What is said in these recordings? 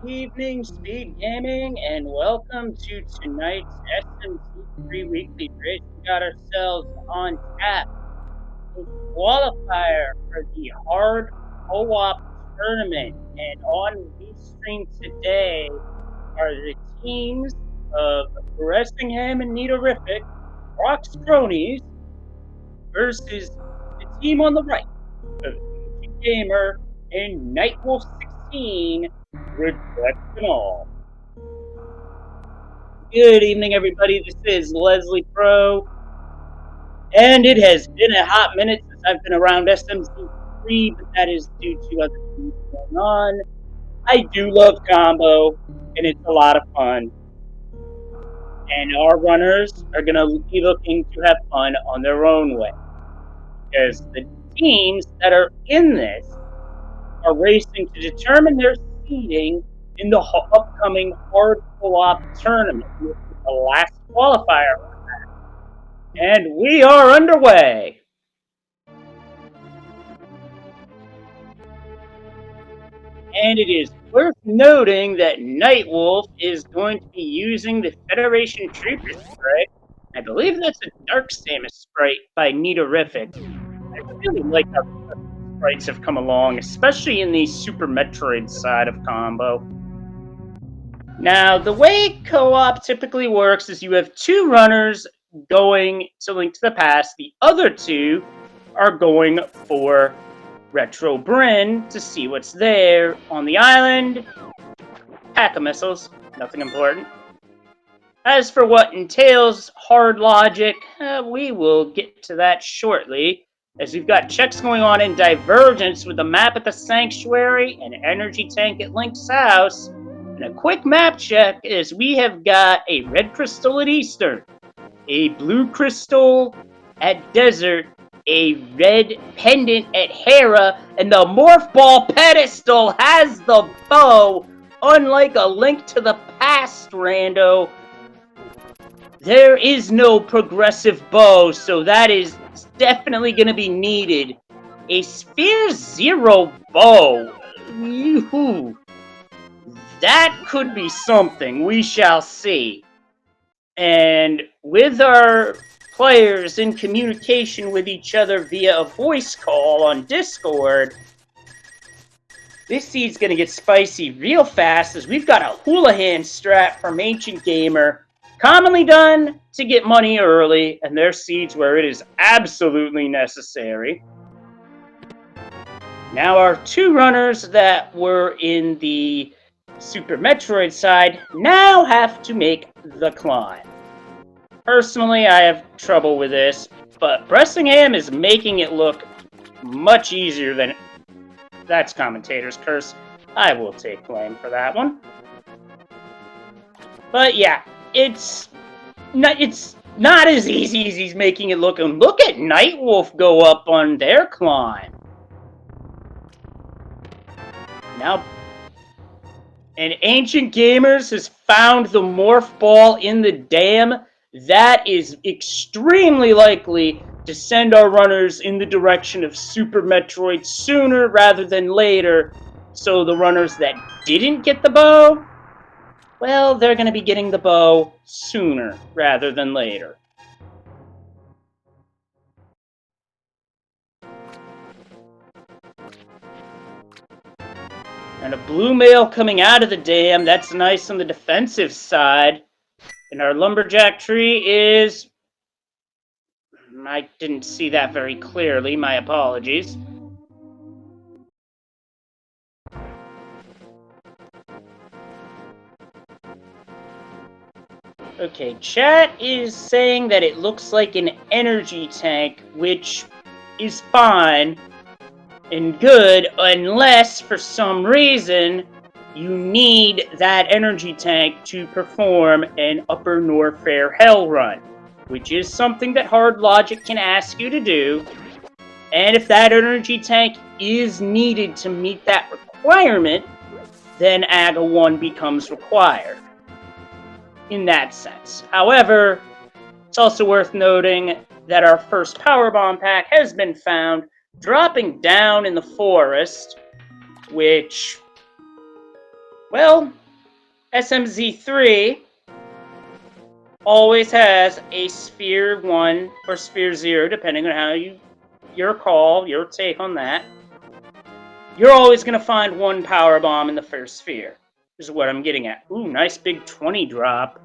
Evening, Speed Gaming, and welcome to tonight's SMZ3 Weekly Bridge. We got ourselves on tap a qualifier for the hard co-op tournament, and on the stream today are the teams of Bressingham and Nitorific, Rock's Cronies, versus the team on the right of Ancient Gamer and Nightwolf 16, Rejection All. Good evening, everybody. This is Leslie Pro, and it has been a hot minute since I've been around SMZ3, but that is due to other things going on. I do love combo, and it's a lot of fun. And our runners are going to be looking to have fun on their own way, because the teams that are in this are racing to determine their seeding in the upcoming hard co-op tournament, which is the last qualifier. And we are underway. And it is worth noting that Nightwolf is going to be using the Federation Trooper Sprite. I believe that's a Dark Samus sprite by Nitorific. I really like how the sprites have come along, especially in the Super Metroid side of combo. Now, the way co-op typically works is you have two runners going to Link to the Past. The other two are going for Retro Bryn to see what's there on the island. Pack of missiles, nothing important. As for what entails hard logic, we will get to that shortly, as we've got checks going on in Divergence with the map at the Sanctuary, an energy tank at Link's house, and a quick map check is we have got a red crystal at Eastern, a blue crystal at Desert, a red pendant at Hera, and the Morph Ball pedestal has the bow. Unlike a Link to the Past rando, there is no progressive bow, so that is definitely going to be needed. A Sphere Zero bow. Yoo-hoo. That could be something. We shall see. And with our players in communication with each other via a voice call on Discord, this seed's going to get spicy real fast, as we've got a Houlihan strat from Ancient Gamer, commonly done to get money early, and their seeds where it is absolutely necessary. Now our two runners that were in the Super Metroid side now have to make the climb. Personally, I have trouble with this, but Bressingham is making it look much easier than... That's commentator's curse. I will take blame for that one. But yeah, it's not as easy as he's making it look. And look at Nightwolf go up on their climb. Now, and Ancient Gamers has found the Morph Ball in the dam. That is extremely likely to send our runners in the direction of Super Metroid sooner rather than later. So the runners that didn't get the bow, well, they're going to be getting the bow sooner rather than later. And a blue male coming out of the dam. That's nice on the defensive side. And our lumberjack tree is... I didn't see that very clearly. My apologies. Okay, chat is saying that it looks like an energy tank, which is fine and good, unless for some reason you need that energy tank to perform an Upper Norfair Hell run, which is something that hard logic can ask you to do. And if that energy tank is needed to meet that requirement, then AGA 1 becomes required. In that sense. However, it's also worth noting that our first power bomb pack has been found dropping down in the forest, which Well, SMZ3 always has a Sphere 1 or Sphere 0, depending on how your take on that. You're always going to find one power bomb in the first sphere. This is what I'm getting at. Ooh, nice big 20 drop.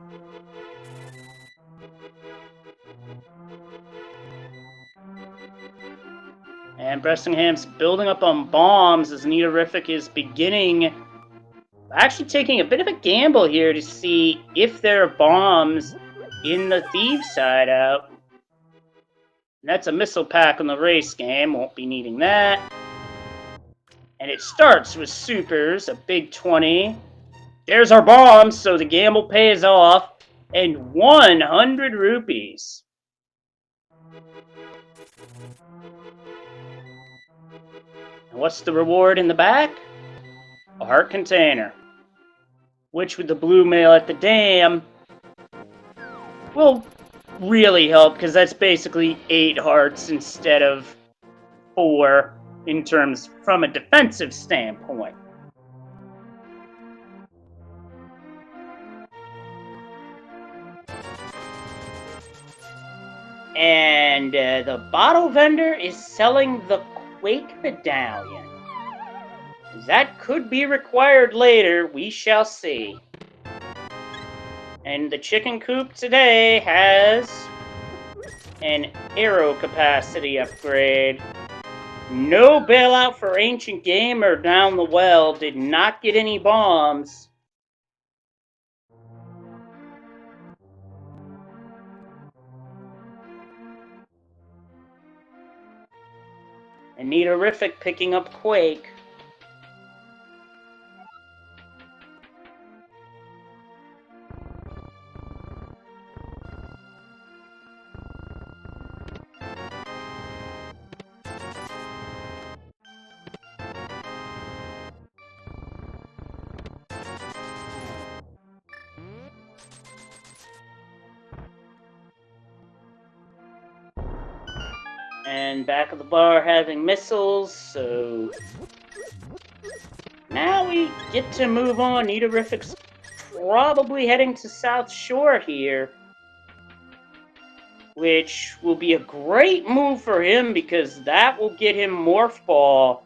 And Bressingham's building up on bombs as Nitorific is actually taking a bit of a gamble here to see if there are bombs in the Thieves' side out. And that's a missile pack on the race game, won't be needing that. And it starts with supers, a big 20. There's our bombs, so the gamble pays off. And 100 rupees. And what's the reward in the back? A heart container. Which with the blue mail at the dam will really help, because that's basically 8 hearts instead of 4 in terms from a defensive standpoint. And the bottle vendor is selling the Quake Medallion. That could be required later, we shall see. And the chicken coop today has an arrow capacity upgrade. No bailout for Ancient Gamer down the well, did not get any bombs. And Nitorific picking up Quake. And back of the bar having missiles, so now we get to move on. Nitorific's probably heading to South Shore here, which will be a great move for him because that will get him Morph Ball.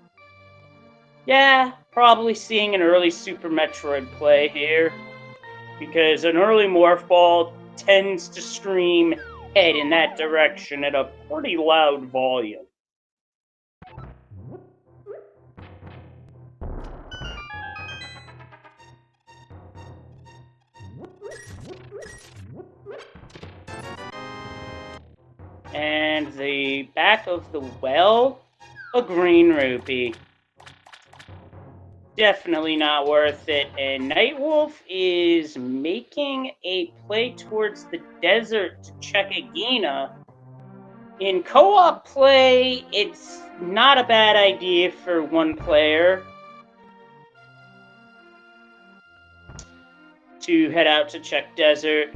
Yeah, probably seeing an early Super Metroid play here, because an early Morph Ball tends to scream head in that direction at a pretty loud volume. And the back of the well, a green rupee. Definitely not worth it. And Nightwolf is making a play towards the desert to check Agena. In co-op play, it's not a bad idea for one player to head out to check desert.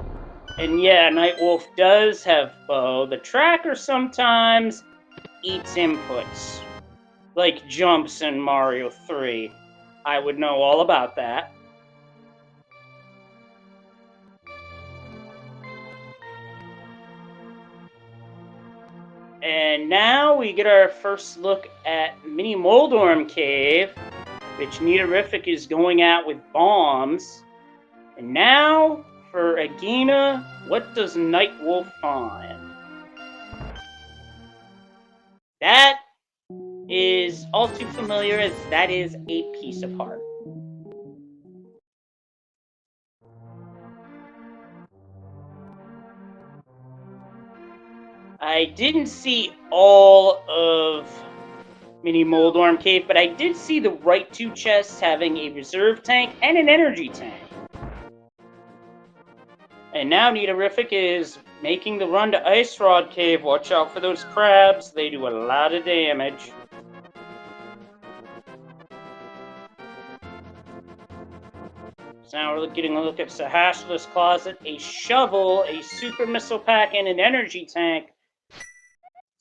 And yeah, Nightwolf does have bow. The tracker sometimes eats inputs, like jumps in Mario 3. I would know all about that. And now we get our first look at Mini Moldorm Cave, which Nitorific is going at with bombs. And now, for Agena, what does Nightwolf find? That is all too familiar, as that is a piece of heart. I didn't see all of Mini Moldorm Cave, but I did see the right 2 chests having a reserve tank and an energy tank. And now Nitorific is making the run to Ice Rod Cave. Watch out for those crabs, they do a lot of damage. So now we're getting a look at Sahashla's Closet, a shovel, a super missile pack, and an energy tank.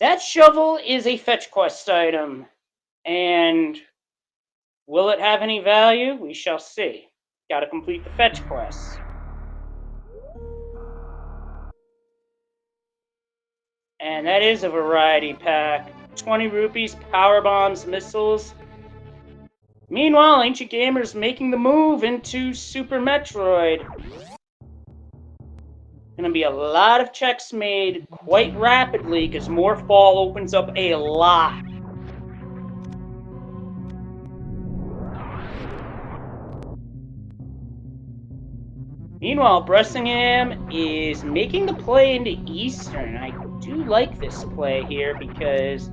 That shovel is a fetch quest item, and will it have any value? We shall see. Gotta complete the fetch quests. And that is a variety pack. 20 rupees, power bombs, missiles. Meanwhile, Ancient Gamer's making the move into Super Metroid. Gonna be a lot of checks made quite rapidly because more fall opens up a lot. Meanwhile, Bressingham is making the play into Eastern. I do like this play here because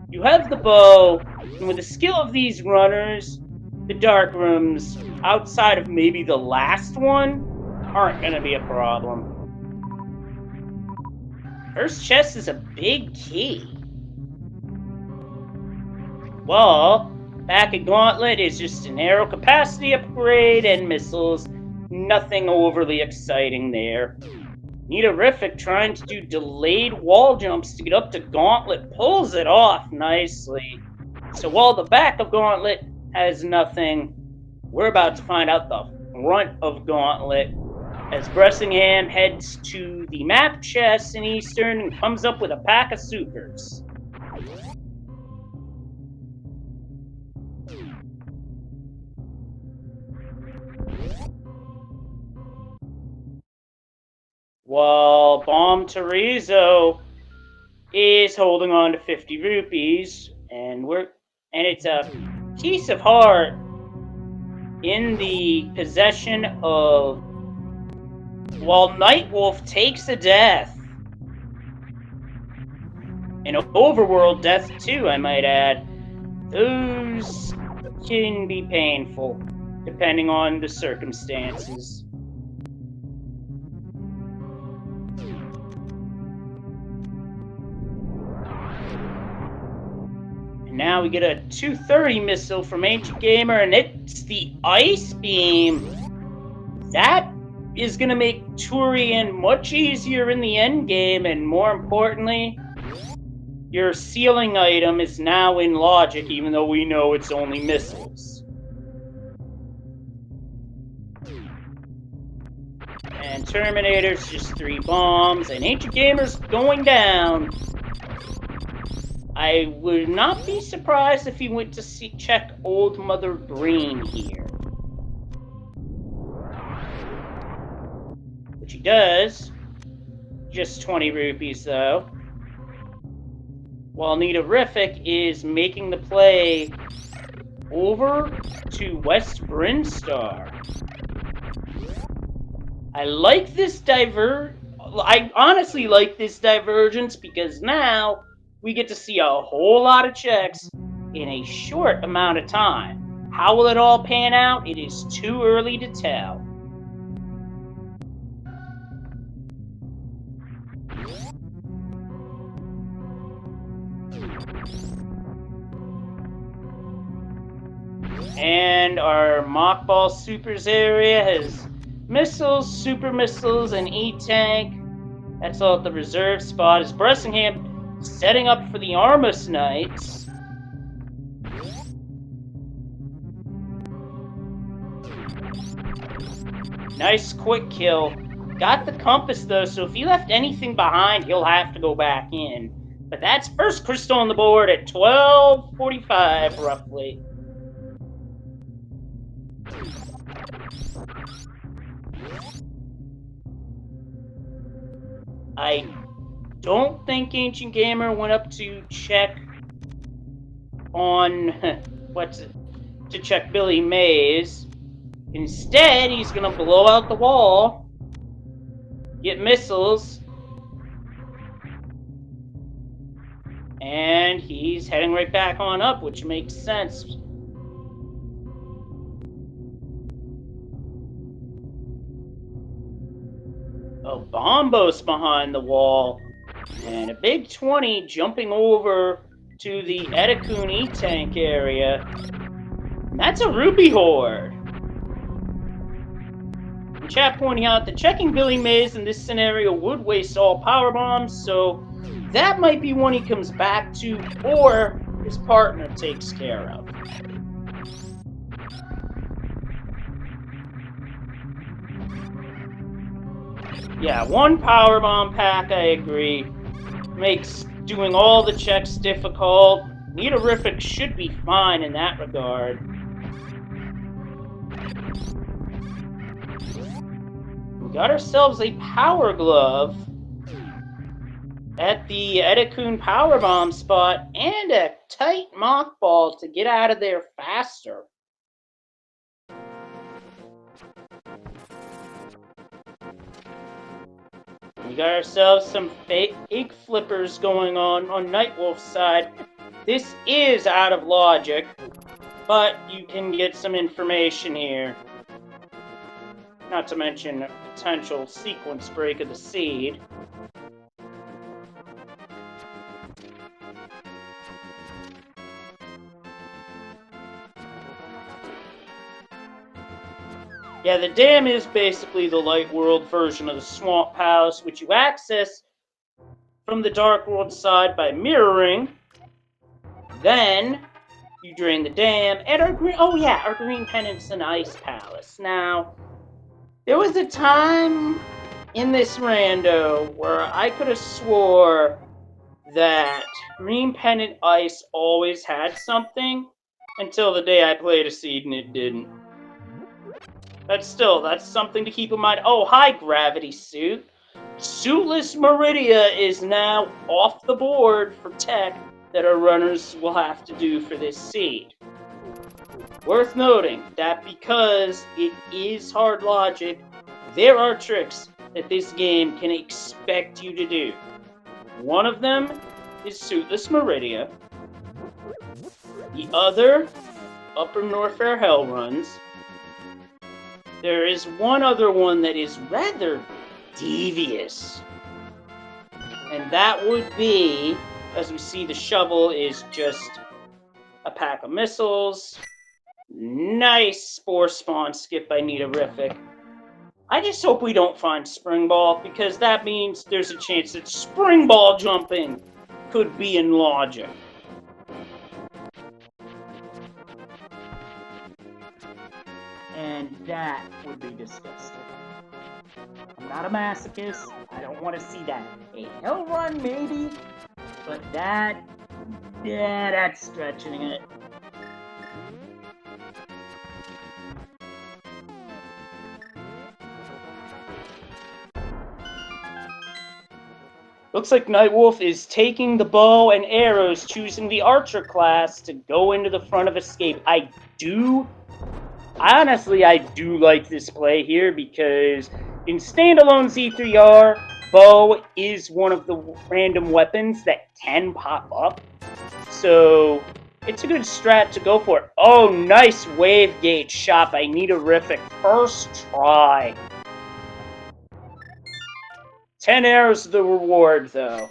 you have the bow, and with the skill of these runners, the dark rooms, outside of maybe the last one, aren't going to be a problem. First chest is a big key. Well, back at Gauntlet is just an arrow capacity upgrade and missiles. Nothing overly exciting there. Nitorific trying to do delayed wall jumps to get up to Gauntlet pulls it off nicely. So while the back of Gauntlet has nothing, we're about to find out the front of Gauntlet as Bressingham heads to the map chest in Eastern and comes up with a pack of supers. While Bomb Teresa is holding on to 50 rupees, and it's a piece of heart in the possession of, while Nightwolf takes a death, an overworld death too, I might add. Those can be painful, depending on the circumstances. And now we get a 230 missile from Ancient Gamer, and it's the Ice Beam. That is going to make Turian much easier in the end game, and more importantly, your ceiling item is now in logic, even though we know it's only missiles. And Terminator's just 3 bombs, and Ancient Gamer's going down. I would not be surprised if he went to check Old Mother Brain here. Which he does. Just 20 rupees, though. While Nitorific is making the play over to West Brinstar. I like this I honestly like this divergence because now we get to see a whole lot of checks in a short amount of time. How will it all pan out? It is too early to tell. And our Mockball Supers area has missiles, super missiles, and E-Tank. That's all at the reserve spot. As Bressingham setting up for the Armus Knights. Nice quick kill. Got the compass though, so if he left anything behind, he'll have to go back in. But that's first crystal on the board at 12:45 roughly. I don't think Ancient Gamer went up to check on to check Billy Mays. Instead, he's gonna blow out the wall, get missiles, and he's heading right back on up, which makes sense. Oh, Bombo's behind the wall. And a big 20 jumping over to the Edakun E-Tank area. And that's a Rupee Horde. And chat pointing out that checking Billy Mays in this scenario would waste all power bombs, so that might be one he comes back to, or his partner takes care of. Yeah, one power bomb pack, I agree. Makes doing all the checks difficult. Meterific should be fine in that regard. We got ourselves a power glove at the Edikun power bomb spot and a tight mock ball to get out of there faster. We got ourselves some fake flippers going on Nightwolf's side. This is out of logic, but you can get some information here. Not to mention a potential sequence break of the seed. Yeah, the dam is basically the light world version of the swamp palace, which you access from the dark world side by mirroring. Then you drain the dam, and our green pennant's an ice palace. Now, there was a time in this rando where I could have swore that green pennant ice always had something until the day I played a seed and it didn't. That's something to keep in mind. Oh, hi, Gravity Suit. Suitless Meridia is now off the board for tech that our runners will have to do for this seed. Worth noting that because it is hard logic, there are tricks that this game can expect you to do. One of them is Suitless Meridia. The other, Upper Norfair Hell Runs. There is one other one that is rather devious. And that would be, as we see, the shovel is just a pack of missiles. Nice Spore Spawn skip by Niterific. I just hope we don't find Spring Ball, because that means there's a chance that Spring Ball jumping could be in logic. And that would be disgusting. I'm not a masochist. I don't want to see that. A hell run, maybe, but that's stretching it. Looks like Nightwolf is taking the bow and arrows, choosing the archer class to go into the front of escape. I do like this play here because in standalone Z3R, bow is one of the random weapons that can pop up. So it's a good strat to go for. Oh, nice wave gate shot by Niterific. First try. 10 arrows the reward, though.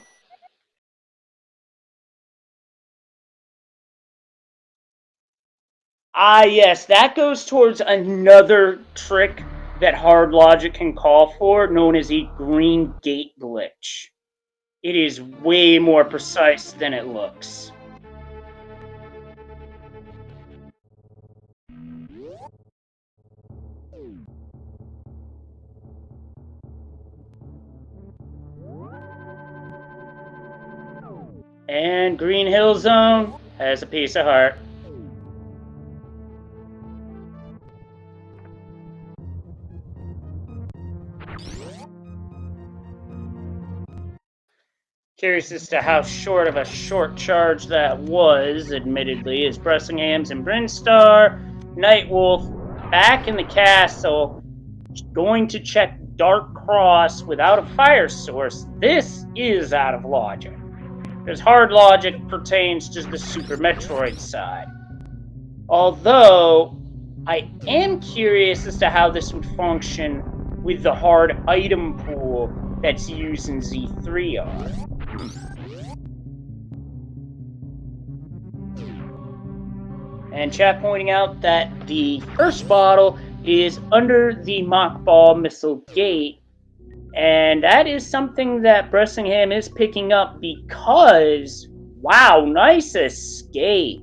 Ah, yes, that goes towards another trick that hard logic can call for, known as a green gate glitch. It is way more precise than it looks. And Green Hill Zone has a piece of heart. Curious as to how short of a short charge that was, admittedly, as Bressingham's and Brinstar, Nightwolf, back in the castle, going to check Dark Cross without a fire source. This is out of logic, because hard logic pertains to the Super Metroid side. Although, I am curious as to how this would function with the hard item pool that's used in Z3R. And chat pointing out that the first bottle is under the mock ball missile gate, and that is something that Bressingham is picking up because, wow, nice escape.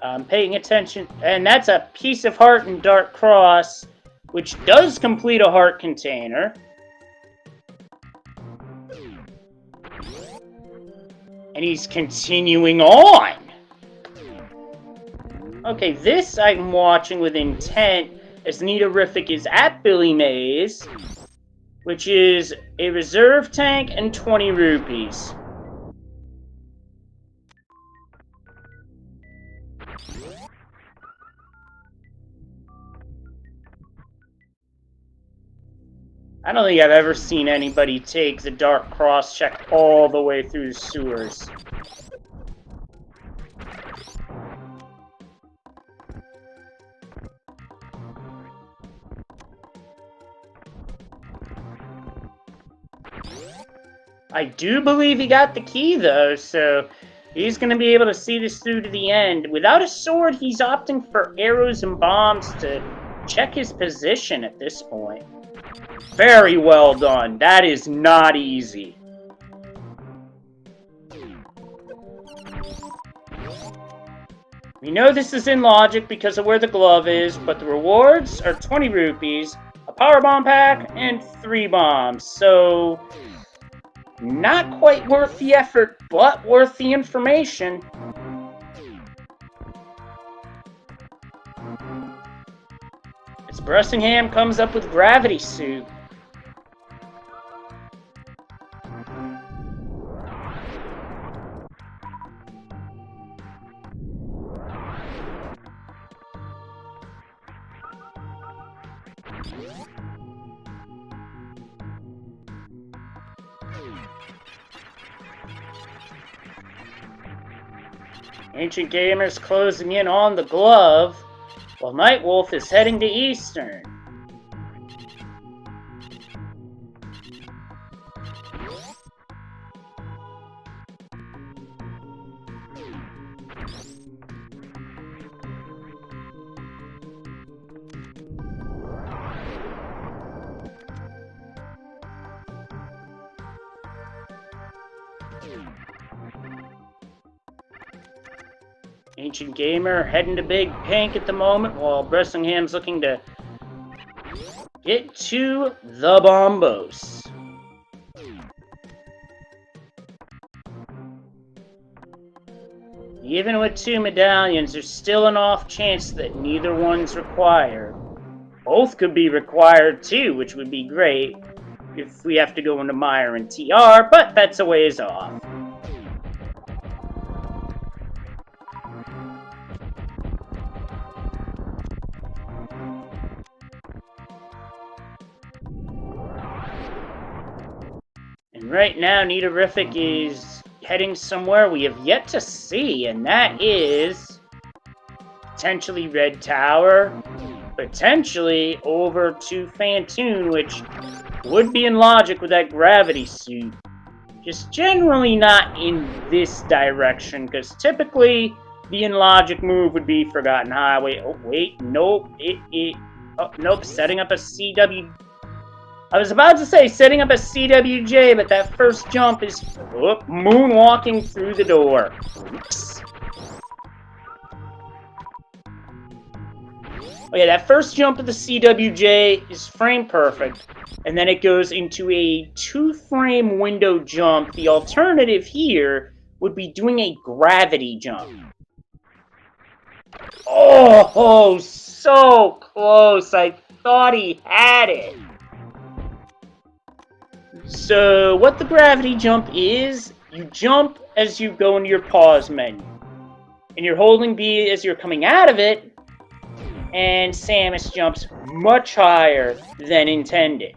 I'm paying attention, and that's a piece of heart and Dark Cross, which does complete a heart container. And he's continuing on. Okay, this I'm watching with intent as Nitorific is at Billy Mays, which is a reserve tank and 20 rupees. I don't think I've ever seen anybody take the Dark Cross check all the way through the sewers. I do believe he got the key, though, so he's going to be able to see this through to the end. Without a sword, he's opting for arrows and bombs to check his position at this point. Very well done. That is not easy. We know this is in logic because of where the glove is, but the rewards are 20 rupees, a power bomb pack, and 3 bombs. So, not quite worth the effort, but worth the information. As Bressingham comes up with Gravity Suit. Ancient Gamer's closing in on the glove, while Nightwolf is heading to Eastern. Ancient Gamer heading to Big Pink at the moment, while Bressingham's looking to get to the Bombos. Even with 2 medallions, there's still an off chance that neither one's required. Both could be required too, which would be great if we have to go into Meyer and TR, but that's a ways off. And right now, Nitorific is heading somewhere we have yet to see, and that is potentially Red Tower, potentially over to Fantoon, which would be in logic with that Gravity Suit. Just generally not in this direction, because typically the in logic move would be Forgotten Highway. Oh, wait, nope, oh, nope, setting up a CW. I was about to say setting up a CWJ, but that first jump is moonwalking through the door. Oops. Okay, that first jump of the CWJ is frame perfect, and then it goes into a 2-frame window jump. The alternative here would be doing a gravity jump. Oh, so close. I thought he had it. So what the gravity jump is, you jump as you go into your pause menu. And you're holding B as you're coming out of it, and Samus jumps much higher than intended.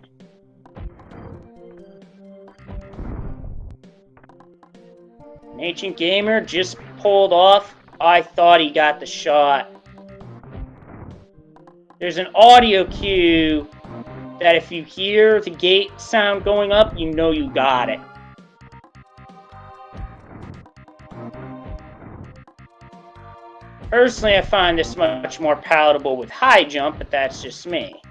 An Ancient Gamer just pulled off. I thought he got the shot. There's an audio cue that if you hear the gate sound going up, you know you got it. Personally, I find this much more palatable with high jump, but that's just me.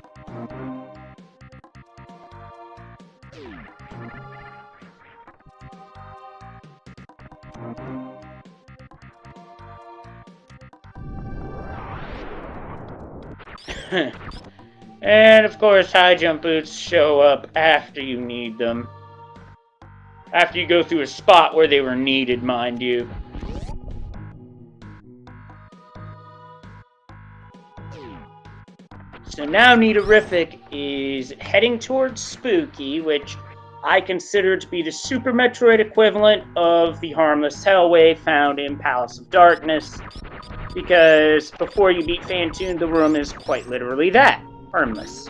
And of course, high jump boots show up after you need them. After you go through a spot where they were needed, mind you. So now Nitorific is heading towards Spooky, which I consider to be the Super Metroid equivalent of the harmless Hellway found in Palace of Darkness, because before you beat Phantoon, the room is quite literally that, harmless.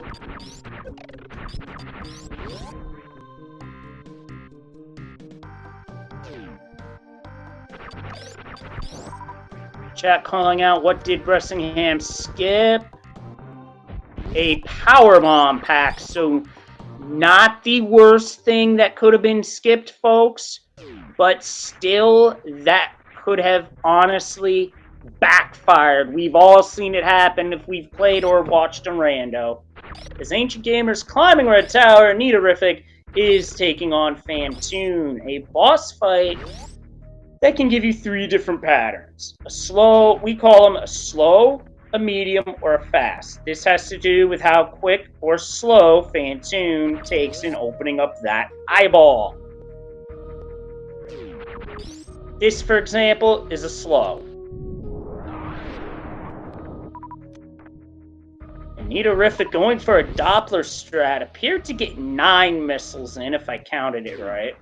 Chat calling out, what did Bressingham skip? A power bomb pack, so not the worst thing that could have been skipped, folks, but still that could have honestly backfired. We've all seen it happen if we've played or watched a rando. As Ancient Gamer's climbing Red Tower, Nitorific is taking on Phantoon, a boss fight that can give you 3 different patterns. A slow, we call them a slow, a medium, or a fast. This has to do with how quick or slow Phantoon takes in opening up that eyeball. This, for example, is a slow. And Nitorific going for a Doppler strat appeared to get 9 missiles in, if I counted it right.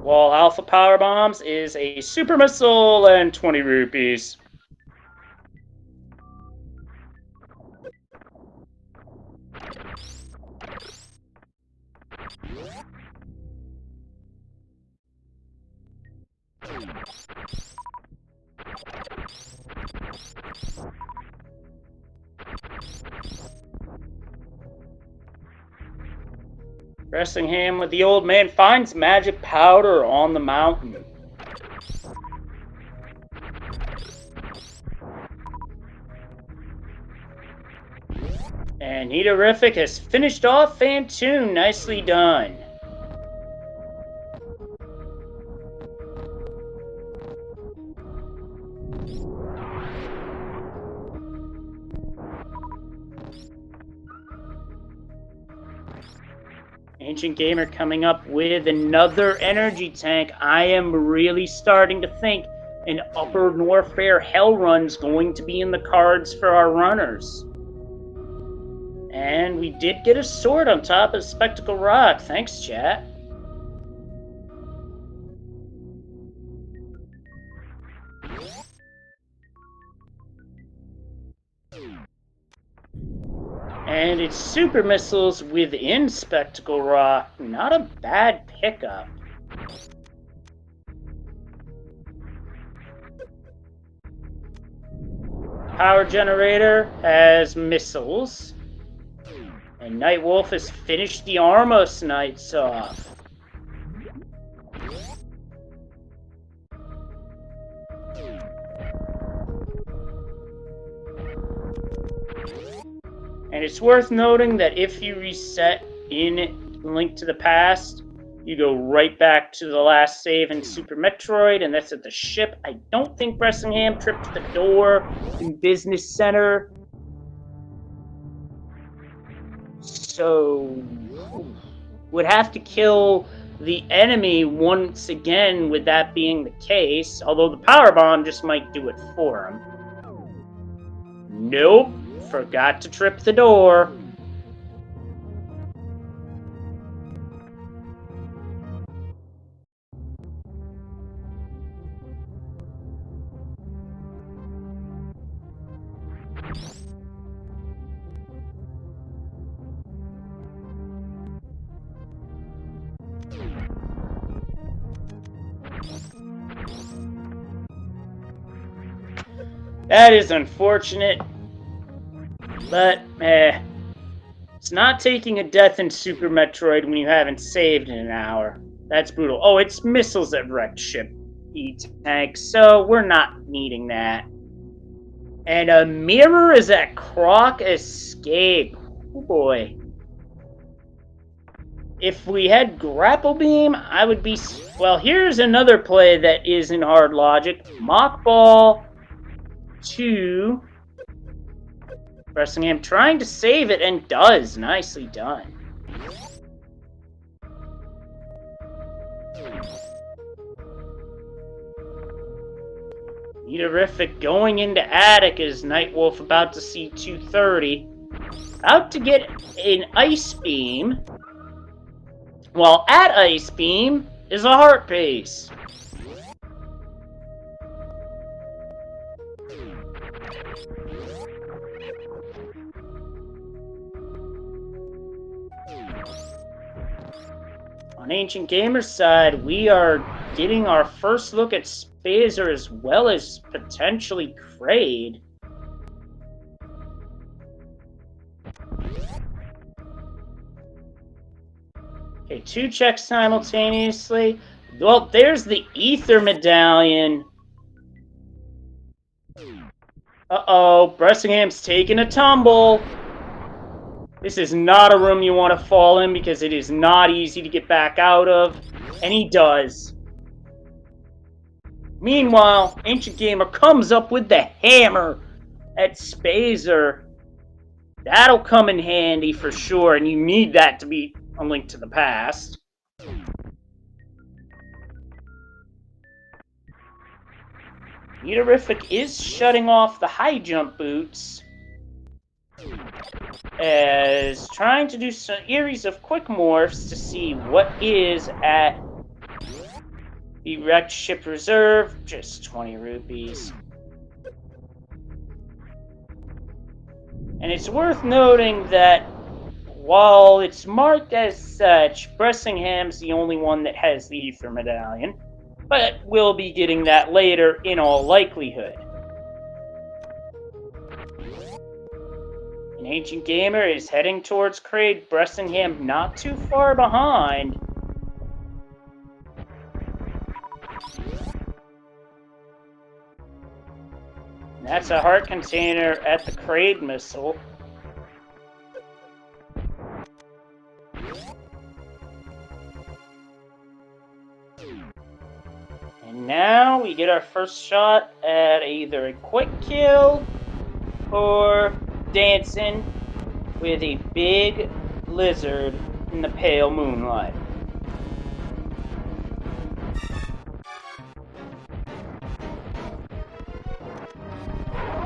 While Alpha Power Bombs is a super missile and 20 rupees. Bressingham with the old man finds magic powder on the mountain. And Nitorific has finished off Phantoon. Nicely done. Ancient Gamer coming up with another energy tank. I am really starting to think an Upper Norfair Hell Run's going to be in the cards for our runners. And we did get a sword on top of Spectacle Rock. Thanks, chat. And it's super missiles within Spectacle Rock. Not a bad pickup. Power Generator has missiles. And Nightwolf has finished the Armos Knights off. And it's worth noting that if you reset in Link to the Past, you go right back to the last save in Super Metroid, and that's at the ship. I don't think Bressingham tripped the door in Business Center. So, would have to kill the enemy once again with that being the case, although the power bomb just might do it for him. Nope, forgot to trip the door. That is unfortunate, but it's not taking a death in Super Metroid when you haven't saved in an hour. That's brutal. Oh, it's missiles that wrecked ship E-Tank, so we're not needing that. And a mirror is at Croc Escape. Oh boy. If we had Grapple Beam, I would be... Well, here's another play that is in hard logic. Mock Ball to Bressingham, trying to save it, and does. Nicely done. Niterific going into Attic as Nightwolf about to see 230. Out to get an Ice Beam. While at Ice Beam is a Heart Piece. On Ancient Gamer's side, we are getting our first look at Spazer as well as potentially Kraid. Okay, 2 checks simultaneously. Well, there's the Ether Medallion. Uh-oh, Bressingham's taking a tumble. This is not a room you want to fall in because it is not easy to get back out of. And he does. Meanwhile, Ancient Gamer comes up with the hammer at Spazer. That'll come in handy for sure, and you need that to be a Link to the Past. Niterific is shutting off the high jump boots as trying to do some series of quick morphs to see what is at the wrecked ship reserve. Just 20 rupees. And it's worth noting that while it's marked as such, Bressingham's the only one that has the Ether Medallion, but we'll be getting that later in all likelihood. An Ancient Gamer is heading towards Kraid, Bressingham not too far behind. And that's a heart container at the Kraid missile. And now we get our first shot at either a quick kill or dancing with a big lizard in the pale moonlight.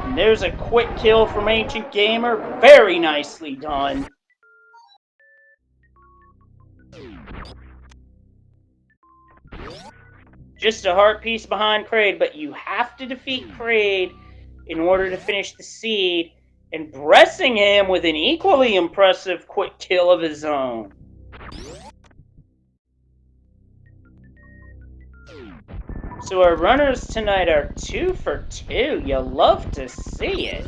And there's a quick kill from Ancient Gamer. Very nicely done. Just a heart piece behind Kraid, but you have to defeat Kraid in order to finish the seed, and Bressingham with an equally impressive quick kill of his own. So our runners tonight are 2 for 2. You love to see it.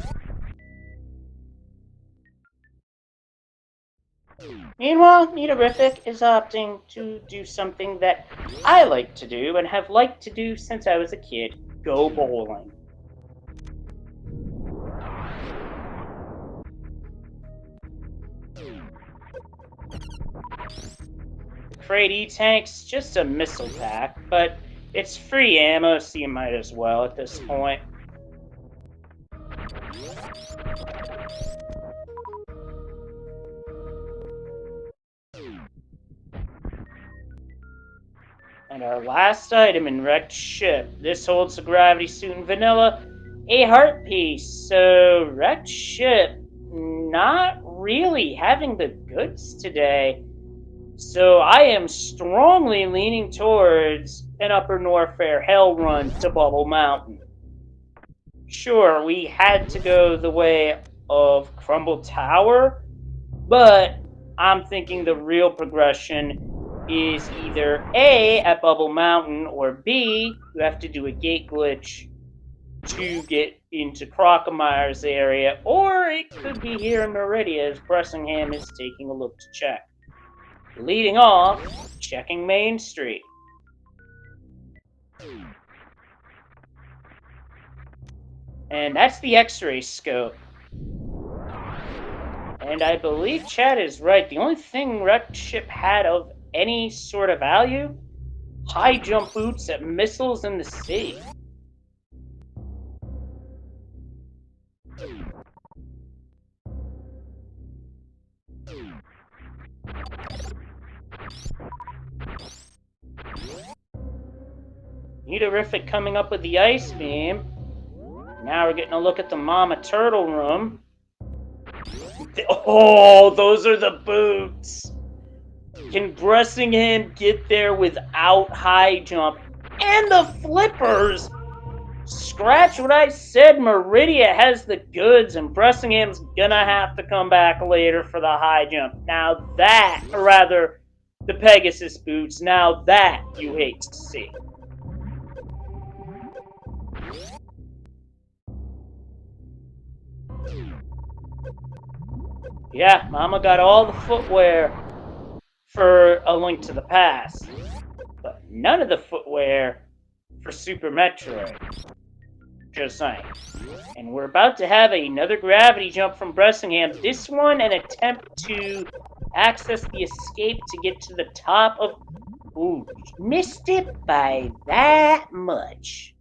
Meanwhile, Niterific is opting to do something that I like to do and have liked to do since I was a kid. Go bowling. Kraid E-Tank's just a missile pack, but it's free ammo, so you might as well at this point. And our last item in Wrecked Ship. This holds the gravity suit in vanilla, a heart piece. So Wrecked Ship not really having the goods today. So I am strongly leaning towards an Upper Norfair Hell run to Bubble Mountain. Sure, we had to go the way of Crumble Tower, but I'm thinking the real progression is either A, at Bubble Mountain, or B, you have to do a gate glitch to get into Crocomyre's area, or it could be here in Meridia as Bressingham is taking a look to check. Leading off, checking Main Street. And that's the X-ray scope. And I believe Chad is right. The only thing wrecked ship had of any sort of value, high jump boots at missiles in the sea. Neaterific coming up with the ice beam. Now we're getting a look at the Mama Turtle room. Oh, those are the boots. Can Bressingham get there without high jump? And the flippers! Scratch what I said, Meridia has the goods, and Bressingham's gonna have to come back later for the high jump. Now that, or rather, the Pegasus boots, now that you hate to see. Yeah, Mama got all the footwear for A Link to the Past, but none of the footwear for Super Metroid. Just saying. And we're about to have another gravity jump from Bressingham. This one, an attempt to access the escape to get to the top of... Ooh, missed it by that much.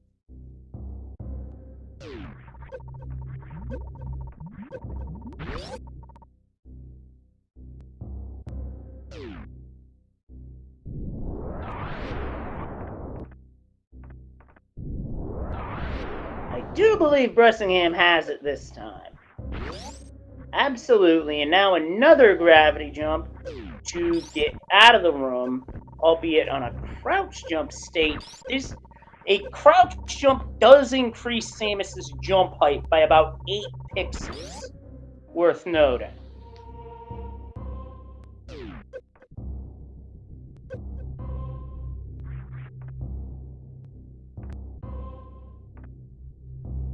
I do believe Bressingham has it this time. Absolutely, and now another gravity jump to get out of the room, albeit on a crouch jump state. A crouch jump does increase Samus's jump height by about 8 pixels. Worth noting.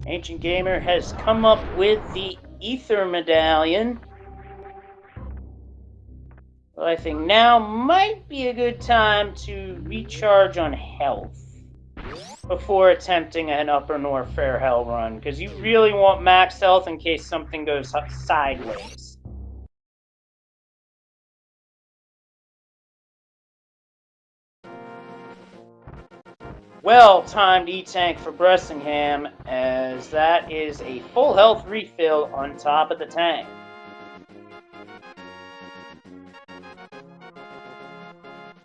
Ancient Gamer has come up with the Ether Medallion. Well, I think now might be a good time to recharge on health before attempting an Upper North Fair Hell run, because you really want max health in case something goes sideways. Well-timed E-Tank for Bressingham, as that is a full health refill on top of the tank.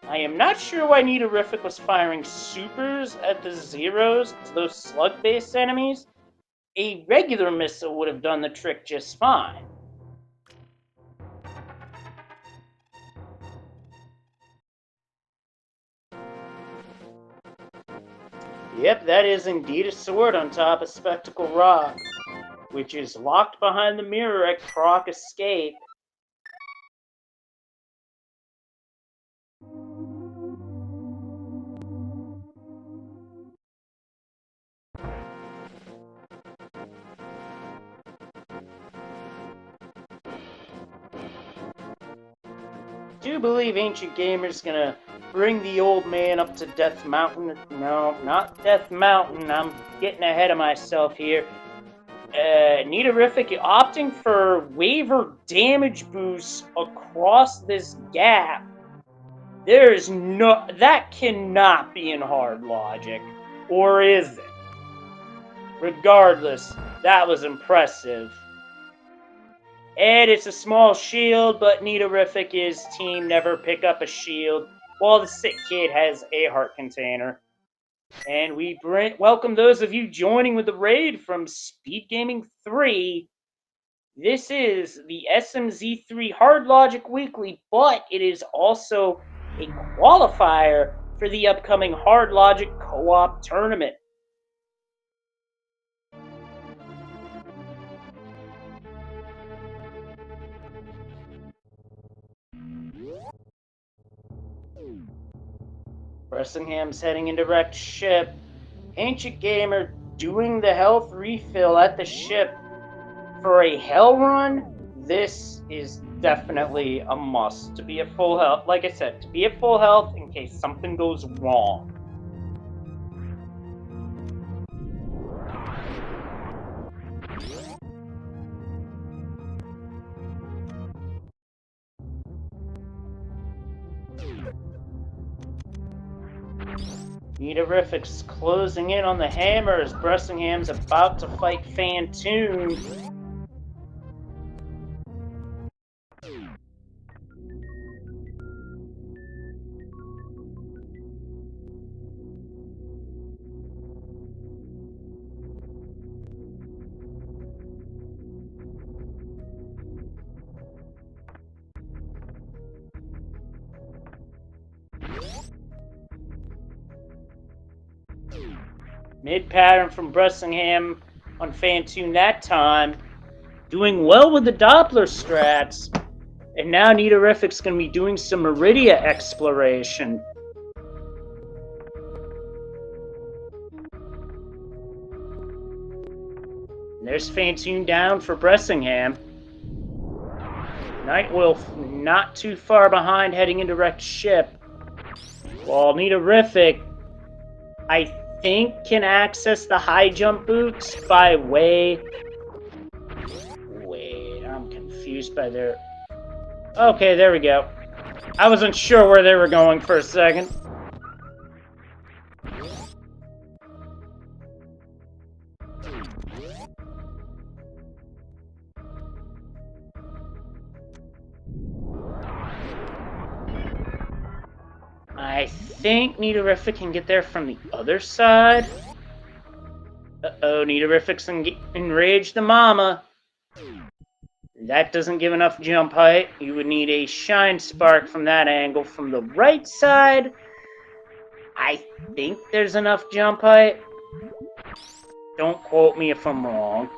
I am not sure why Neaterific was firing supers at the zeros, those slug-based enemies. A regular missile would have done the trick just fine. Yep, that is indeed a sword on top of Spectacle Rock, which is locked behind the mirror at Croc Escape. Do believe Ancient Gamer's gonna bring the old man up to Death Mountain. No, not Death Mountain. I'm getting ahead of myself here. Neaterific opting for waiver damage boosts across this gap. There's no... That cannot be in hard logic. Or is it? Regardless, that was impressive. And it's a small shield, but Neaterific is team never pick up a shield, while the sick kid has a heart container. And we welcome those of you joining with the raid from Speed Gaming 3. This is the SMZ3 Hard Logic Weekly, but it is also a qualifier for the upcoming Hard Logic Co-op Tournament. Bressingham's heading into wrecked ship. Ancient Gamer doing the health refill at the ship. For a hell run, this is definitely a must to be at full health. Like I said, to be at full health in case something goes wrong. Meterific's closing in on the hammer as Bressingham's about to fight Fantoon. Mid-pattern from Bressingham on Fantoon that time. Doing well with the Doppler strats. And now Niterific's going to be doing some Meridia exploration. And there's Fantoon down for Bressingham. Nightwolf not too far behind heading into wrecked ship. While Niterific, I think, can access the high jump boots by way... Wait, I'm confused by their... Okay, there we go. I wasn't sure where they were going for a second. I think Niterific can get there from the other side. Uh-oh, Niterific's enraged the mama. That doesn't give enough jump height. You would need a shine spark from that angle. From the right side, I think there's enough jump height. Don't quote me if I'm wrong.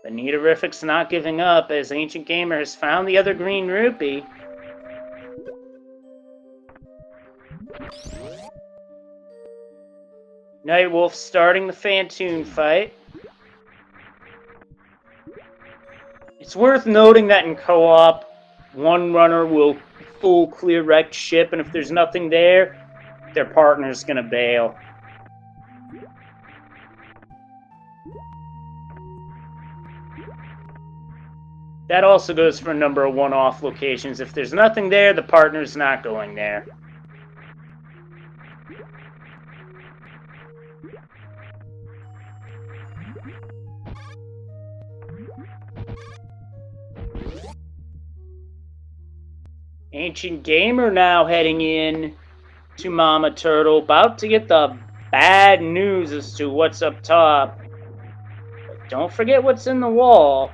But Niterific's not giving up as Ancient Gamer has found the other green rupee. Nightwolf starting the Fantoon fight. It's worth noting that in co-op, one runner will full clear wrecked ship, and if there's nothing there, their partner's gonna bail. That also goes for a number of one-off locations. If there's nothing there, the partner's not going there. Ancient Gamer now heading in to Mama Turtle, about to get the bad news as to what's up top. But don't forget what's in the wall.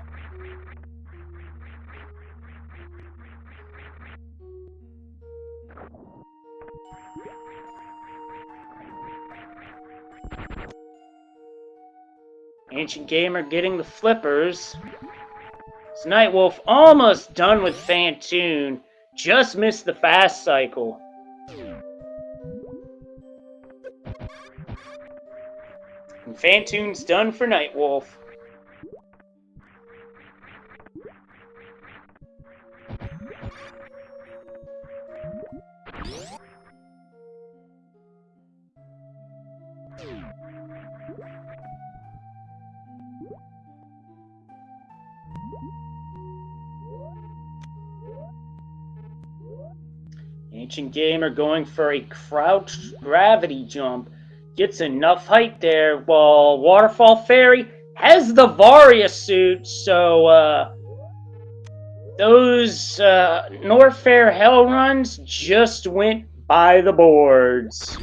Ancient Gamer getting the flippers. It's Nightwolf almost done with Fantoon. Just missed the fast cycle. And Fantoon's done for Nightwolf. Ancient Gamer going for a crouched gravity jump. Gets enough height there, while Waterfall Fairy has the Varia suit, so those Norfair Hell runs just went by the boards.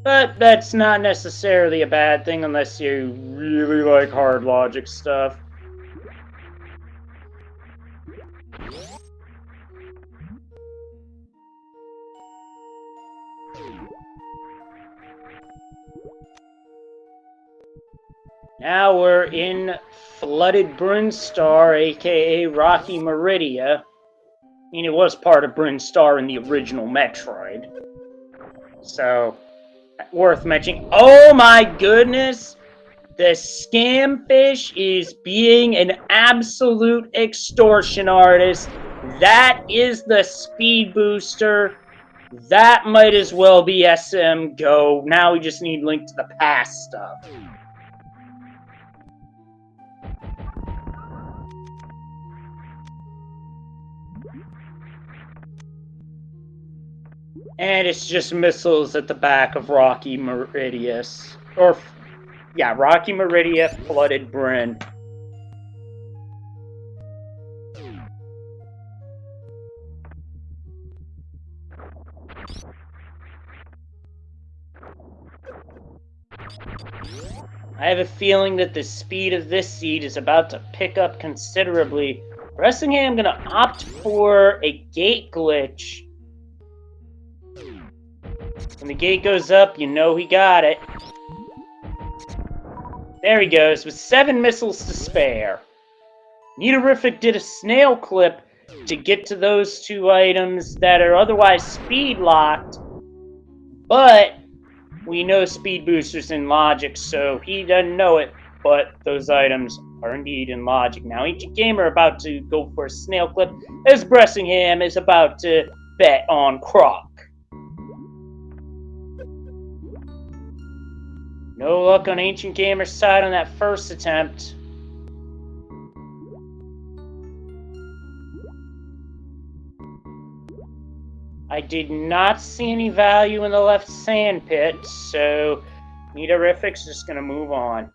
But that's not necessarily a bad thing unless you really like hard logic stuff. Now we're in Flooded Brinstar, aka Rocky Meridia. I mean, it was part of Brinstar in the original Metroid. So, worth mentioning. Oh my goodness! The Scamfish is being an absolute extortion artist. That is the speed booster. That might as well be SM Go. Now we just need Link to the Past stuff. And it's just missiles at the back of Rocky Meridius. Or, yeah, Rocky Meridia, Flooded Bryn. I have a feeling that the speed of this seed is about to pick up considerably. Bressingham, I'm going to opt for a gate glitch. When the gate goes up, you know he got it. There he goes, with 7 missiles to spare. Neaterific did a snail clip to get to those 2 items that are otherwise speed locked, but we know speed boosters in logic, so he doesn't know it, but those items are indeed in logic. Now, Ancient Gamer about to go for a snail clip, as Bressingham is about to bet on Croc. No luck on Ancient Gamer's side on that first attempt. I did not see any value in the left sand pit, so Neaterific's just going to move on.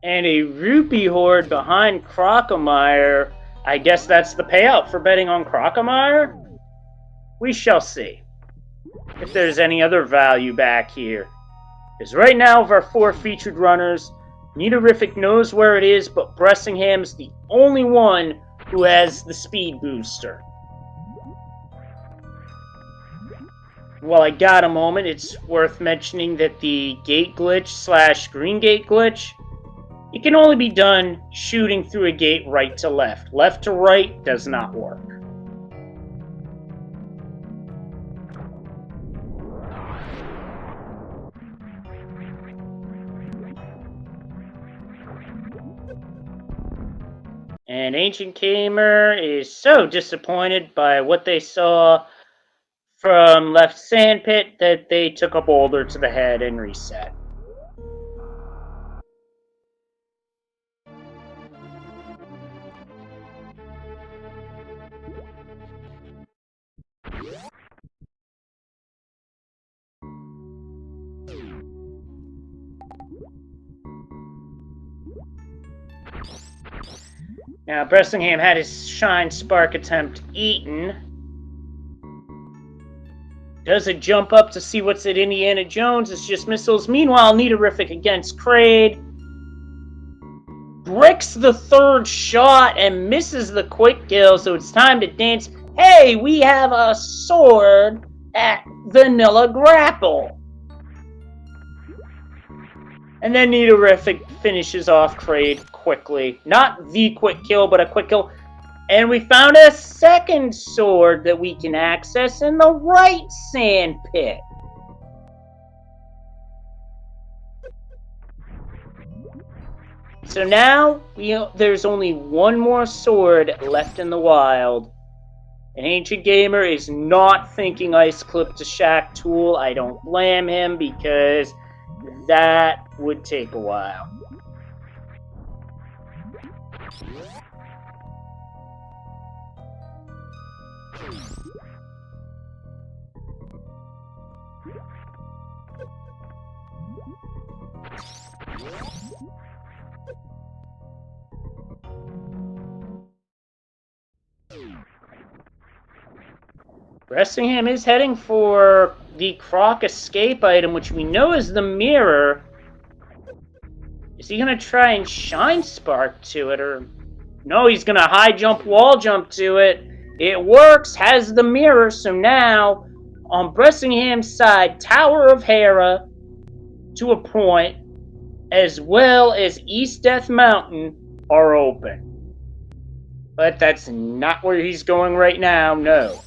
And a rupee horde behind Crocomire. I guess that's the payout for betting on Crocomire? We shall see if there's any other value back here. Because right now, of our 4 featured runners, Neaterific knows where it is, but Bressingham's the only one who has the speed booster. While I got a moment, it's worth mentioning that the gate glitch / green gate glitch, it can only be done shooting through a gate right to left. Left to right does not work. And Ancient Gamer is so disappointed by what they saw from left sandpit that they took a boulder to the head and reset. Now, Bressingham had his Shine Spark attempt eaten. Does a jump up to see what's at Indiana Jones. It's just missiles. Meanwhile, Neaterific against Kraid. Bricks the 3rd shot and misses the quick kill, so it's time to dance. Hey, we have a sword at Vanilla Grapple. And then Neaterific finishes off Kraid quickly. Not the quick kill, but a quick kill. And we found a second sword that we can access in the right sand pit. So now, there's only one more sword left in the wild. An Ancient Gamer is not thinking Ice Clip to Shack Tool. I don't blame him, because that would take a while. Bressingham is heading for the Croc escape item, which we know is the mirror. Is he going to try and Shine Spark to it, or... No, he's going to high jump, wall jump to it. It works, has the mirror, so now, on Bressingham's side, Tower of Hera, to a point, as well as East Death Mountain, are open. But that's not where he's going right now, no.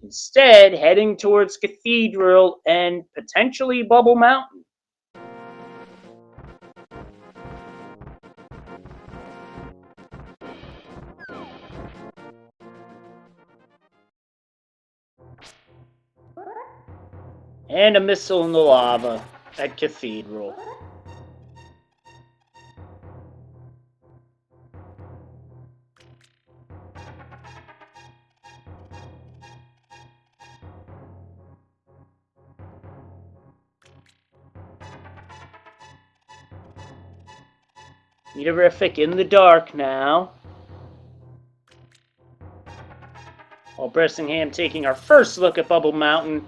Instead, heading towards Cathedral and potentially Bubble Mountain. And a missile in the lava at Cathedral. Meterific in the dark now. While Bressingham taking our first look at Bubble Mountain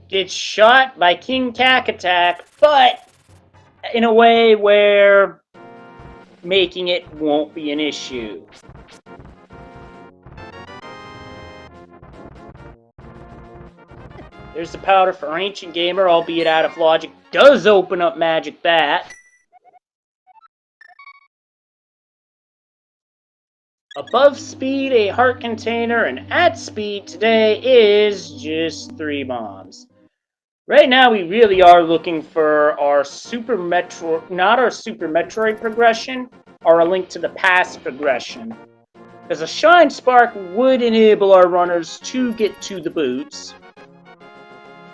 gets shot by King Attack, but in a way where making it won't be an issue. There's the powder for Ancient Gamer, albeit out of logic. Does open up Magic Bat. Above speed, a heart container, and at speed today is just 3 bombs. Right now, we really are looking for our Super Metroid, not our Super Metroid progression, or a Link to the Past progression. Because a Shine Spark would enable our runners to get to the boots.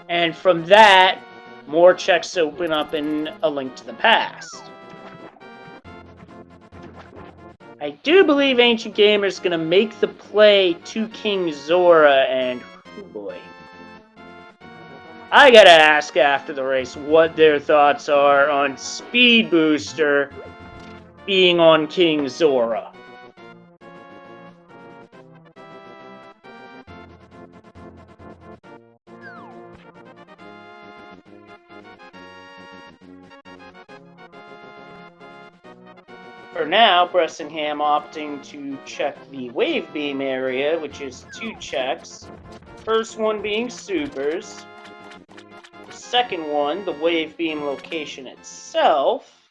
And from that, more checks open up in a Link to the Past. I do believe Ancient Gamer is going to make the play to King Zora, and oh boy. I gotta ask after the race what their thoughts are on Speed Booster being on King Zora. For now, Bressingham opting to check the Wave Beam area, which is 2 checks. First one being Supers. The second one, the Wave Beam location itself.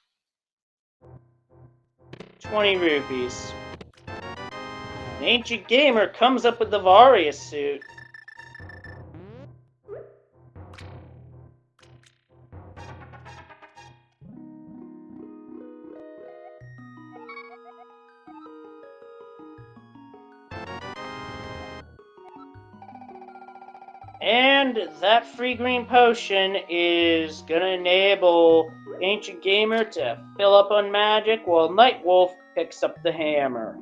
20 rupees. An Ancient Gamer comes up with the Varia suit. And that free green potion is gonna enable Ancient Gamer to fill up on magic while Nightwolf picks up the hammer.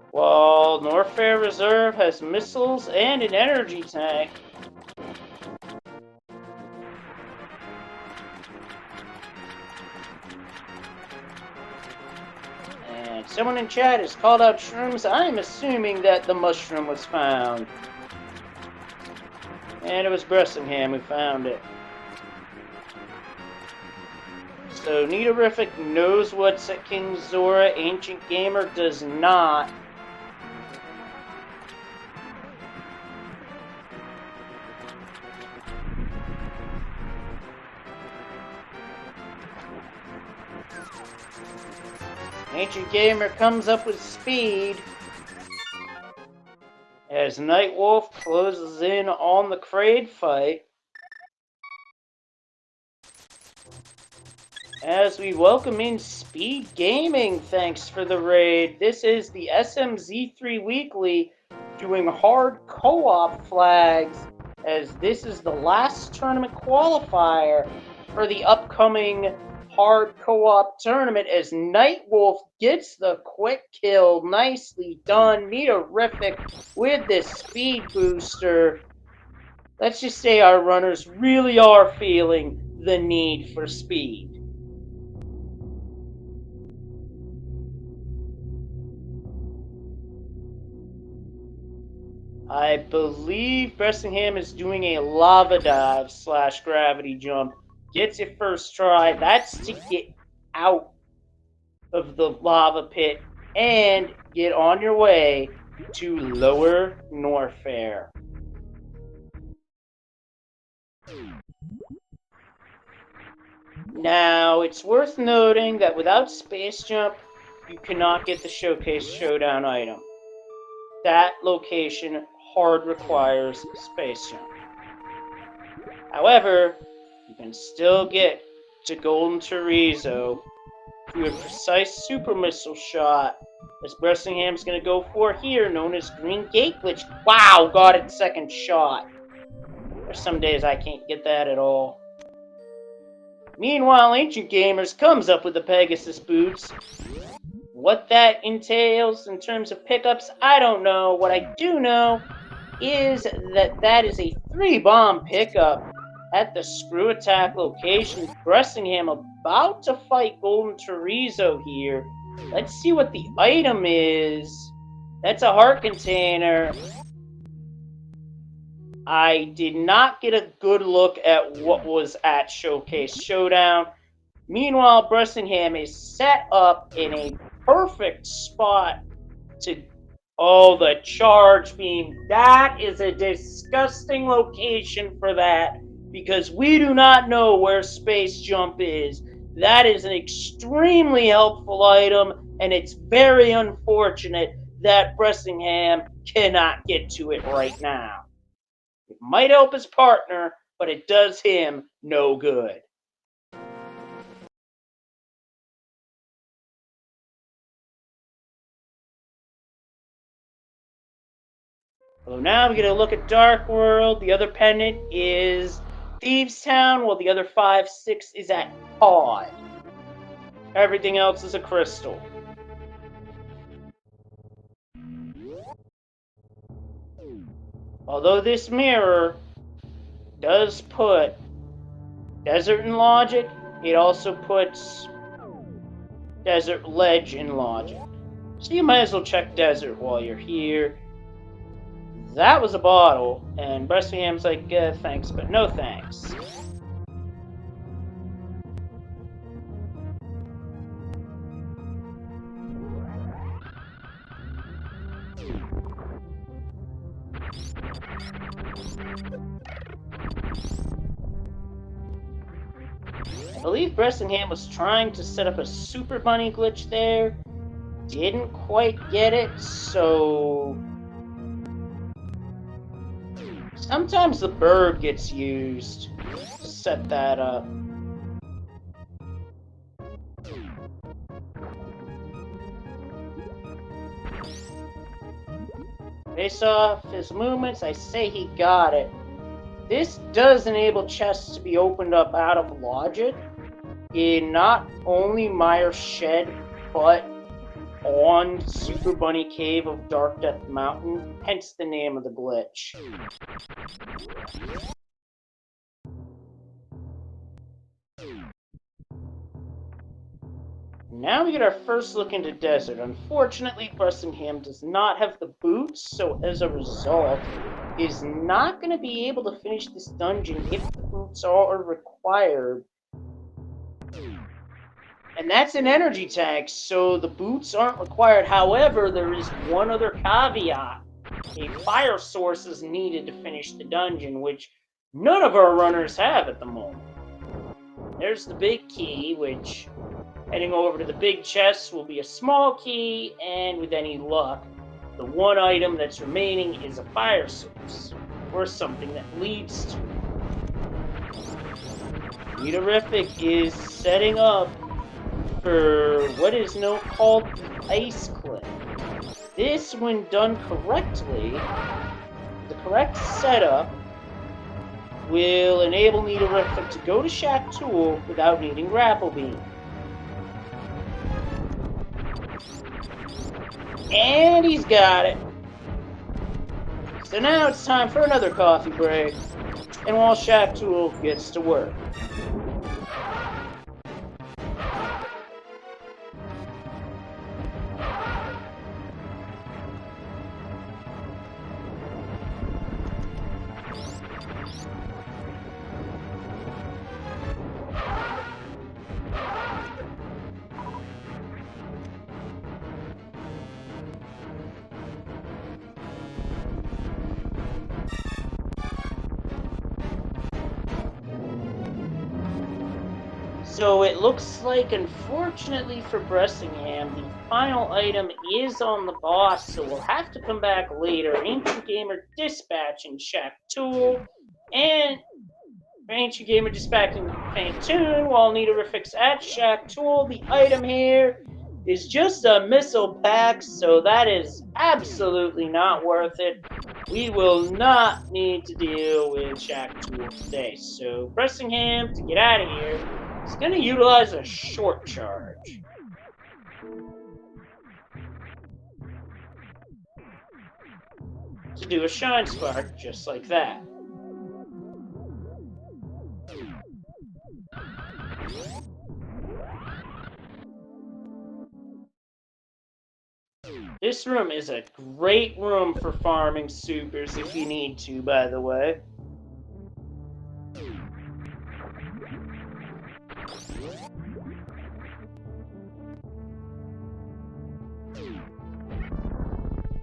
While Norfair Reserve has missiles and an energy tank. And someone in chat has called out shrooms. I'm assuming that the mushroom was found. And it was Bressingham who found it. So Nitorific knows what's at King Zora. Ancient Gamer does not. Ancient Gamer comes up with speed as Nightwolf closes in on the Kraid fight. As we welcome in Speed Gaming, thanks for the raid. This is the SMZ3 Weekly doing hard co-op flags, as this is the last tournament qualifier for the upcoming hard co-op tournament, as Nightwolf gets the quick kill. Nicely done. Meterific with this speed booster. Let's just say our runners really are feeling the need for speed. I believe Bressingham is doing a lava dive / gravity jump. Gets it first try. That's to get out of the lava pit and get on your way to Lower Norfair. Now, it's worth noting that without Space Jump, you cannot get the Showcase Showdown item. That location hard requires Space Jump. However, you can still get to Golden Chorizo through a precise super missile shot. As Bressingham's going to go for here, known as Green Gate Glitch. Wow, got it second shot. There's some days I can't get that at all. Meanwhile, Ancient Gamers comes up with the Pegasus boots. What that entails in terms of pickups, I don't know. What I do know is that that is a 3-bomb pickup at the Screw Attack location. Bressingham about to fight Golden Chorizo here. Let's see what the item is. That's a heart container. I did not get a good look at what was at Showcase Showdown. Meanwhile, Bressingham is set up in a perfect spot to... Oh, the charge beam. That is a disgusting location for that, because we do not know where Space Jump is. That is an extremely helpful item, and it's very unfortunate that Bressingham cannot get to it right now. It might help his partner, but it does him no good. So now we get a look at Dark World. The other pendant is Thieves Town, while the other 5-6 is at Pod. Everything else is a crystal. Although this mirror does put Desert in Logic, it also puts Desert Ledge in Logic. So you might as well check Desert while you're here. That was a bottle, and Bressingham's like, thanks, but no thanks. I believe Bressingham was trying to set up a Super Bunny glitch there. Didn't quite get it, so... Sometimes the bird gets used to set that up. Based off his movements, I say he got it. This does enable chests to be opened up out of logic in not only Myers Shed, but on Super Bunny Cave of Dark Death Mountain, hence the name of the glitch. Now we get our first look into Desert. Unfortunately, Bressingham does not have the boots, so as a result, is not going to be able to finish this dungeon if the boots are required. And that's an energy tank, so the boots aren't required. However, there is one other caveat. A fire source is needed to finish the dungeon, which none of our runners have at the moment. There's the big key, which, heading over to the big chest, will be a small key, and with any luck, the one item that's remaining is a fire source, or something that leads to it. Meterific is setting up for what is now called the Ice Cliff. This, when done correctly, the correct setup will enable Meterific to go to Shack Tool without needing Grapple Beam. And he's got it. So now it's time for another coffee break, and while Shack Tool gets to work. So it looks like, unfortunately for Bressingham, the final item is on the boss, so we'll have to come back later. Ancient Gamer Dispatch and Shack Tool, and Ancient Gamer just back in faint tune while Nidorafic's at Shack Tool. The item here is just a missile pack, so that is absolutely not worth it. We will not need to deal with Shack Tool today. So Bressingham, to get out of here, is going to utilize a short charge. To do a Shine Spark just like that. This room is a great room for farming supers if you need to, by the way.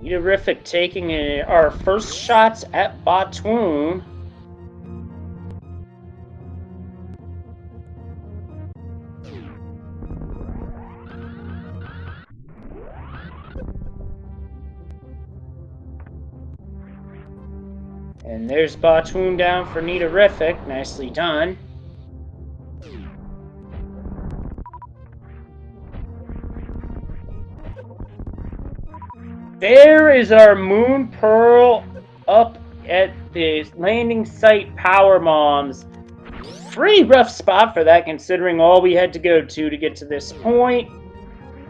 Nidorafic taking our first shots at Batoon. And there's Batoon down for Nidorafic. Nicely done. There is our Moon Pearl up at the landing site Power Moms. Pretty rough spot for that considering all we had to go to get to this point.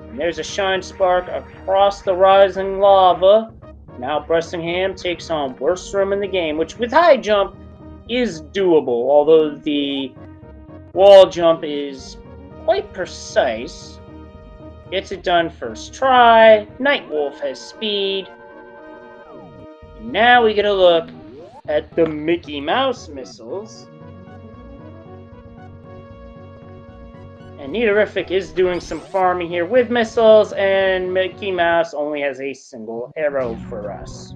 And there's a Shine Spark across the rising lava. Now Bressingham takes on worst room in the game, which with high jump is doable, although the wall jump is quite precise. Gets it done first try. Nightwolf has speed. Now we get a look at the Mickey Mouse missiles. And Nidorafic is doing some farming here with missiles, and Mickey Mouse only has a single arrow for us.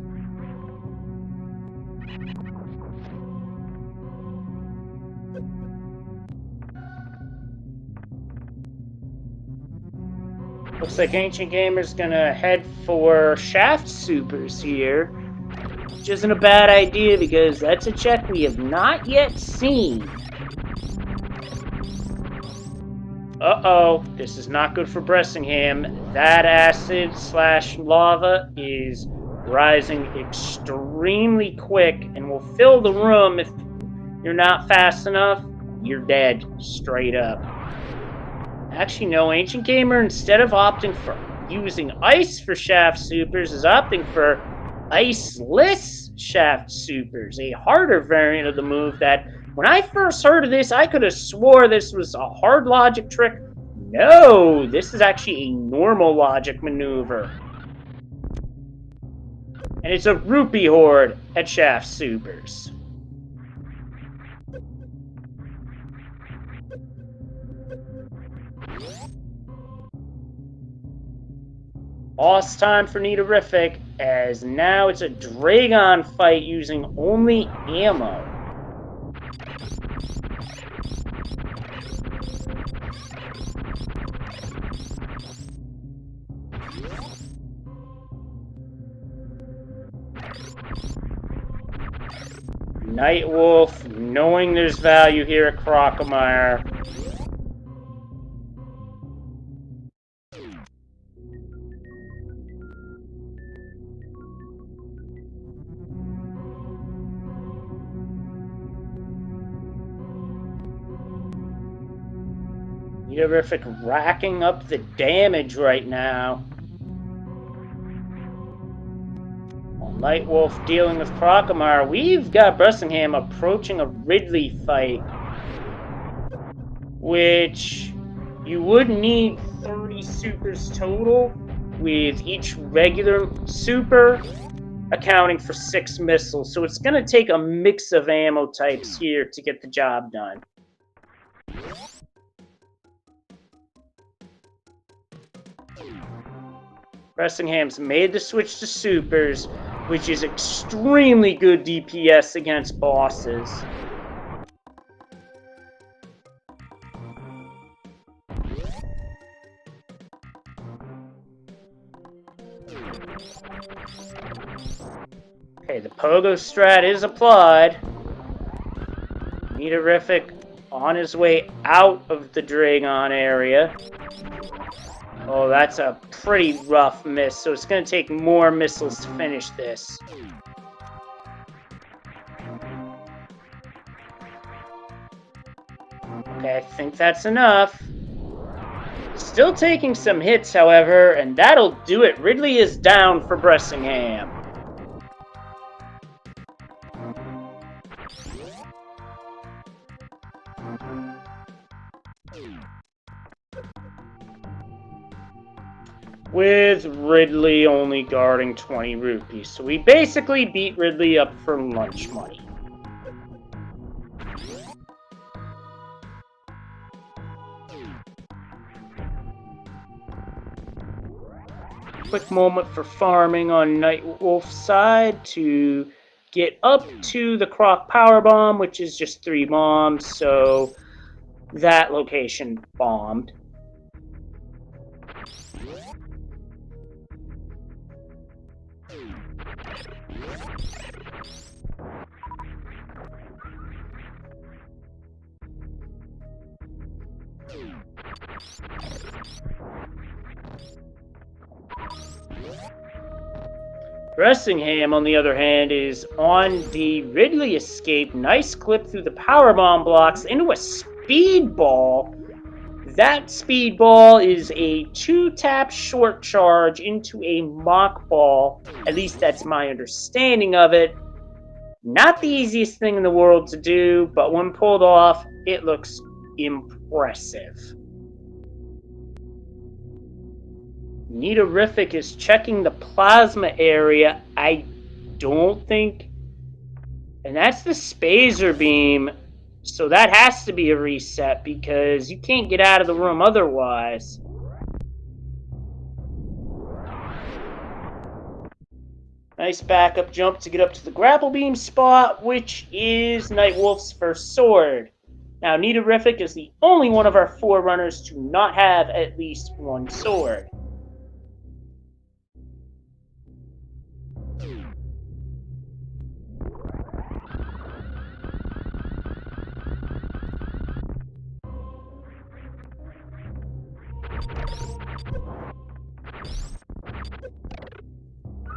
Looks like Ancient Gamer's gonna head for Shaft Supers here, which isn't a bad idea because that's a check we have not yet seen. Uh-oh, this is not good for Bressingham. That acid/lava is rising extremely quick and will fill the room. If you're not fast enough, you're dead, straight up. Actually, no, Ancient Gamer, instead of opting for using ice for Shaft Supers, is opting for iceless Shaft Supers, a harder variant of the move that when I first heard of this, I could have swore this was a hard logic trick. No, this is actually a normal logic maneuver. And it's a rupee horde at Shaft Supers. Boss time for Nidorafic, as now it's a Dragon fight using only ammo. Nightwolf, knowing there's value here at Crocomire. Nidorafic racking up the damage right now. Nightwolf dealing with Crocomire. We've got Bressingham approaching a Ridley fight, which you would need 30 supers total, with each regular super accounting for 6 missiles. So it's going to take a mix of ammo types here to get the job done. Bressingham's made the switch to supers, which is extremely good DPS against bosses. Okay, the pogo strat is applied. Meteorific on his way out of the Dragon area. Oh, that's a pretty rough miss, so it's going to take more missiles to finish this. Okay, I think that's enough. Still taking some hits, however, and that'll do it. Ridley is down for Bressingham. With Ridley only guarding 20 rupees. So we basically beat Ridley up for lunch money. Quick moment for farming on Nightwolf's side to get up to the Croc Power Bomb, which is just 3 bombs, so that location bombed. Bressingham, on the other hand, is on the Ridley escape. Nice clip through the powerbomb blocks into a speedball. That speedball is a 2-tap short charge into a mock ball. At least that's my understanding of it. Not the easiest thing in the world to do, but when pulled off, it looks impressive. Nitorific is checking the plasma area. I don't think... And that's the Spazer Beam. So that has to be a reset because you can't get out of the room otherwise. Nice backup jump to get up to the grapple beam spot, which is Nightwolf's first sword. Now, Nitorific is the only one of our 4 runners to not have at least 1 sword.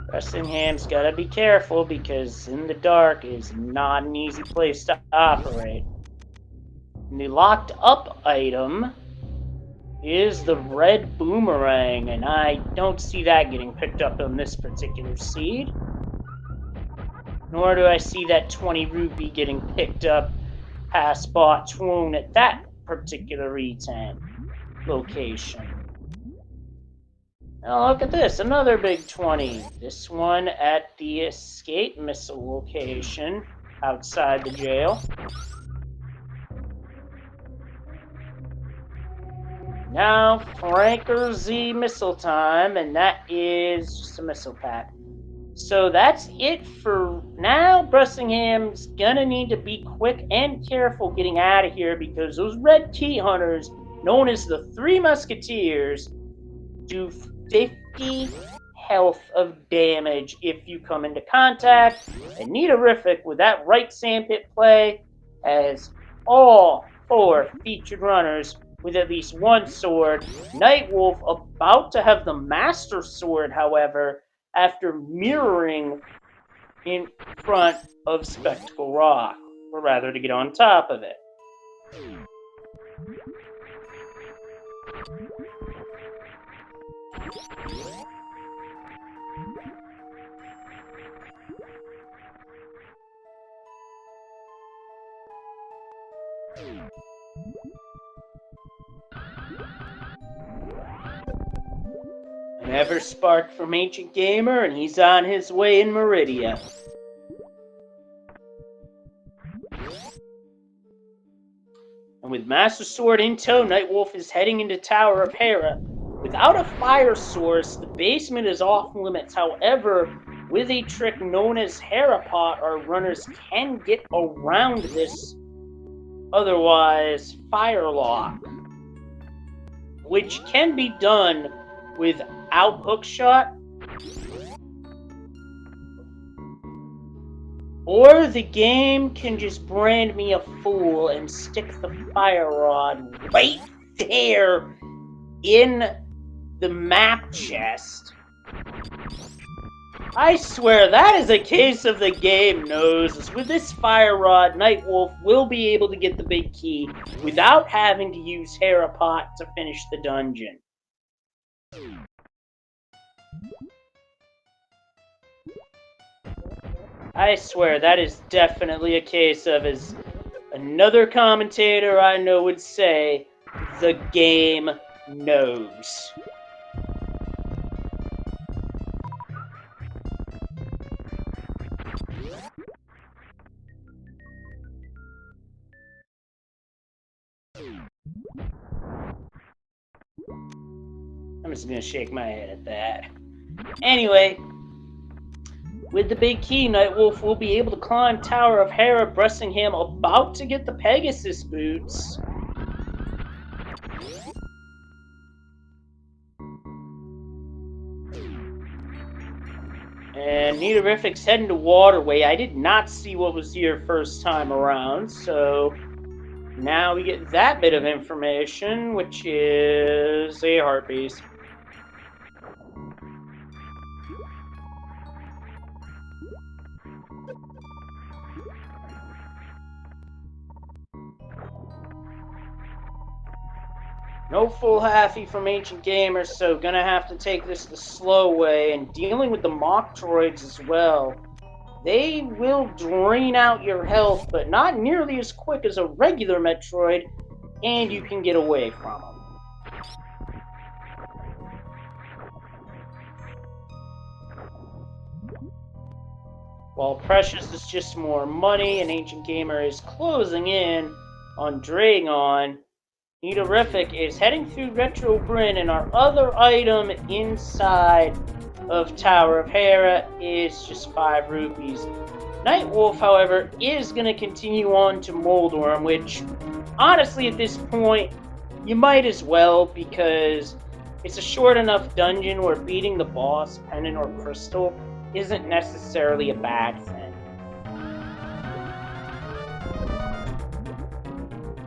Bressingham's gotta be careful because in the dark is not an easy place to operate. And the locked up item is the red boomerang, and I don't see that getting picked up on this particular seed. Nor do I see that 20 rupee getting picked up past Bot Twoon at that particular E10 location. Now look at this, another big 20. This one at the escape missile location outside the jail. Now Franker Z missile time, and that is just a missile pack. So that's it for now. Bressingham's gonna need to be quick and careful getting out of here because those red key hunters, known as the 3 Musketeers, do 50 health of damage if you come into contact. And Nitorific, with that right sandpit play, has all 4 featured runners with at least 1 sword. Nightwolf about to have the Master Sword, however, after mirroring in front of Spectacle Rock, or rather to get on top of it. Never sparked from Ancient Gamer, and he's on his way in Meridia. And with Master Sword in tow, Nightwolf is heading into Tower of Hera. Without a fire source, the basement is off limits. However, with a trick known as Hera Pot, our runners can get around this otherwise fire lock, which can be done without hookshot Or the game can just brand me a fool and stick the fire rod right there in the map chest. I swear that is a case of the game knows. With this fire rod, Nightwolf will be able to get the big key without having to use Harapot to finish the dungeon. I swear that is definitely a case of, as another commentator I know would say, the game knows. I'm just gonna shake my head at that. Anyway, with the big key, Nightwolf will be able to climb Tower of Hera, Bressingham about to get the Pegasus boots. And Nitorific's heading to Waterway. I did not see what was here first time around, so now we get that bit of information, which is a heart piece. No full halfie from Ancient Gamers, so gonna have to take this the slow way, and dealing with the mock droids as well. They will drain out your health, but not nearly as quick as a regular Metroid, and you can get away from them. While Precious is just more money, and Ancient Gamer is closing in on Dragon, Nitorific is heading through Retro Bryn, and our other item inside of Tower of Hera is just 5 rupees. Nightwolf, however, is going to continue on to Moldworm, which, honestly, at this point, you might as well, because it's a short enough dungeon where beating the boss, Pendant or Crystal, isn't necessarily a bad thing.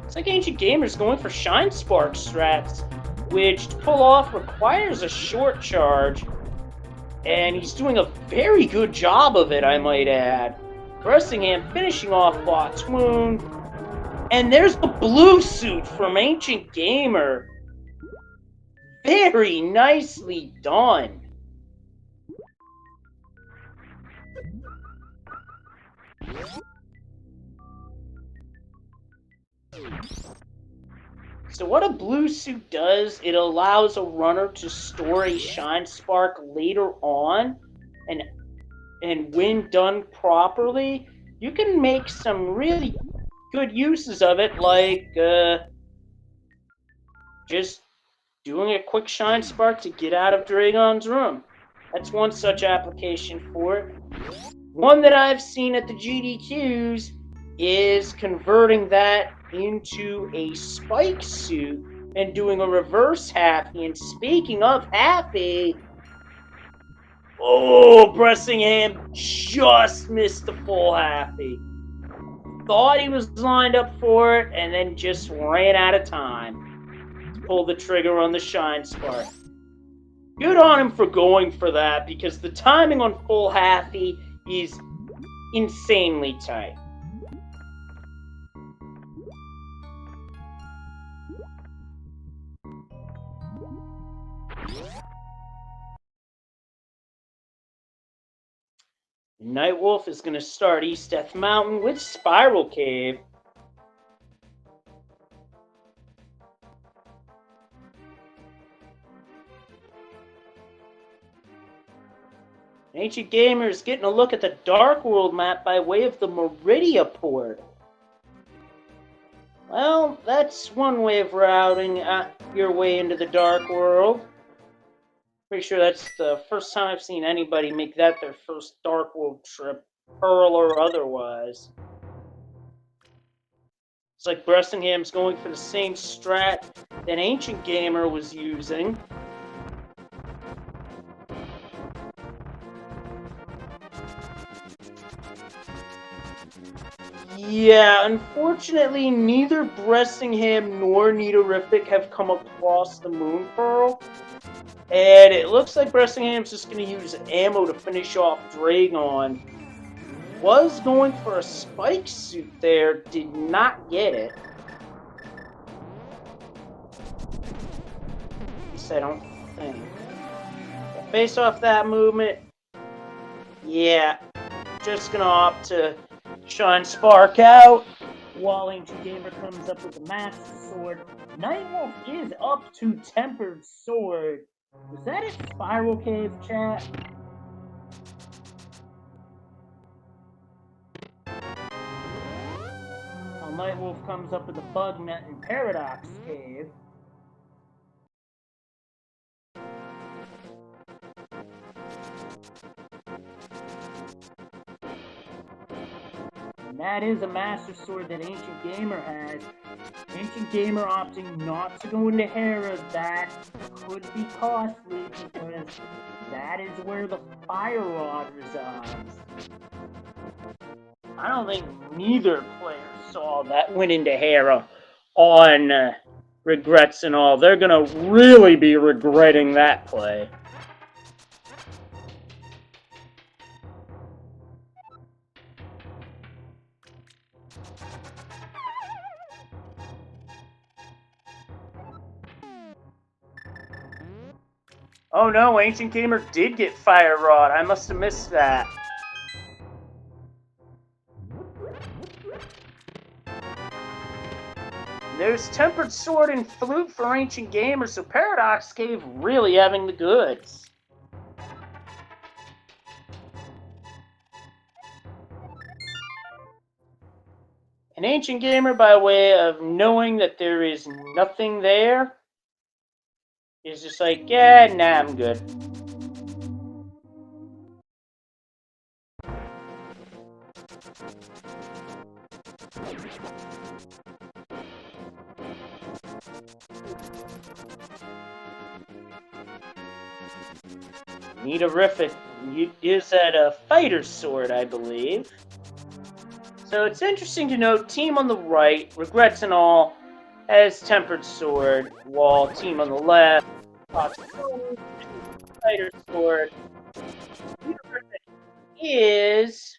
It's like Ancient Gamer's going for Shine Spark strats, which to pull off requires a short charge, and he's doing a very good job of it, I might add. Bressingham finishing off Bot's wound, and there's the blue suit from Ancient Gamer. Very nicely done. So what a blue suit does, it allows a runner to store a Shine Spark later on, and when done properly, you can make some really good uses of it, like just doing a quick Shine Spark to get out of Dragon's room. That's one such application for it. One that I've seen at the GDQs is converting that into a spike suit and doing a reverse halfie. And speaking of halfie, oh, Bressingham just missed the full halfie. Thought he was lined up for it, and then just ran out of time to pull the trigger on the Shine Spark. Good on him for going for that, because the timing on full halfie is insanely tight. Nightwolf is going to start East Death Mountain with Spiral Cave. Ancient Gamer is getting a look at the Dark World map by way of the Meridia port. Well, that's one way of routing your way into the Dark World. Pretty sure that's the first time I've seen anybody make that their first Dark World trip, Pearl or otherwise. It's like Bressingham's going for the same strat that Ancient Gamer was using. Yeah, unfortunately, neither Bressingham nor Nitorific have come across the Moon Pearl. And it looks like Bressingham's just going to use ammo to finish off Dragon. Was going for a spike suit there, did not get it. At least I don't think. Based off that movement, yeah, just going to opt to shine Spark out. While Ancient Gamer comes up with the Master Sword, Nightwolf is up to Tempered Sword. Was that a Spiral Cave, chat? While Nightwolf comes up with the Bug Net and Paradox Cave. And that is a Master Sword that Ancient Gamer has. Ancient Gamer opting not to go into Hera, that could be costly because that is where the Fire Rod resides. I don't think neither player saw that went into Hera on regrets and all. They're going to really be regretting that play. Oh no, Ancient Gamer did get Fire Rod. I must have missed that. There's Tempered Sword and Flute for Ancient Gamer, so Paradox Cave really having the goods. An Ancient Gamer, by way of knowing that there is nothing there, is just like, yeah, nah, I'm good. Nitorific is at a fighter's sword, I believe. So it's interesting to note, team on the right, regrets and all, has Tempered Sword, while team on the left, fighter's sword. Nitorific is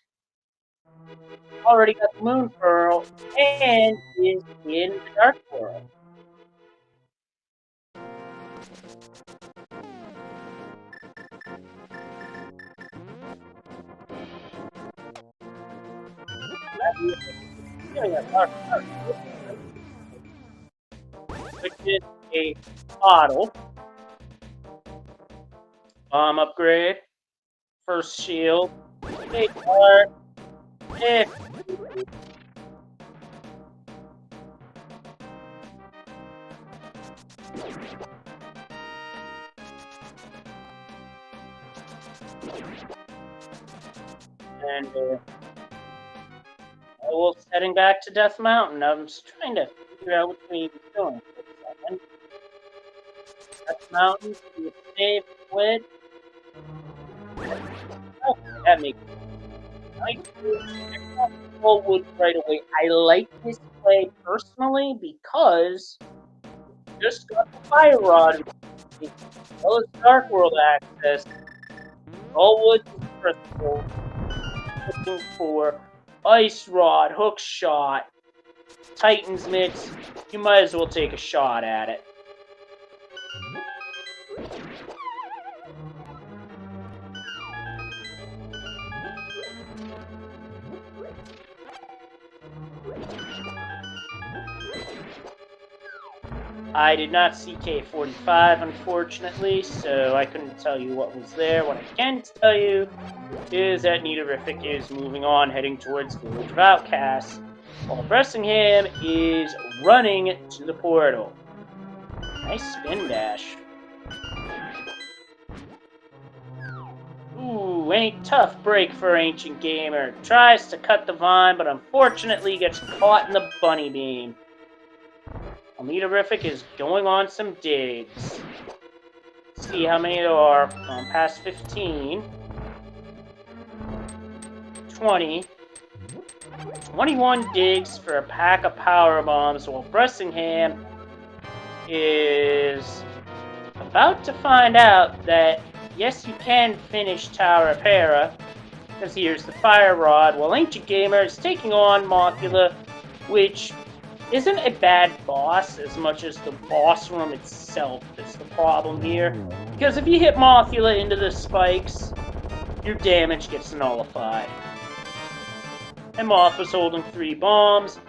already got the Moon Pearl and is in the Dark World. Which is a bottle. Bomb upgrade. First shield. Big heart. And Wolf's heading back to Death Mountain. I'm just trying to figure out which way he's going. Death Mountain to be a safe wood. Oh, that makes sense. Full wood right away. I like this play personally because just got the Fire Rod, as well as Dark World access. All wood is crystal. Looking for Ice Rod, Hook Shot, Titan's Mitts. You might as well take a shot at it. I did not see K45, unfortunately, so I couldn't tell you what was there. What I can tell you is that Nitorific is moving on, heading towards Village of Outcasts, while Bressingham is running to the portal. Nice spin dash. Ooh, a tough break for Ancient Gamer. Tries to cut the vine, but unfortunately gets caught in the bunny beam. Nitorific is going on some digs. Let's see how many there are. Past 15. 20. 21 digs for a pack of power bombs, while Bressingham is about to find out that yes, you can finish Tower of Hera, because here's the Fire Rod, while Ancient Gamer is taking on Mothula, which isn't a bad boss as much as the boss room itself is the problem here. Because if you hit Mothula into the spikes, your damage gets nullified. And Moth was holding 3 bombs,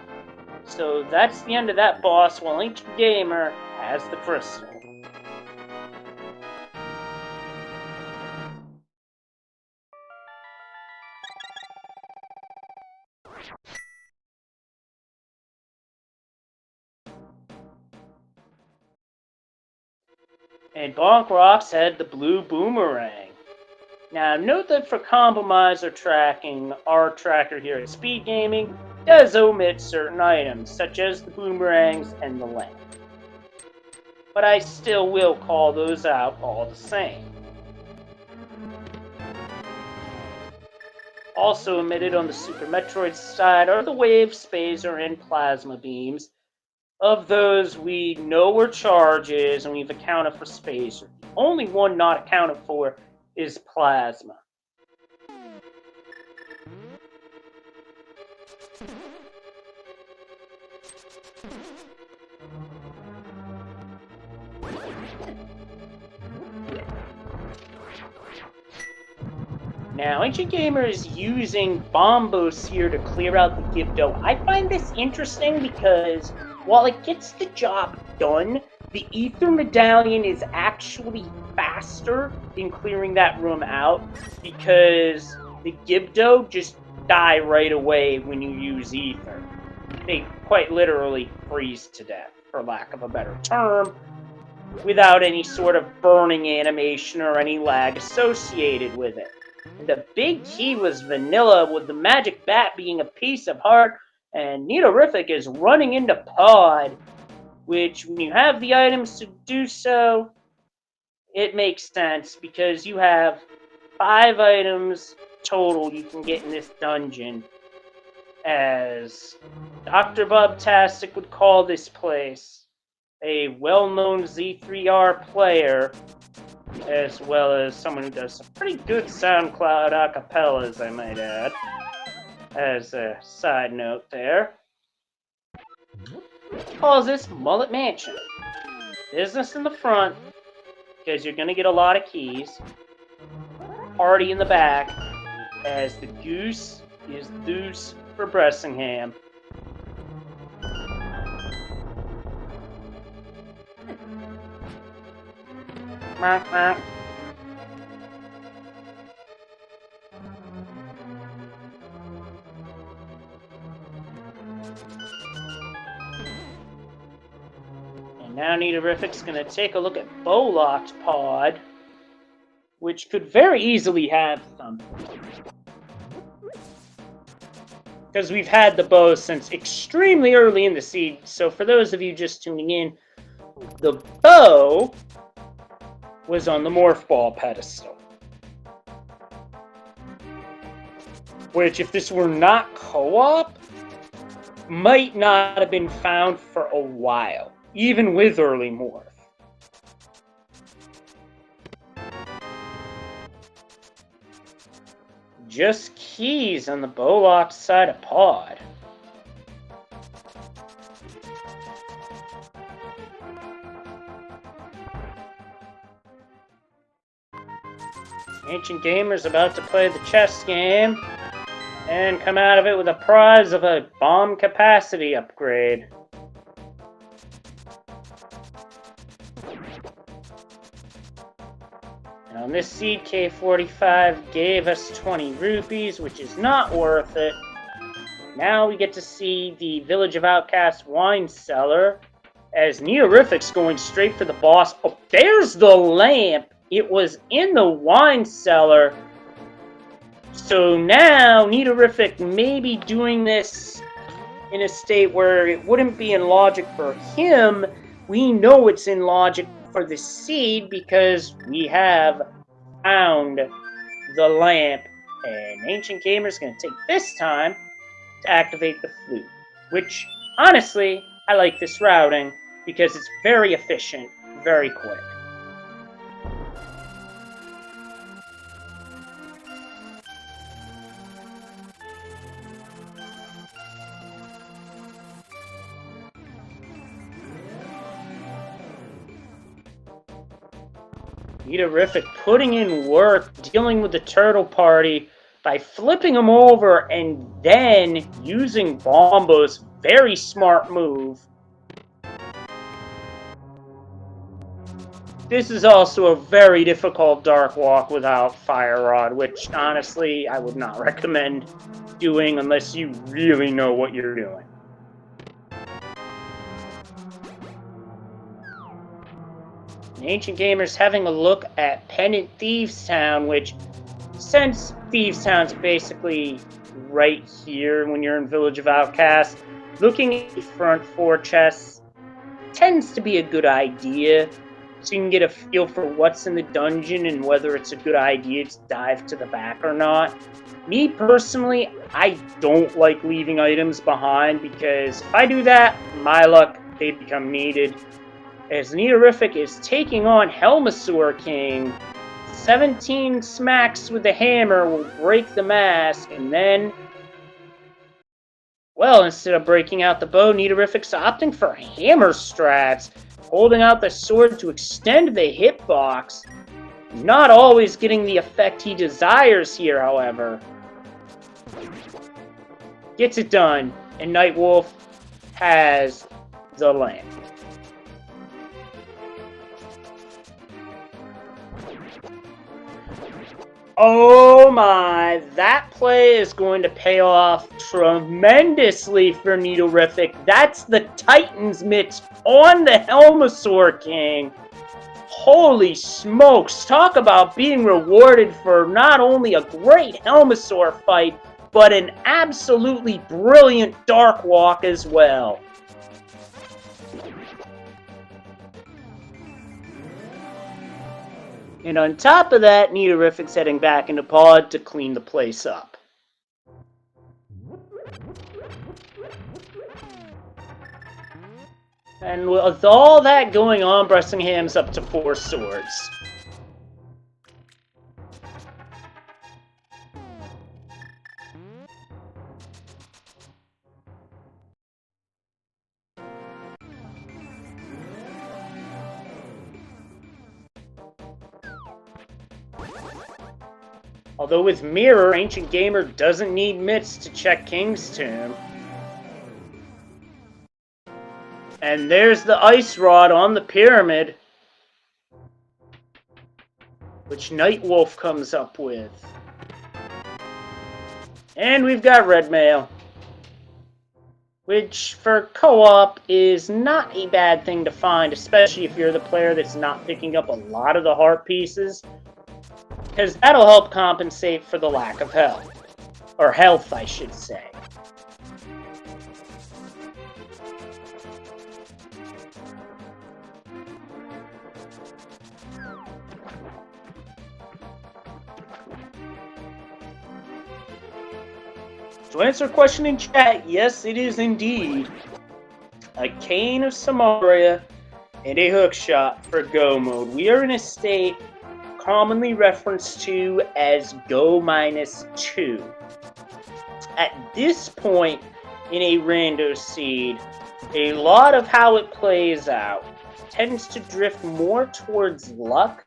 so that's the end of that boss, while Ancient Gamer has the crystal. And Bonk Rocks had the blue boomerang. Now, note that for Compromiser tracking, our tracker here at Speed Gaming does omit certain items, such as the boomerangs and the lamp. But I still will call those out all the same. Also omitted on the Super Metroid side are the Wave, Spacer, and Plasma Beams. Of those, we know where Charge is, and we've accounted for Spacer. The only one not accounted for is Plasma. Now, Ancient Gamer is using Bombos here to clear out the Gibdo. I find this interesting because while it gets the job done, the Ether Medallion is actually faster in clearing that room out because the Gibdo just die right away when you use Ether. They quite literally freeze to death, for lack of a better term, without any sort of burning animation or any lag associated with it. The big key was Vanilla, with the magic bat being a piece of heart, and Nitorific is running into Pod, which when you have the items to do so, it makes sense because you have 5 items total you can get in this dungeon, as Dr. Bubtastic would call this place, a well-known Z3R player, as well as someone who does some pretty good SoundCloud acapellas, I might add, as a side note there, calls this Mullet Mansion. Business in the front, because you're going to get a lot of keys. Party in the back, as the goose is deuce for Bressingham. Mark, mark. And now Nitorific's going to take a look at Bowlocked Pod, which could very easily have something. Because we've had the bow since extremely early in the seed, so for those of you just tuning in, the bow was on the Morph Ball pedestal. Which, if this were not co-op, might not have been found for a while, even with early Morph. Just keys on the Bowlock side of Pod. Ancient Gamer's about to play the chess game and come out of it with a prize of a bomb capacity upgrade. Now, this seed K45 gave us 20 rupees, which is not worth it. Now we get to see the Village of Outcasts wine cellar, as Nitorific's going straight for the boss. Oh, there's the lamp! It was in the wine cellar. So now Nitorific may be doing this in a state where it wouldn't be in logic for him. We know it's in logic for the seed because we have found the lamp. And Ancient Gamer's going to take this time to activate the flute, which, honestly, I like this routing because it's very efficient, very quick. Meterific putting in work dealing with the turtle party by flipping them over and then using Bombo's very smart move. This is also a very difficult Dark Walk without Fire Rod, which honestly I would not recommend doing unless you really know what you're doing. Ancient Gamers having a look at Pendant Thieves Town, which, since Thieves Town's basically right here when you're in Village of Outcasts, looking at the front 4 chests tends to be a good idea, so you can get a feel for what's in the dungeon and whether it's a good idea to dive to the back or not. Me personally, I don't like leaving items behind because if I do that, my luck, they become needed. As Neorific is taking on Helmasaur King, 17 smacks with the hammer will break the mask, and then, well, instead of breaking out the bow, Neorific's opting for hammer strats, holding out the sword to extend the hitbox. Not always getting the effect he desires here, however. Gets it done, and Nightwolf has the land. Oh my, that play is going to pay off tremendously for Meterific. That's the Titan's Mitts on the Helmasaur King. Holy smokes, talk about being rewarded for not only a great Helmasaur fight, but an absolutely brilliant Dark Walk as well. And on top of that, Neorific's heading back into Pod to clean the place up. And with all that going on, Bressingham's up to 4 swords. Although with Mirror, Ancient Gamer doesn't need mitts to check King's Tomb. And there's the Ice Rod on the Pyramid, which Nightwolf comes up with. And we've got Red Mail, which for co-op is not a bad thing to find, especially if you're the player that's not picking up a lot of the heart pieces, because that'll help compensate for the lack of health. Or health, I should say. To answer a question in chat, yes, it is indeed a Cane of Samaria and a hookshot for Go mode. We are in a state commonly referenced to as Go -2. At this point in a rando seed, a lot of how it plays out tends to drift more towards luck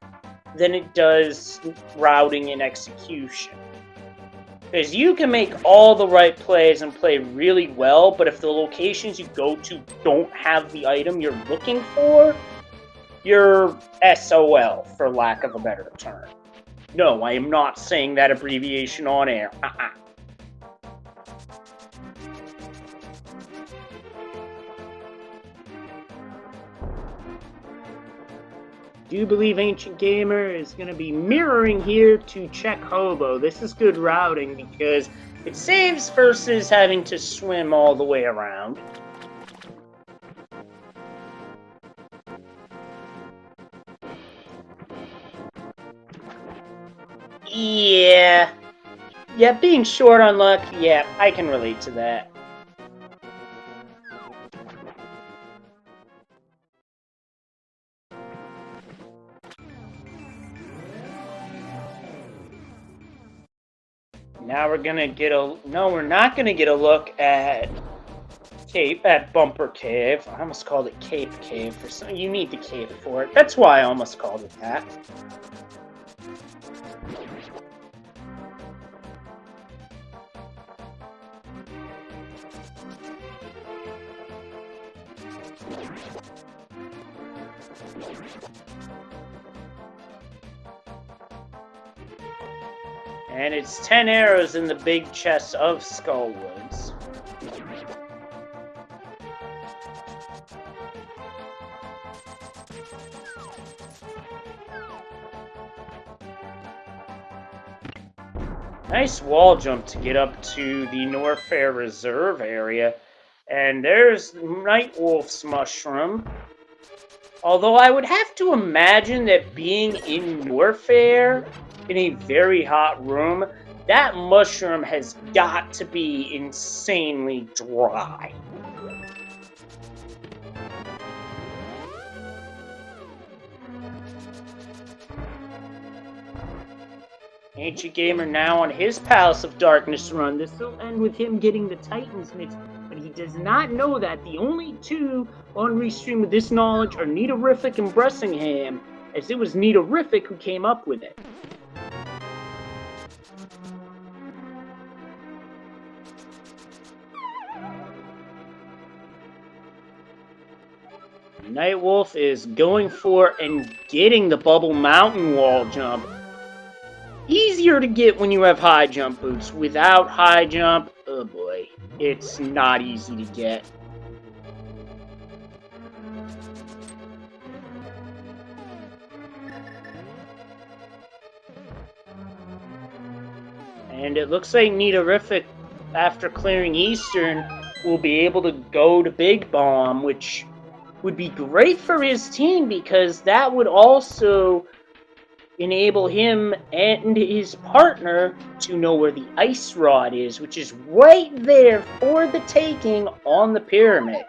than it does routing and execution. Because you can make all the right plays and play really well, but if the locations you go to don't have the item you're looking for, you're SOL, for lack of a better term. No, I am not saying that abbreviation on air. Do believe Ancient Gamer is going to be mirroring here to check Hobo. This is good routing because it saves versus having to swim all the way around. Yeah, Yeah, being short on luck, yeah, I can relate to that. Now we're gonna get a... No, we're not gonna get a look at Bumper Cave. I almost called it Cape Cave for some... You need the cape for it. That's why I almost called it that. And it's 10 arrows in the big chest of Skullwoods. Nice wall jump to get up to the Norfair Reserve area. And there's Nightwolf's mushroom. Although I would have to imagine that being in Norfair, in a very hot room, that mushroom has got to be insanely dry. Ancient Gamer now on his Palace of Darkness run. This will end with him getting the Titan's Mitts, but he does not know that the only two on Restream with this knowledge are Nitorific and Bressingham, as it was Nitorific who came up with it. Nightwolf is going for and getting the Bubble Mountain wall jump. Easier to get when you have high jump boots. Without high jump, oh boy, it's not easy to get. And it looks like Nitorific, after clearing Eastern, will be able to go to Big Bomb, which would be great for his team because that would also enable him and his partner to know where the ice rod is, which is right there for the taking on the pyramid.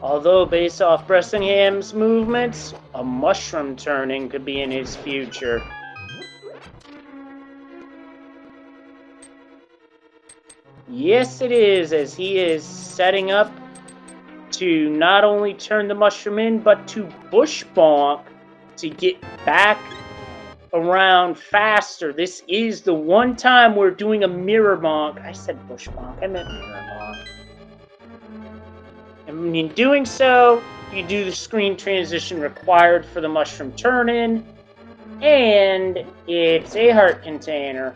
Although, based off Bressingham's movements, a mushroom turning could be in his future. Yes, it is, as he is setting up to not only turn the mushroom in, but to bush bonk to get back around faster. This is the one time we're doing a mirror bonk. I said bush bonk, I meant mirror bonk. And in doing so, you do the screen transition required for the mushroom turn-in, and it's a heart container.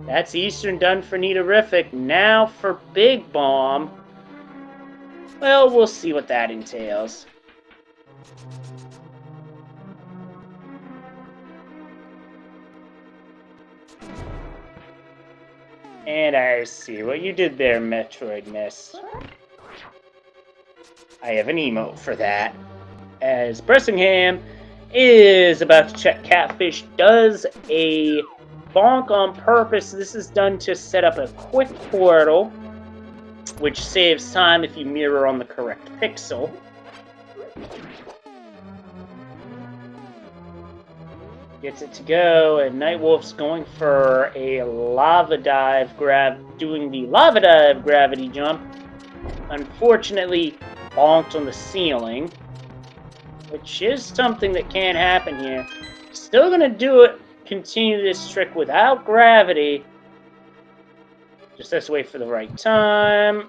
That's Eastern done for Nitorific. Now for Big Bomb. Well, we'll see what that entails. And I see what you did there, Metroid Miss. I have an emote for that. As Bressingham is about to check Catfish does a bonk on purpose. This is done to set up a quick portal, which saves time if you mirror on the correct pixel. Gets it to go, and Nightwolf's going for a lava dive doing the lava dive gravity jump. Unfortunately, bonked on the ceiling, which is something that can happen here. Still gonna do it, continue this trick without gravity. Just let's wait for the right time.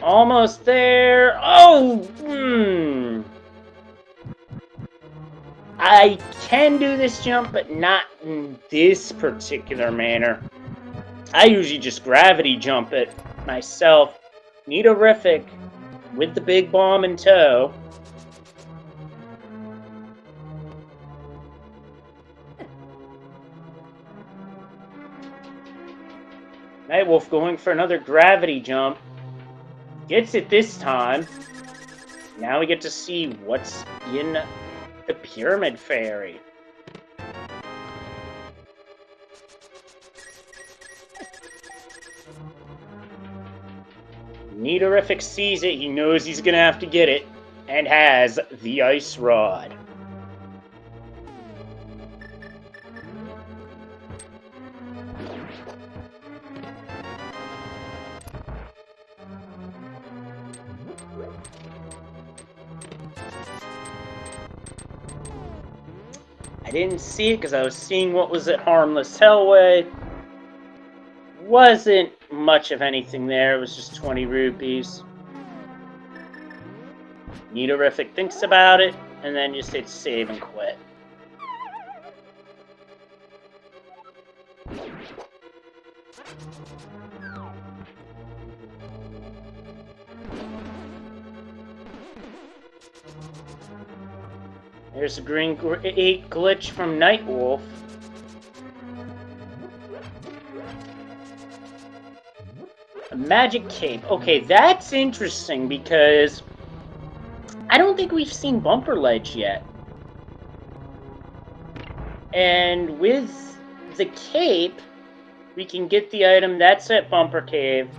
Almost there. Oh, I can do this jump, but not in this particular manner. I usually just gravity jump it myself. Neaterific with the big bomb in tow. Nightwolf going for another gravity jump. Gets it this time. Now we get to see what's in the Pyramid Fairy. Neaterific sees it, he knows he's gonna have to get it, and has the Ice Rod. I didn't see it because I was seeing what was at Harmless Hellway. Wasn't much of anything there, it was just 20 rupees. Neaterific thinks about it, and then just hits save and quit. There's a green 8 glitch from Nightwolf. A magic cape. Okay, that's interesting because I don't think we've seen Bumper Ledge yet. And with the cape, we can get the item that's at Bumper Cave.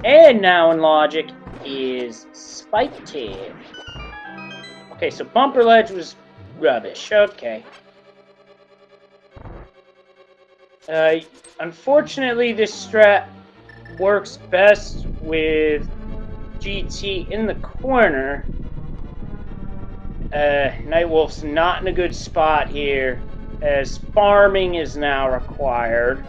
And now in logic is Spike Cave. Okay, so Bumper Ledge was rubbish. Okay. Unfortunately, this strat works best with GT in the corner. Nightwolf's not in a good spot here, as farming is now required.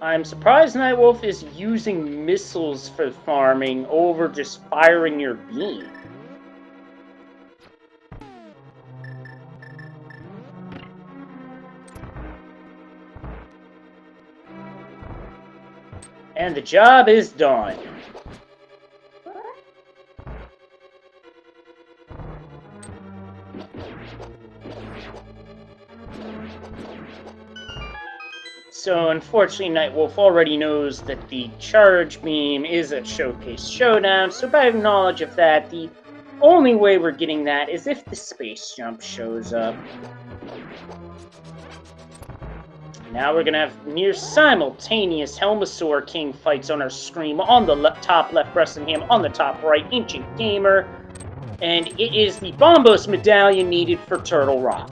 I'm surprised Nightwolf is using missiles for farming over just firing your beam. And the job is done. So unfortunately, Nightwolf already knows that the charge beam is at Showcase Showdown, so by knowledge of that, the only way we're getting that is if the space jump shows up. Now we're gonna have near simultaneous Helmasaur King fights on our screen. On the top left, Bressingham, on the top right, Ancient Gamer, and it is the Bombos medallion needed for Turtle Rock.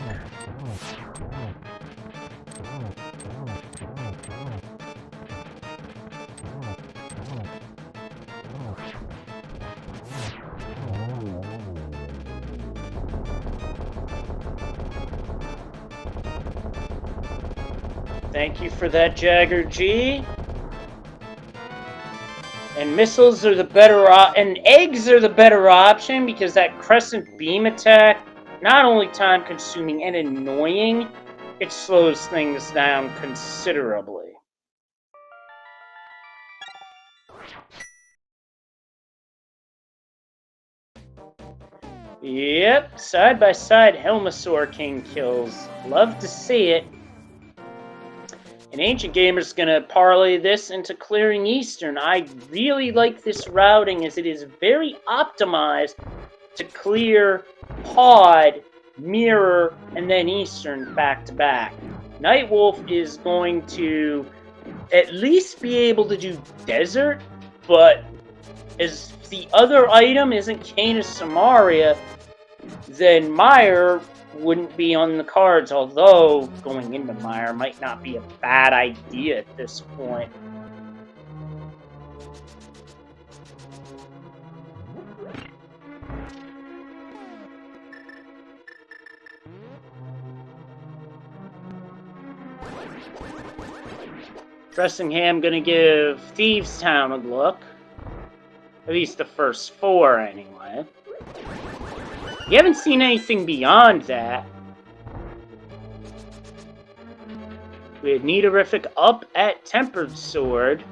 Thank you for that, Jagger G. And missiles are the better and eggs are the better option because that crescent beam attack, not only time consuming and annoying, it slows things down considerably. Yep, side by side Helmasaur King kills. Love to see it. And Ancient Gamer's gonna parlay this into clearing Eastern. I really like this routing as it is very optimized to clear Pod, Mirror, and then Eastern back to back. Nightwolf is going to at least be able to do Desert, but as the other item isn't Canis Samaria, then Meyer wouldn't be on the cards, although going into Meyer might not be a bad idea at this point. Bressingham gonna give Thieves Town a look. At least the first 4, anyway. You haven't seen anything beyond that. We had Nidorific up at Tempered Sword.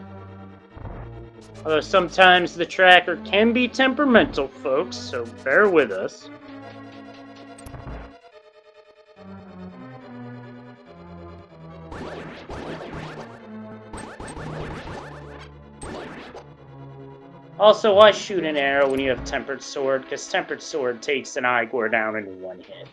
Although sometimes the tracker can be temperamental, folks, so bear with us. Also, why shoot an arrow when you have Tempered Sword? Because Tempered Sword takes an Igor down in one hit.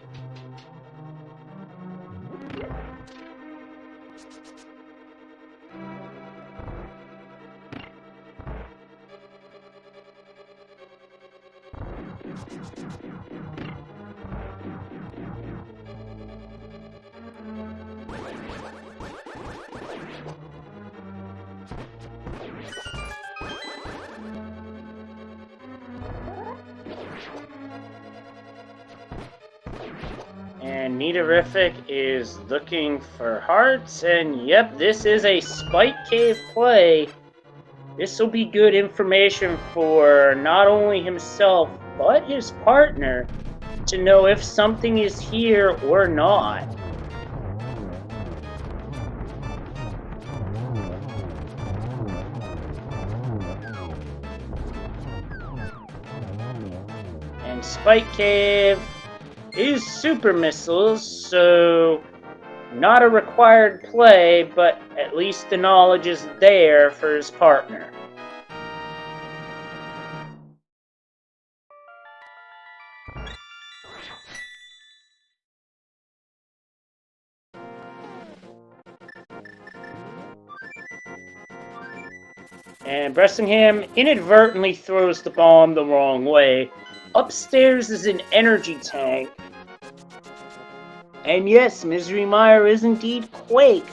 And Nidorific is looking for hearts, and yep, this is a Spike Cave play. This will be good information for not only himself, but his partner, to know if something is here or not. And Spike Cave is super missiles, so not a required play, but at least the knowledge is there for his partner. And Bressingham inadvertently throws the bomb the wrong way. Upstairs is an energy tank. And yes, Misery Mire is indeed Quake,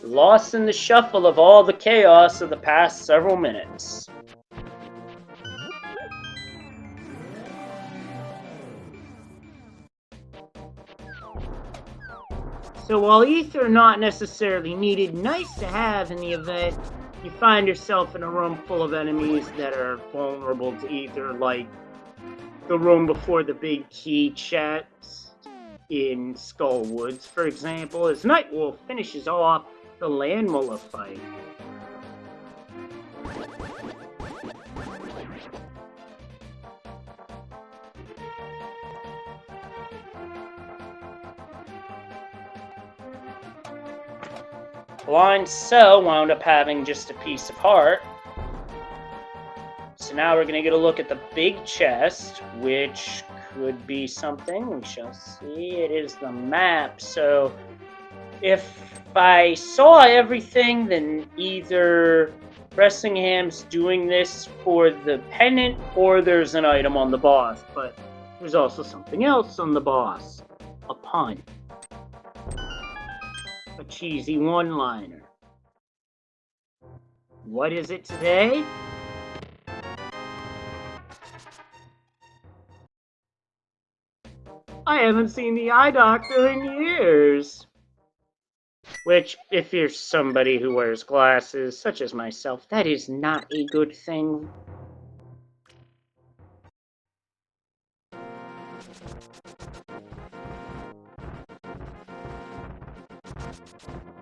lost in the shuffle of all the chaos of the past several minutes. So while Ether not necessarily needed, nice to have in the event you find yourself in a room full of enemies that are vulnerable to Ether, like the room before the big key chest in Skull Woods, for example, as Nightwolf finishes off the Landmuller fight. Blind Cell wound up having just a piece of heart. So now we're going to get a look at the big chest, which could be something. We shall see. It is the map. So if I saw everything, then either Bressingham's doing this for the pennant or there's an item on the boss. But there's also something else on the boss. A pun. A cheesy one-liner. What is it today? I haven't seen the eye doctor in years. Which, if you're somebody who wears glasses, such as myself, that is not a good thing.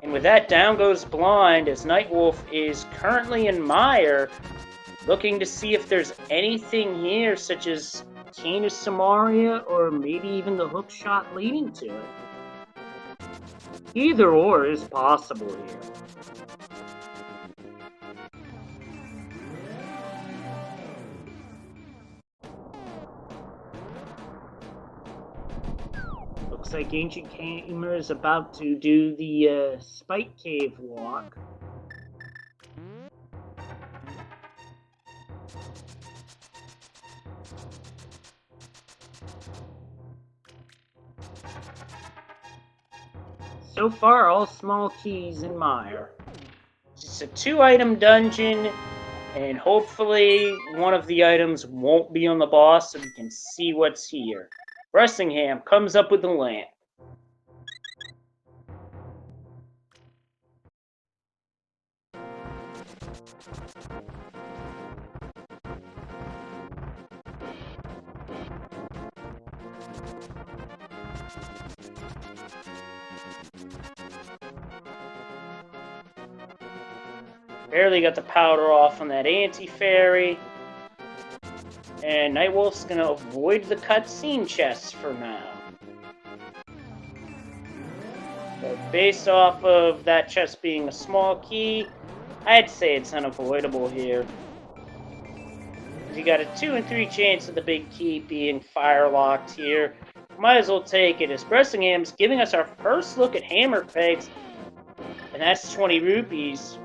And with that, down goes Blind, as Nightwolf is currently in Mire, looking to see if there's anything here, such as Cane of Samaria, or maybe even the hook shot leading to it. Either or is possible here. Looks like Ancient Gamer is about to do the Spike Cave walk. So far, all small keys in Mire. It's a 2-item dungeon, and hopefully one of the items won't be on the boss so we can see what's here. Bressingham comes up with the lamp. Barely got the powder off on that anti-fairy. And Nightwolf's gonna avoid the cutscene chests for now. But based off of that chest being a small key, I'd say it's unavoidable here. You got a 2 in 3 chance of the big key being fire locked here. Might as well take it, as Bressingham's giving us our first look at hammer pegs, and that's 20 rupees.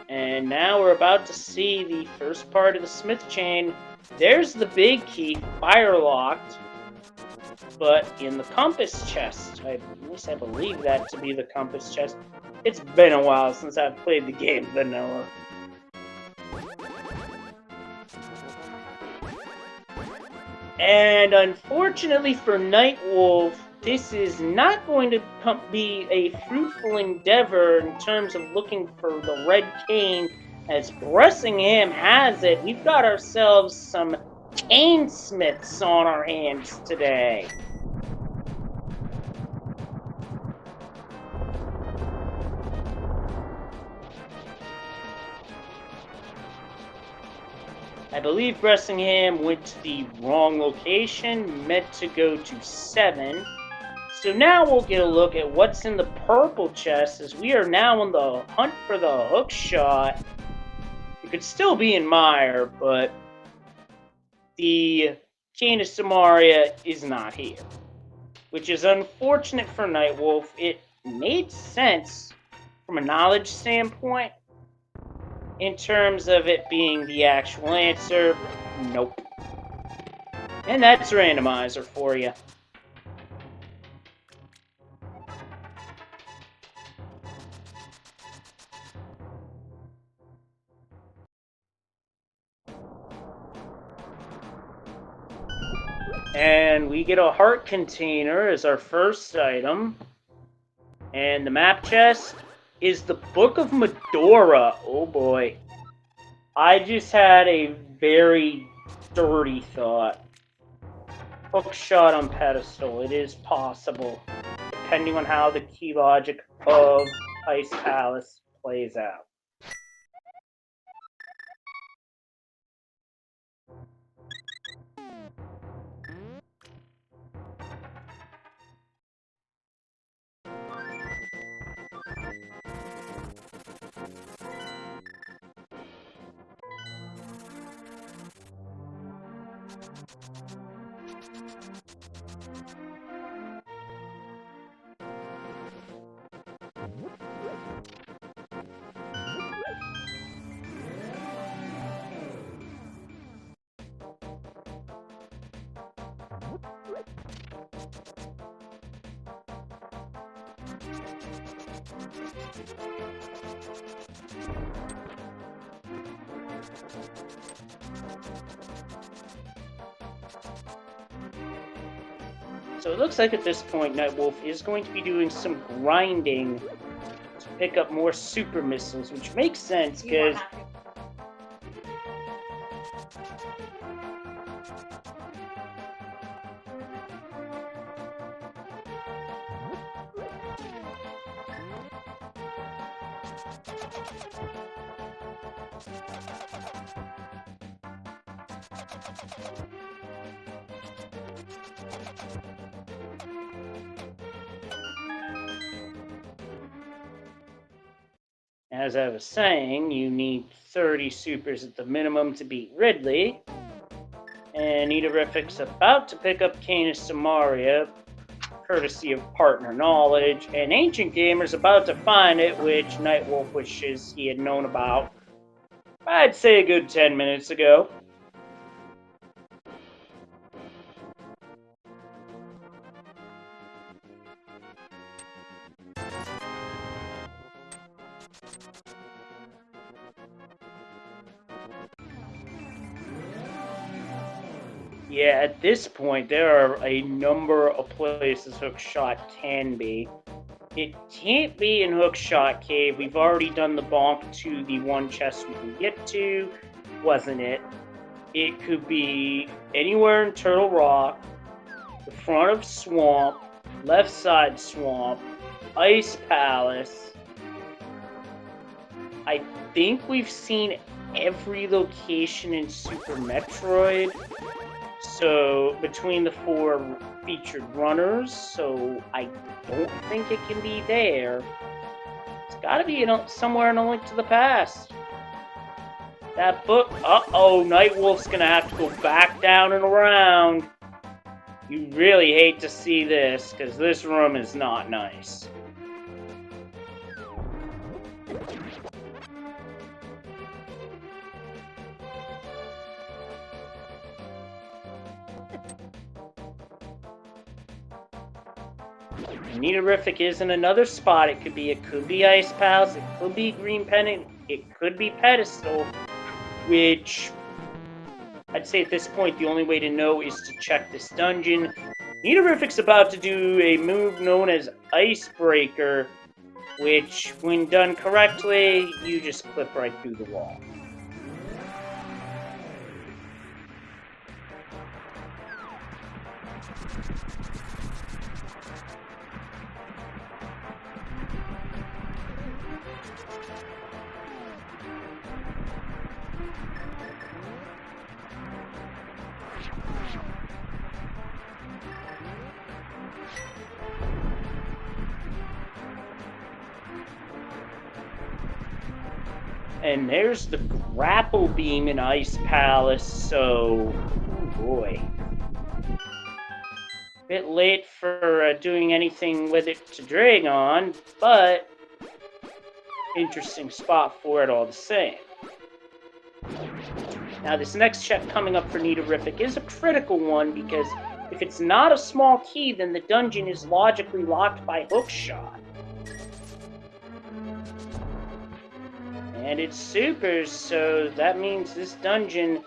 And now we're about to see the first part of the Smith chain. There's the big key, fire locked, but in the compass chest. At least I believe that to be the compass chest. It's been a while since I've played the game vanilla. And unfortunately for Nightwolf, this is not going to be a fruitful endeavor in terms of looking for the red cane. As Bressingham has it, we've got ourselves some cane smiths on our hands today. I believe Bressingham went to the wrong location, meant to go to 7. So now we'll get a look at what's in the purple chest, as we are now on the hunt for the hook shot. It could still be in Mire, but the Cane of Samaria is not here, which is unfortunate for Nightwolf. It made sense from a knowledge standpoint. In terms of it being the actual answer, nope. And that's Randomizer for you. And we get a heart container as our first item. And the map chest is the Book of Medora. Oh boy. I just had a very dirty thought. Hook shot on pedestal. It is possible, depending on how the key logic of Ice Palace plays out. So it looks like at this point, Nightwolf is going to be doing some grinding to pick up more super missiles, which makes sense because as I was saying, you need 30 supers at the minimum to beat Ridley. And Nidorific's about to pick up Cane of Samaria, courtesy of partner knowledge, and Ancient Gamer's about to find it, which Nightwolf wishes he had known about, I'd say a good 10 minutes ago. Yeah, at this point, there are a number of places Hookshot can be. It can't be in Hookshot Cave. We've already done the bonk to the one chest we can get to. Wasn't it? It could be anywhere in Turtle Rock, the front of Swamp, left side Swamp, Ice Palace. I think we've seen every location in Super Metroid. So, between the 4 featured runners, so I don't think it can be there. It's gotta be somewhere in A Link to the Past. That book, uh-oh, Nightwolf's gonna have to go back down and around. You really hate to see this, because this room is not nice. Neaterific is in another spot. It could be Ice Palace, it could be Green Pennant, it could be Pedestal, which I'd say at this point the only way to know is to check this dungeon. Neaterific's about to do a move known as Icebreaker, which, when done correctly, you just clip right through the wall. And there's the grapple beam in Ice Palace, so oh boy. Bit late for doing anything with it to drag on, but interesting spot for it all the same. Now this next check coming up for Neaterific is a critical one, because if it's not a small key, then the dungeon is logically locked by Hookshot. And it's supers, so that means this dungeon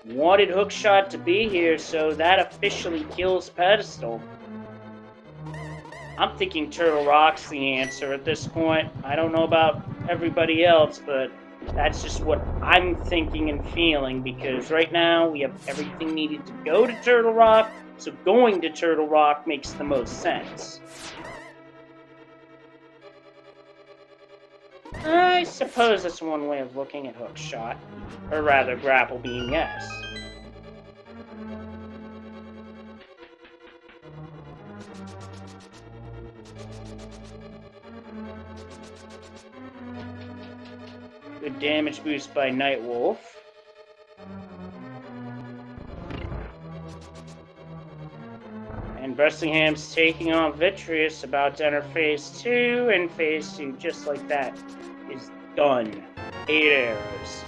wanted Hookshot to be here, so that officially kills Pedestal. I'm thinking Turtle Rock's the answer at this point. I don't know about everybody else, but that's just what I'm thinking and feeling, because right now we have everything needed to go to Turtle Rock, so going to Turtle Rock makes the most sense. I suppose that's one way of looking at Hookshot. Or rather, Grapple Beam, yes. Good damage boost by Nightwolf. And Bressingham's taking on Vitreous, about to enter Phase 2, and Phase 2, just like that, is done. 8 arrows.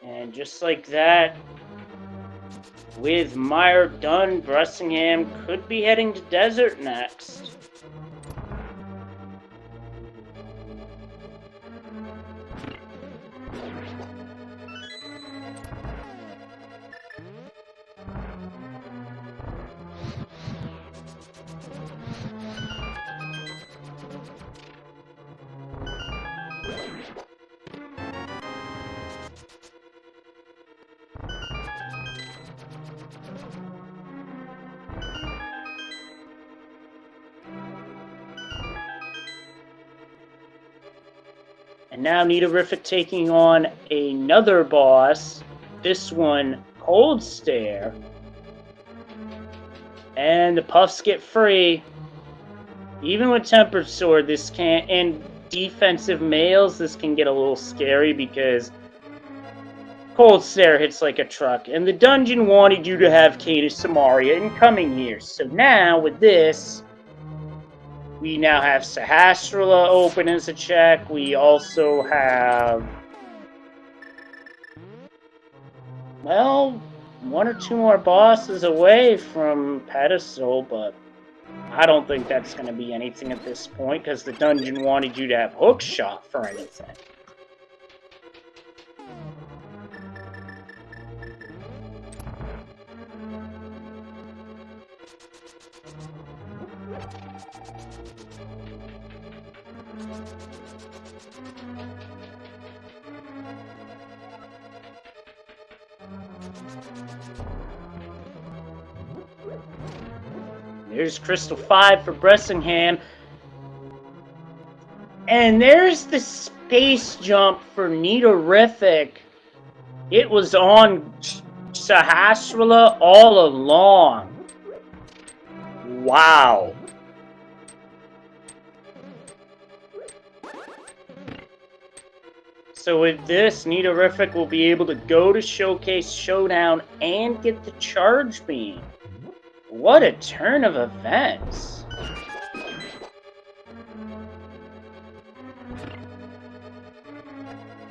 And just like that, with Meyer done, Bressingham could be heading to Desert next. And now Neaterific taking on another boss, this one, Cold Stare. And the puffs get free. Even with Tempered Sword, this can't, and defensive males, this can get a little scary because Cold Stare hits like a truck. And the dungeon wanted you to have Canis Samaria in coming years. So now, with this, we now have Sahasrara open as a check. We also have, well, 1 or 2 more bosses away from Pedestal, but I don't think that's going to be anything at this point, because the dungeon wanted you to have Hookshot for anything. There's Crystal 5 for Bressingham. And there's the space jump for Nitorific. It was on Sahasrahla all along. Wow. So with this, Nitorific will be able to go to Showcase Showdown and get the Charge Beam. What a turn of events.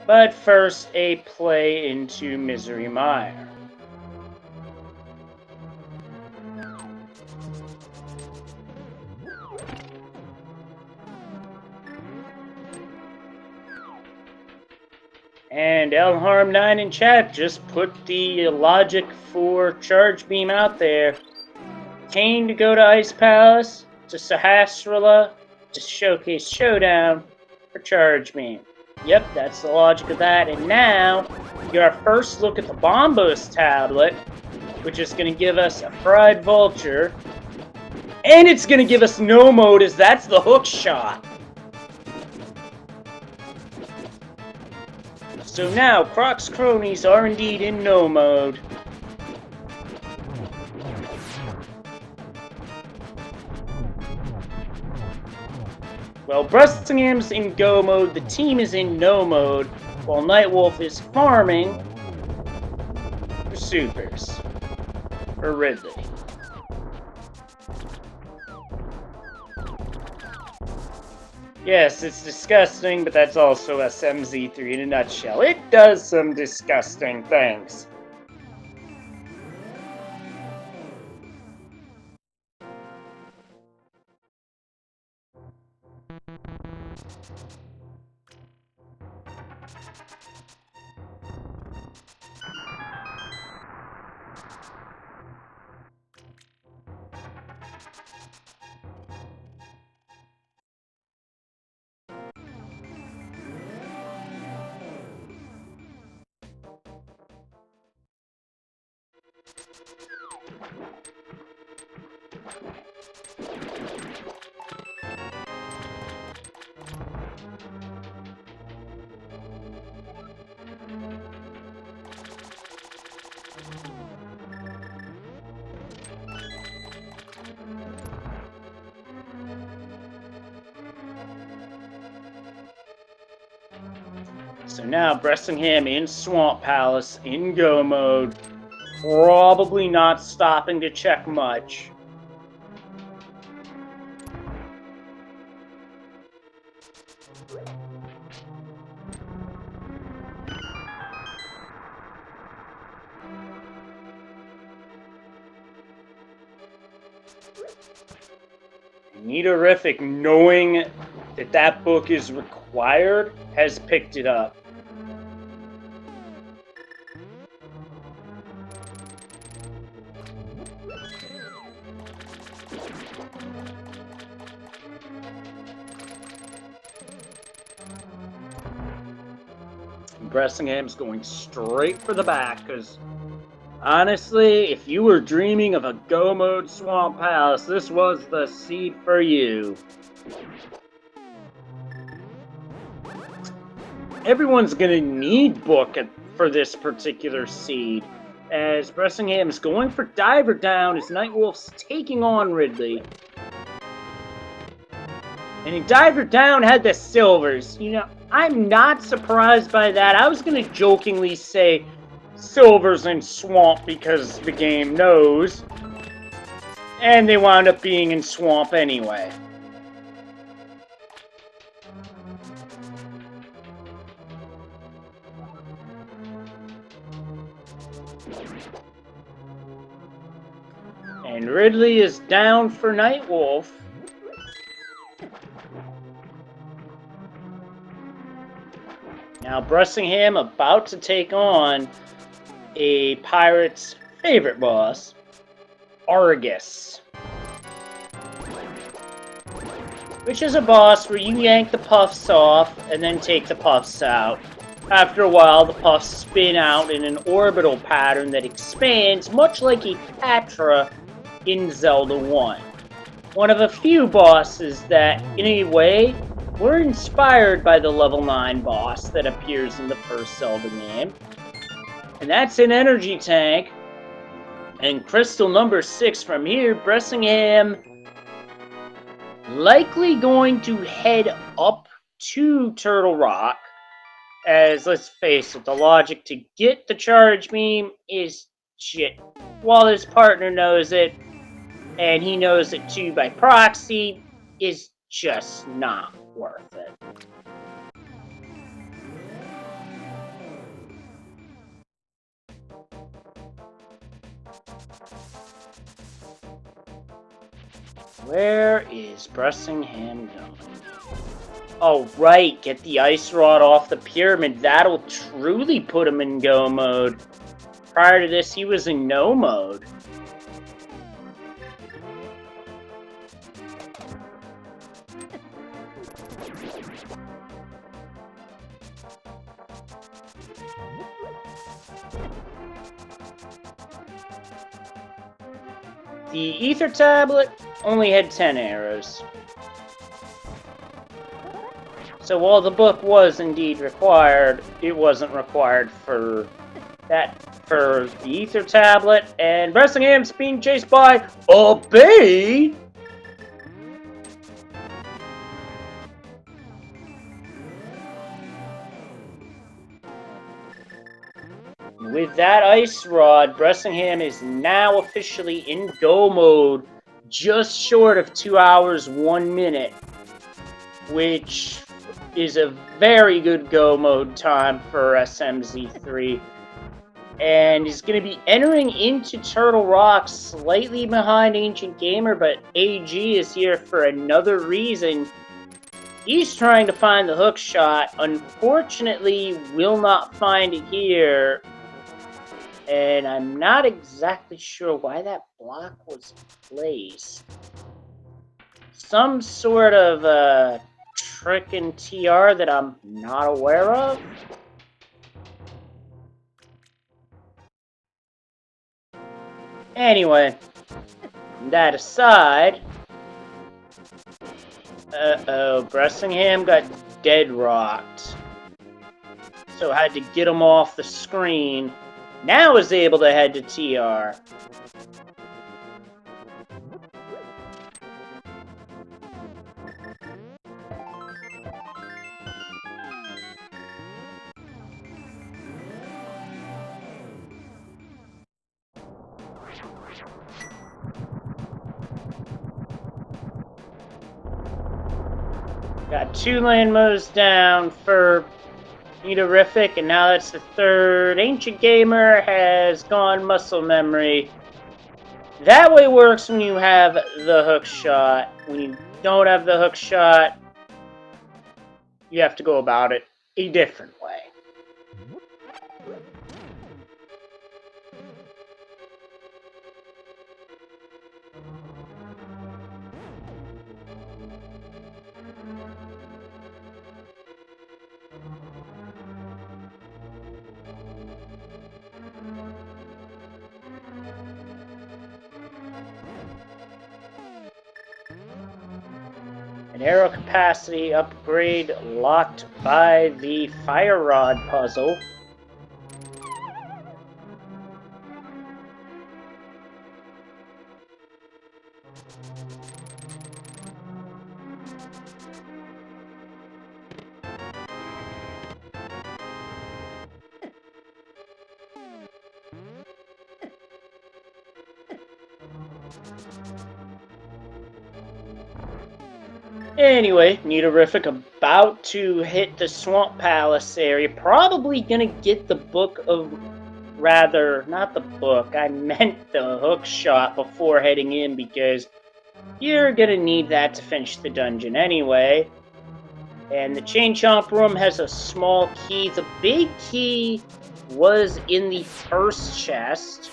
But first, a play into Misery Mire. And Elharm9 in chat just put the logic for Charge Beam out there. Kane to go to Ice Palace, to Sahasrahla, to Showcase Showdown for Charge Beam. Yep, that's the logic of that. And now, we get our first look at the Bombos tablet, which is going to give us a Fried Vulture. And it's going to give us no mode, as that's the hook shot. So now, Croc's cronies are indeed in no mode. While Bressingham's in go mode, the team is in no mode, while Nightwolf is farming for supers for Ridley. Yes, it's disgusting, but that's also SMZ3 in a nutshell. It does some disgusting things. So now Bressingham in Swamp Palace in go mode, probably not stopping to check much. Nitorific, knowing that that book is required, has picked it up. Bressingham's going straight for the back, because honestly, if you were dreaming of a go mode Swamp Palace, this was the seed for you. Everyone's gonna need book for this particular seed, as Bressingham's going for Diver Down as Nightwolf's taking on Ridley. And Diver Down had the silvers. You know, I'm not surprised by that. I was gonna jokingly say silvers in Swamp because the game knows. And they wound up being in Swamp anyway. And Ridley is down for Nightwolf. Now Bressingham about to take on a pirate's favorite boss, Argus. Which is a boss where you yank the puffs off and then take the puffs out. After a while, the puffs spin out in an orbital pattern that expands, much like a Patra in Zelda 1. One of a few bosses that, in a way, were inspired by the level 9 boss that appears in the first Zelda game. And that's an energy tank. And crystal number 6 from here, Bressingham likely going to head up to Turtle Rock. As, let's face it, the logic to get the charge beam is shit. While his partner knows it, and he knows it too by proxy, is just not worth it. Where is Bressingham going? Oh, right, get the ice rod off the pyramid. That'll truly put him in go mode. Prior to this, he was in no mode. The ether tablet only had 10 arrows. So while the book was indeed required, it wasn't required for the ether tablet, and Bressingham's being chased by a bee. With that ice rod, Bressingham is now officially in go mode, just short of 2 hours 1 minute, which is a very good go mode time for SMZ3. And he's going to be entering into Turtle Rock slightly behind Ancient Gamer, but AG is here for another reason. He's trying to find the hook shot. Unfortunately, will not find it here. And I'm not exactly sure why that block was placed. Some sort of trick in TR that I'm not aware of. Anyway, that aside, Bressingham got dead rocked. So I had to get him off the screen. Now is able to head to TR. Got 2 land moves down for Metorific, and now that's the 3rd. Ancient Gamer has gone muscle memory. That way works when you have the hook shot. When you don't have the hook shot, you have to go about it a different way. An arrow capacity upgrade locked by the fire rod puzzle. Anyway, Metorific about to hit the Swamp Palace area. Probably gonna get the book of... Rather, not the book. I meant the hook shot before heading in because you're gonna need that to finish the dungeon anyway. And the Chain Chomp room has a small key. The big key was in the first chest.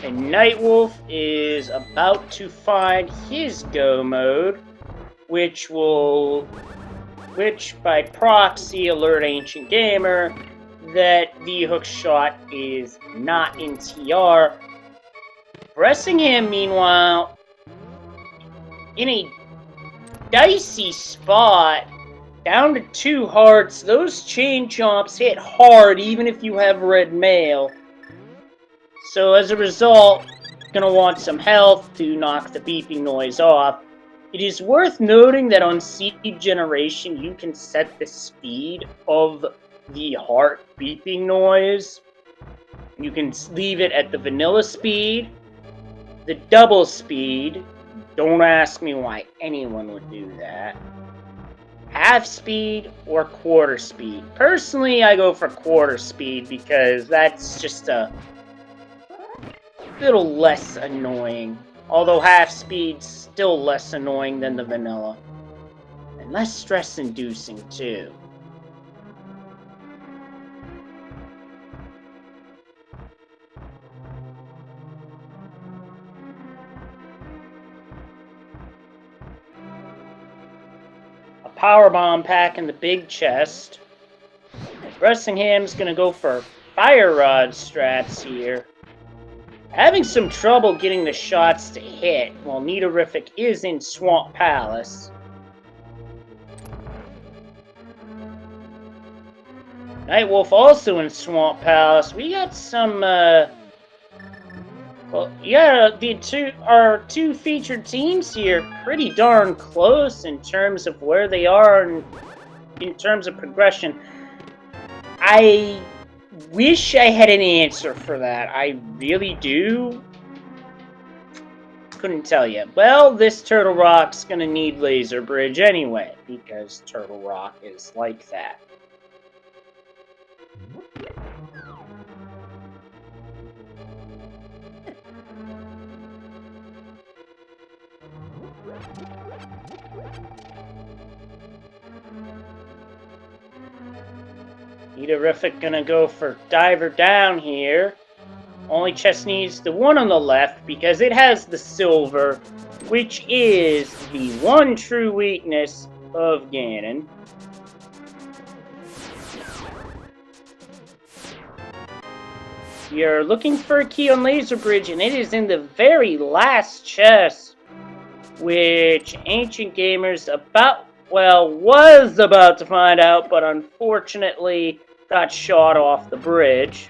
And Nightwolf is about to find his go mode, which by proxy alert Ancient Gamer that the hook shot is not in TR. Bressingham, meanwhile, in a dicey spot, down to 2 hearts. Those chain chomps hit hard even if you have red mail. So as a result, gonna want some health to knock the beeping noise off. It is worth noting that on seed generation, you can set the speed of the heart beeping noise. You can leave it at the vanilla speed, the double speed. Don't ask me why anyone would do that. Half speed or quarter speed. Personally, I go for quarter speed because that's just a little less annoying. Although half speed's still less annoying than the vanilla. And less stress-inducing, too. A powerbomb pack in the big chest. Bressingham's gonna go for fire rod strats here. Having some trouble getting the shots to hit while Nidourific is in Swamp Palace. Nightwolf also in Swamp Palace. We got some, well, yeah, our two featured teams here pretty darn close in terms of where they are in terms of progression. I wish I had an answer for that. I really do. Couldn't tell you. Well, this Turtle Rock's gonna need Laser Bridge anyway, because Turtle Rock is like that. Nidourific gonna go for Diver Down here. Only chest needs the one on the left because it has the silver, which is the one true weakness of Ganon. You're looking for a key on Laser Bridge, and it is in the very last chest, which Ancient Gamers was about to find out, but unfortunately got shot off the bridge.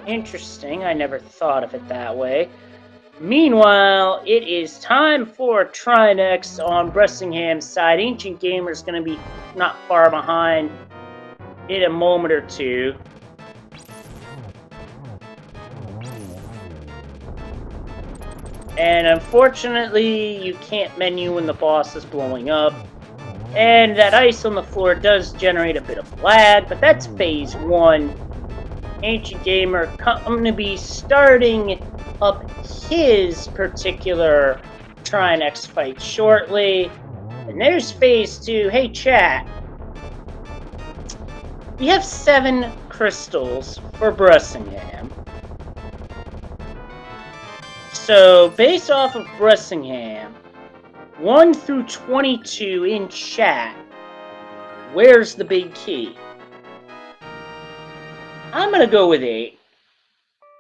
Interesting, I never thought of it that way. Meanwhile, it is time for Trinex on Bressingham's side. Ancient Gamer's going to be not far behind in a moment or two. And unfortunately, you can't menu when the boss is blowing up. And that ice on the floor does generate a bit of lag, but that's phase 1. Ancient Gamer, I'm going to be starting up his particular Trinex fight shortly. And there's phase 2. Hey, chat. We have 7 crystals for Bressingham. So, based off of Bressingham, 1 through 22 in chat, where's the big key? I'm going to go with 8,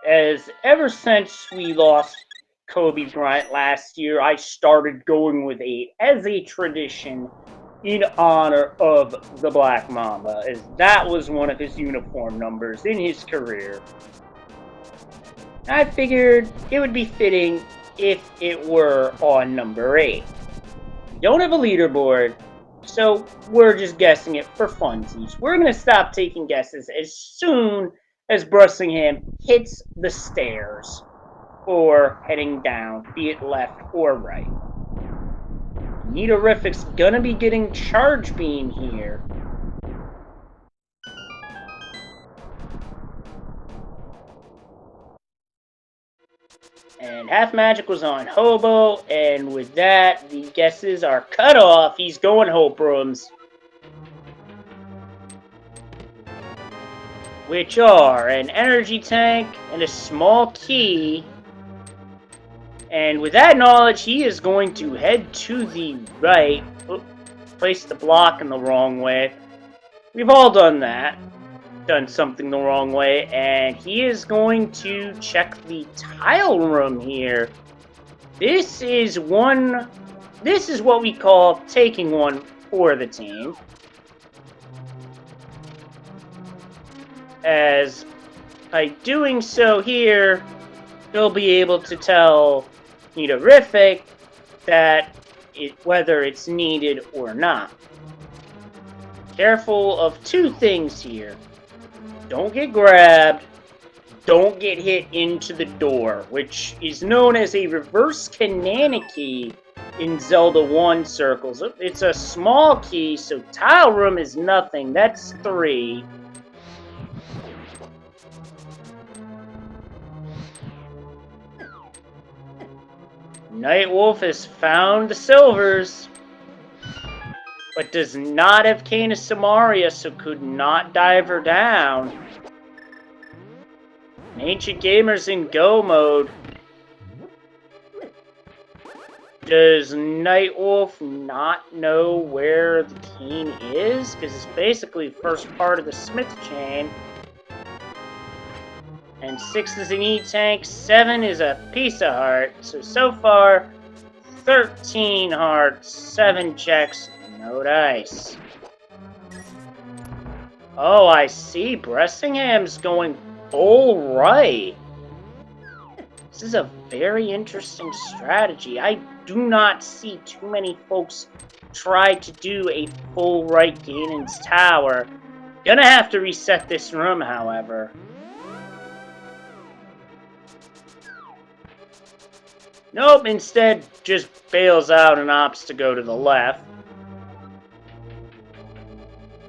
as ever since we lost Kobe Bryant last year, I started going with 8 as a tradition in honor of the Black Mamba, as that was one of his uniform numbers in his career. I figured it would be fitting if it were on number 8. We don't have a leaderboard, so we're just guessing it for funsies. We're going to stop taking guesses as soon as Bressingham hits the stairs or heading down, be it left or right. Nidourific's going to be getting Charge Beam here. And And half magic was on Hobo, and with that, the guesses are cut off. He's going Hoprums. Which are an energy tank and a small key. And with that knowledge, he is going to head to the right. Oop, placed the block in the wrong way. We've all done that. Done something the wrong way. And he is going to check the tile room here. This is what we call taking one for the team. As by doing so here, he'll be able to tell Nitorific that whether it's needed or not. Careful of two things here. Don't get grabbed. Don't get hit into the door, which is known as a reverse Kananaki in Zelda 1 circles. It's a small key, so tile room is nothing. That's 3. Nightwolf has found the silvers, but does not have Cane of Samaria, so could not dive her down. Ancient Gamer's in go mode. Does Nightwolf not know where the cane is? Because it's basically the first part of the Smith chain. And 6 is an E-Tank, 7 is a piece of heart. So far, 13 hearts, 7 checks, no dice. Oh, I see. Bressingham's going full right. This is a very interesting strategy. I do not see too many folks try to do a full right Ganon's Tower. Gonna have to reset this room, however. Nope, instead just bails out and opts to go to the left.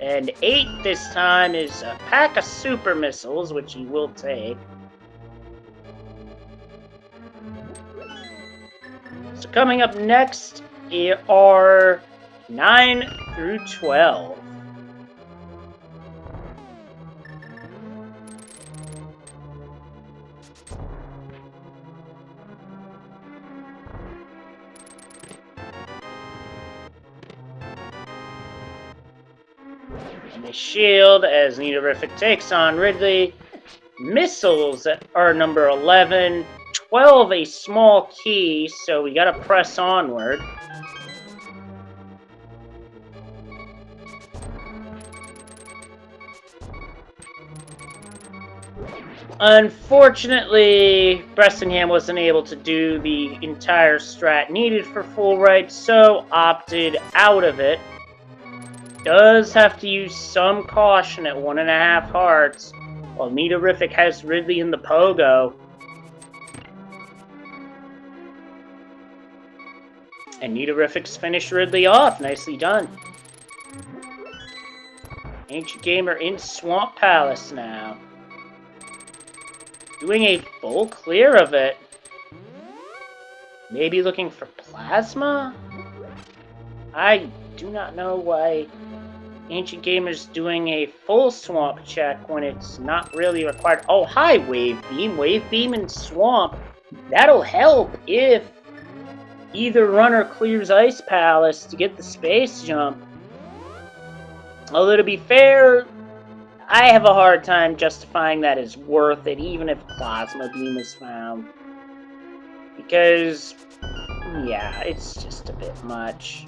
And 8 this time is a pack of super missiles, which he will take. So coming up next are 9 through 12. And the shield as Nitorific takes on Ridley. Missiles are number 11. 12 a small key, so we gotta press onward. Unfortunately, Bressingham wasn't able to do the entire strat needed for full right, so opted out of it. Does have to use some caution at 1.5 hearts, while Nitorific has Ridley in the pogo. And Nitorific's finished Ridley off. Nicely done. Ancient Gamer in Swamp Palace now. Doing a full clear of it. Maybe looking for plasma? I do not know why Ancient Gamer's doing a full swamp check when it's not really required. Oh, hi, Wave Beam. Wave Beam and Swamp. That'll help if either runner clears Ice Palace to get the space jump. Although, to be fair, I have a hard time justifying that as worth it, even if Plasma Beam is found. Because, yeah, it's just a bit much.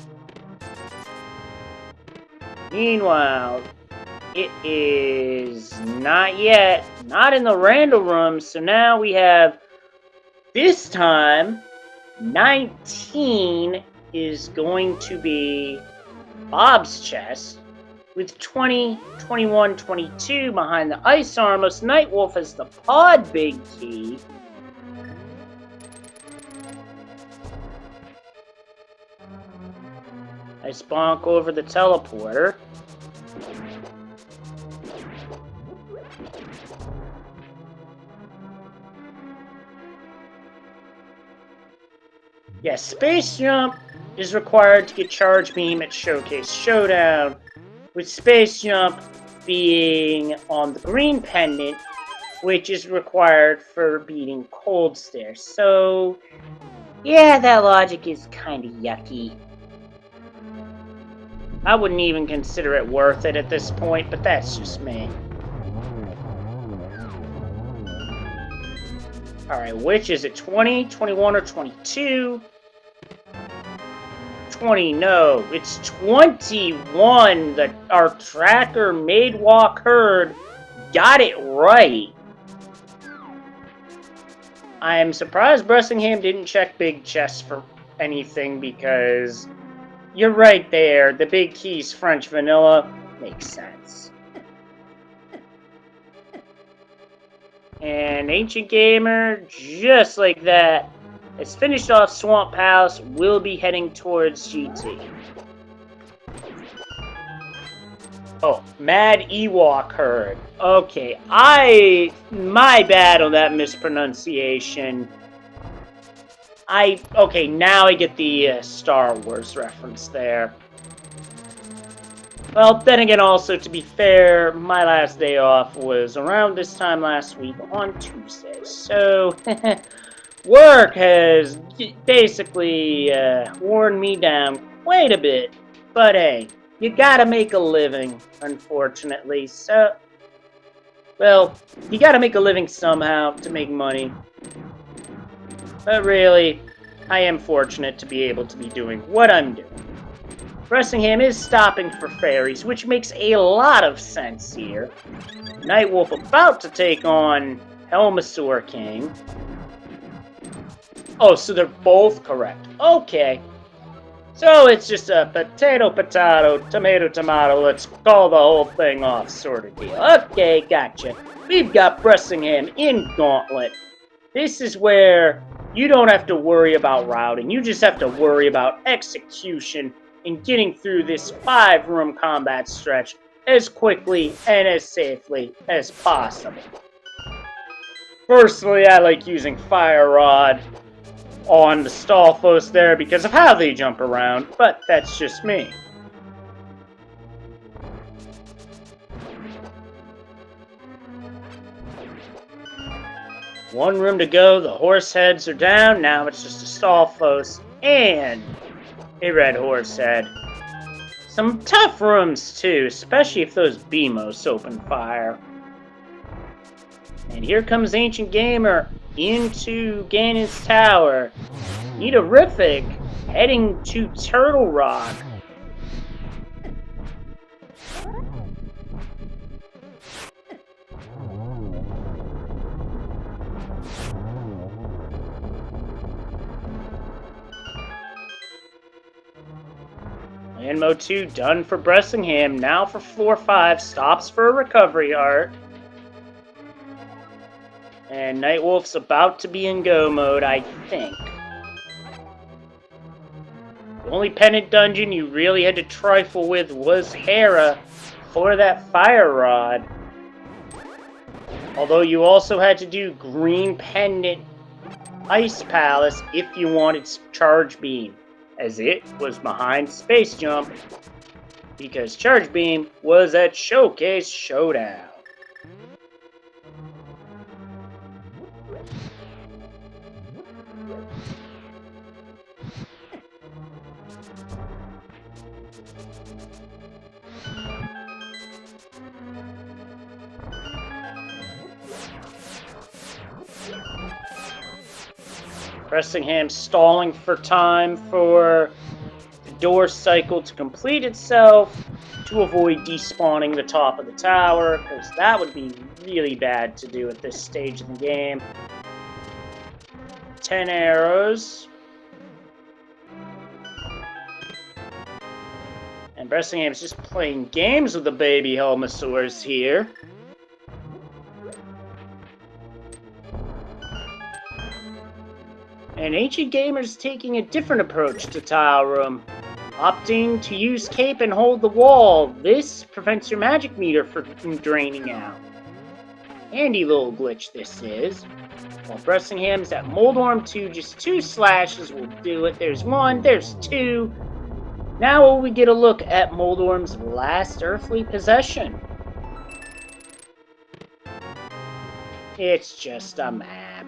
Meanwhile, it is not yet, not in the random room, so now we have, this time, 19 is going to be Bob's chest, with 20, 21, 22 behind the Ice Armless. Nightwolf has the Pod Big Key. I bonk over the teleporter. Yeah, Space Jump is required to get Charge Beam at Showcase Showdown, with Space Jump being on the green pendant, which is required for beating Cold Stare. So, yeah, that logic is kind of yucky. I wouldn't even consider it worth it at this point, but that's just me. Alright, which is it? 20, 21, or 22? 20, no, it's 21 that our tracker Made Walk Herd got it right. I'm surprised Bressingham didn't check Big Chest for anything because you're right there. The big key's French vanilla. Makes sense. And Ancient Gamer, just like that, has finished off Swamp House, will be heading towards GT. Oh, Mad Ewok Herd. Okay, my bad on that mispronunciation. Okay, now I get the Star Wars reference there. Well, then again, also, to be fair, my last day off was around this time last week on Tuesday. So, work has basically worn me down quite a bit. But hey, you gotta make a living, unfortunately. So, well, you gotta make a living somehow to make money. But really, I am fortunate to be able to be doing what I'm doing. Bressingham is stopping for fairies, which makes a lot of sense here. Nightwolf about to take on Helmasaur King. Oh, so they're both correct. Okay. So it's just a potato, tomato, let's call the whole thing off sort of deal. Okay, gotcha. We've got Bressingham in Gauntlet. This is where you don't have to worry about routing. You just have to worry about execution and getting through this 5-room combat stretch as quickly and as safely as possible. Personally, I like using Fire Rod on the Stalfos there because of how they jump around, but that's just me. One room to go, the horse heads are down, now it's just a Stalfos and a red horse head. Some tough rooms too, especially if those Beamos open fire. And here comes Ancient Gamer into Ganon's Tower. Nidorific heading to Turtle Rock. Landmo 2 done for Bressingham. Now for floor 5. Stops for a recovery art. And Nightwolf's about to be in go mode, I think. The only pendant dungeon you really had to trifle with was Hera for that fire rod. Although you also had to do green pendant Ice Palace if you wanted Charge Beam, as it was behind Space Jump, because Charge Beam was at Showcase Showdown. Bressingham stalling for time for the door cycle to complete itself to avoid despawning the top of the tower, because that would be really bad to do at this stage of the game. 10 arrows. And Bressingham's just playing games with the baby Helmasaurs here. And Ancient Gamer's taking a different approach to Tile Room, opting to use Cape and hold the wall. This prevents your magic meter from draining out. Handy little glitch this is. While Bressingham's at Moldorm 2, just 2 slashes will do it. There's 1, there's 2. Now we get a look at Moldorm's last earthly possession. It's just a map.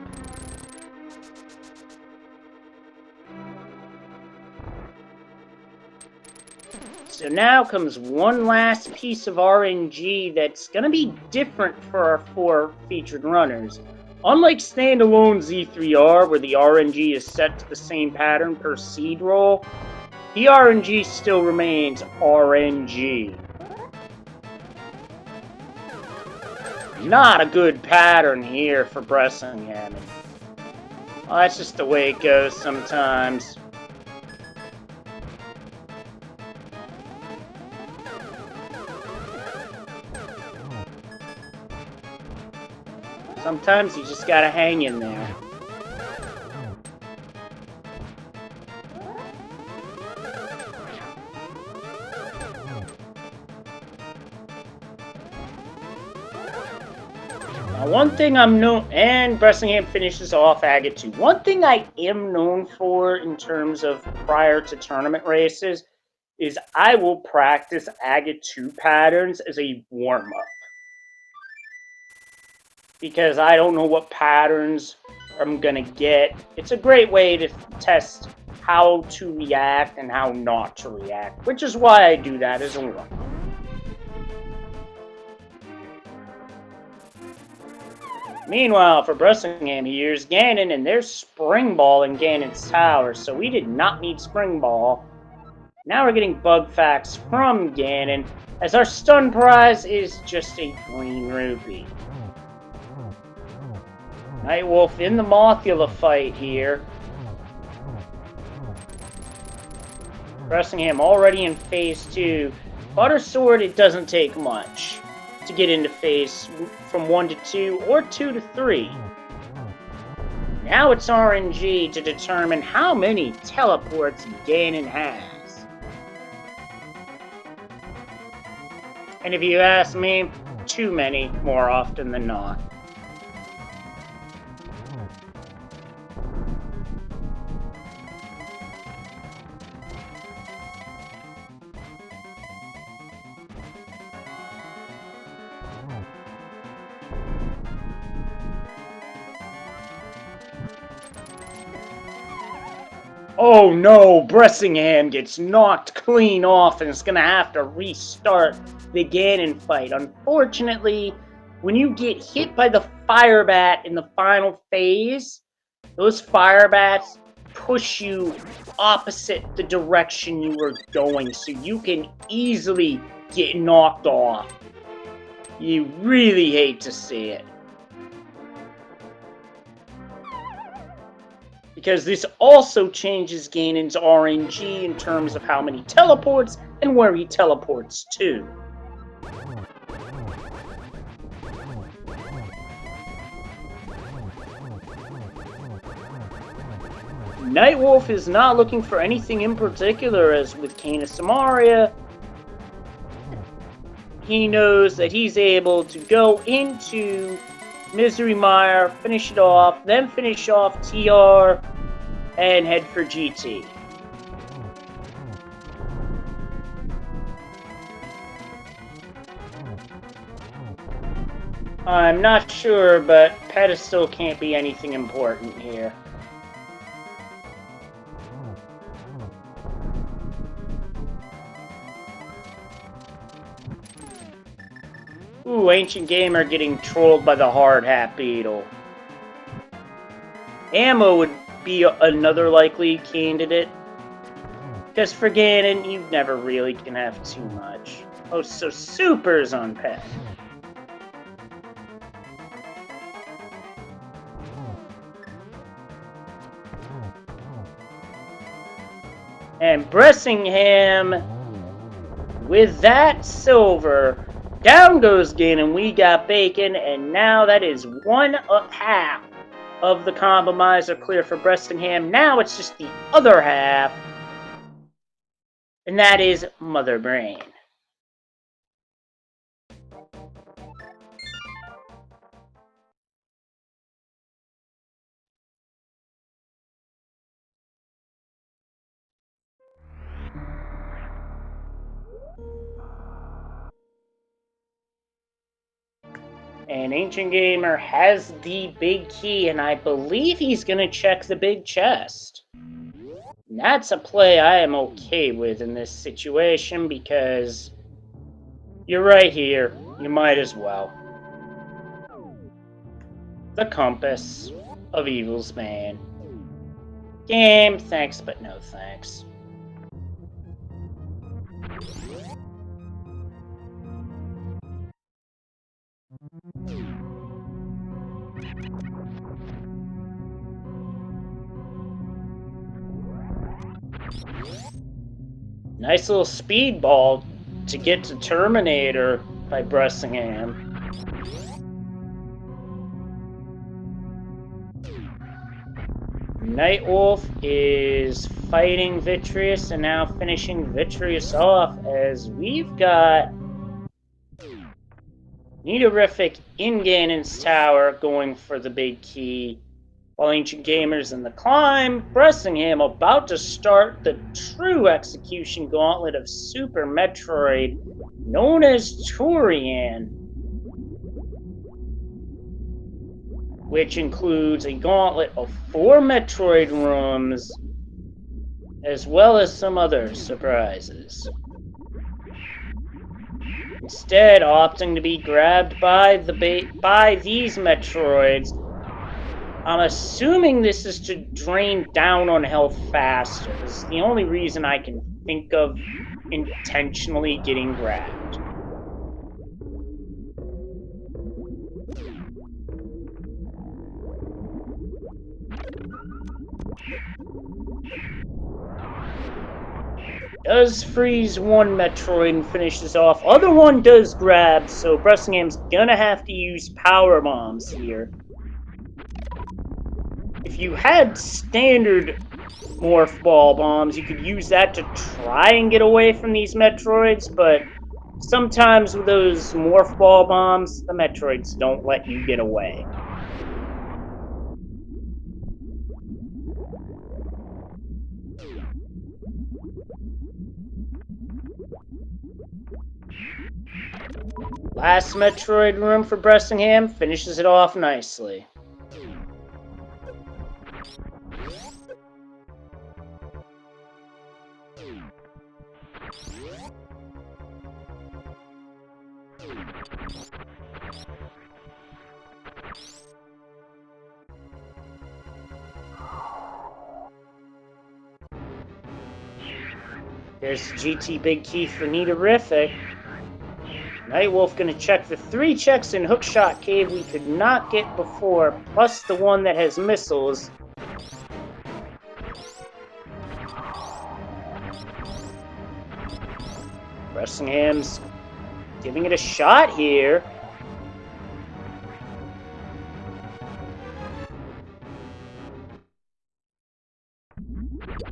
So now comes one last piece of RNG that's going to be different for our 4 featured runners. Unlike standalone Z3R, where the RNG is set to the same pattern per seed roll, the RNG still remains RNG. Not a good pattern here for Bressingham. Well, that's just the way it goes sometimes. Sometimes you just gotta hang in there. Now, one thing I'm known, and Bressingham finishes off Agate 2. One thing I am known for in terms of prior to tournament races is I will practice Agate 2 patterns as a warm-up. Because I don't know what patterns I'm going to get. It's a great way to test how to react and how not to react, which is why I do that as a warm-up. Meanwhile, for Bressingham, here's Ganon, and there's Spring Ball in Ganon's tower, so we did not need Spring Ball. Now we're getting Bug Facts from Ganon, as our stun prize is just a green rupee. Nightwolf in the Mothula fight here. Bressingham already in Phase 2. Butter Sword, it doesn't take much to get into phase from 1 to 2 or 2 to 3. Now it's RNG to determine how many teleports Ganon has. And if you ask me, too many more often than not. Oh no, Bressingham gets knocked clean off and is going to have to restart the Ganon fight. Unfortunately, when you get hit by the Fire Bat in the final phase, those Fire Bats push you opposite the direction you were going, so you can easily get knocked off. You really hate to see it. Because this also changes Ganon's RNG in terms of how many teleports and where he teleports to. Nightwolf is not looking for anything in particular, as with Kena Samaria, he knows that he's able to go into Misery Mire, finish it off, then finish off TR, and head for GT. I'm not sure, but pedestal can't be anything important here. Ooh, Ancient Gamer getting trolled by the Hard Hat Beetle. Ammo would be another likely candidate. Because for Ganon, you never really can have too much. Oh, so Super's on pet. And Bressingham, with that silver, down goes Ganon, we got bacon, and now that is one up half of the Compromiser clear for Bressingham. Now it's just the other half, and that is Mother Brain. And Ancient Gamer has the big key, and I believe he's going to check the big chest. And that's a play I am okay with in this situation because you're right here. You might as well. The Compass of Evil's Man. Game, thanks, but no thanks. Nice little speedball to get to Terminator by Bressingham. Nightwolf is fighting Vitreous and now finishing Vitreous off as we've got Nitorific in Ganon's Tower going for the big key, while Ancient Gamer's in the climb, Bressingham about to start the true execution gauntlet of Super Metroid, known as Turian, which includes a gauntlet of 4 Metroid rooms, as well as some other surprises. Instead, opting to be grabbed by these Metroids, I'm assuming this is to drain down on health faster. This is the only reason I can think of intentionally getting grabbed. Does freeze one Metroid and finishes off. Other one does grab, so Bressingham's gonna have to use power bombs here. If you had standard morph ball bombs, you could use that to try and get away from these Metroids, but sometimes with those morph ball bombs, the Metroids don't let you get away. Last Metroid room for Bressingham finishes it off nicely. There's the GT Big Key for Nitorific. Nightwolf gonna check the 3 checks in Hookshot Cave we could not get before, plus the one that has missiles. Bressingham's giving it a shot here.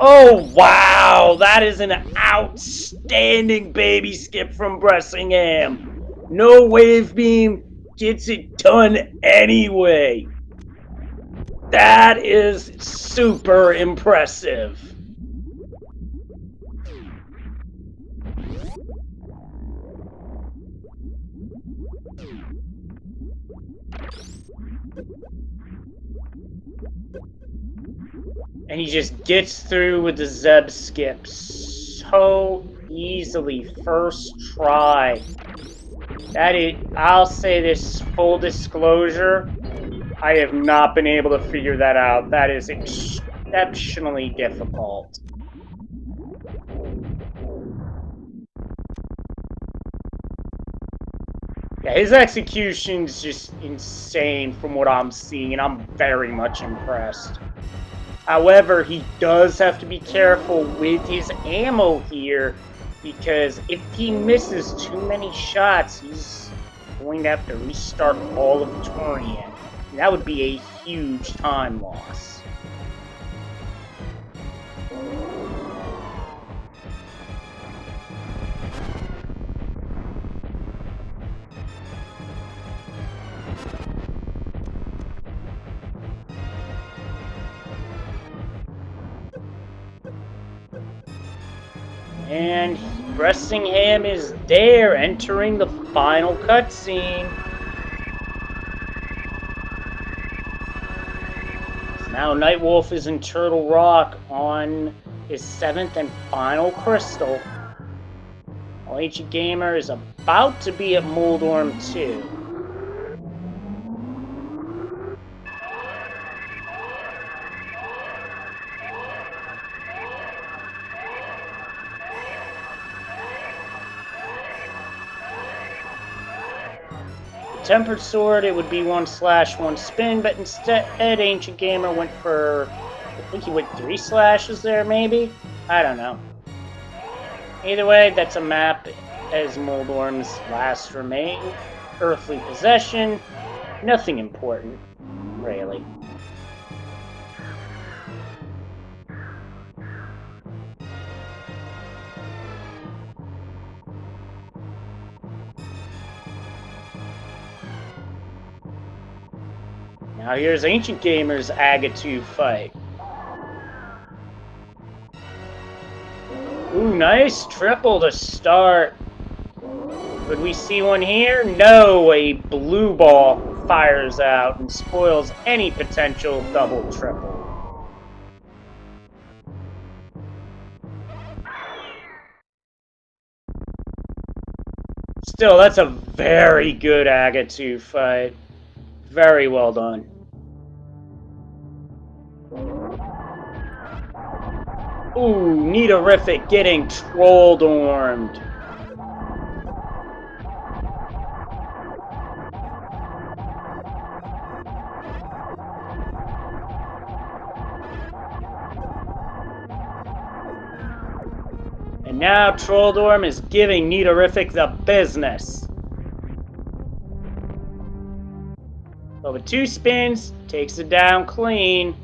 Oh, wow! That is an outstanding baby skip from Bressingham. No wave beam gets it done anyway. That is super impressive. And he just gets through with the Zeb skip so easily. First try. That is, I'll say this, full disclosure, I have not been able to figure that out. That is exceptionally difficult. Yeah, his execution's just insane from what I'm seeing, and I'm very much impressed. However, he does have to be careful with his ammo here, because if he misses too many shots, he's going to have to restart all of Turian. And that would be a huge time loss. And Bressingham is there, entering the final cutscene. Now Nightwolf is in Turtle Rock on his 7th and final crystal. While Ancient Gamer is about to be at Moldorm 2. Tempered Sword, it would be 1/1 spin, but instead Ancient Gamer went for, I think he went 3 slashes there, maybe? I don't know. Either way, that's a map as Moldorm's last remaining earthly possession. Nothing important, really. Now here's Ancient Gamer's Agatu fight. Ooh, nice triple to start. Could we see one here? No, a blue ball fires out and spoils any potential double triple. Still, that's a very good Agatu fight. Very well done. Ooh, Nitorific getting troll-dormed. And now Trolldorm is giving Nitorific the business. But with 2 spins, takes it down clean.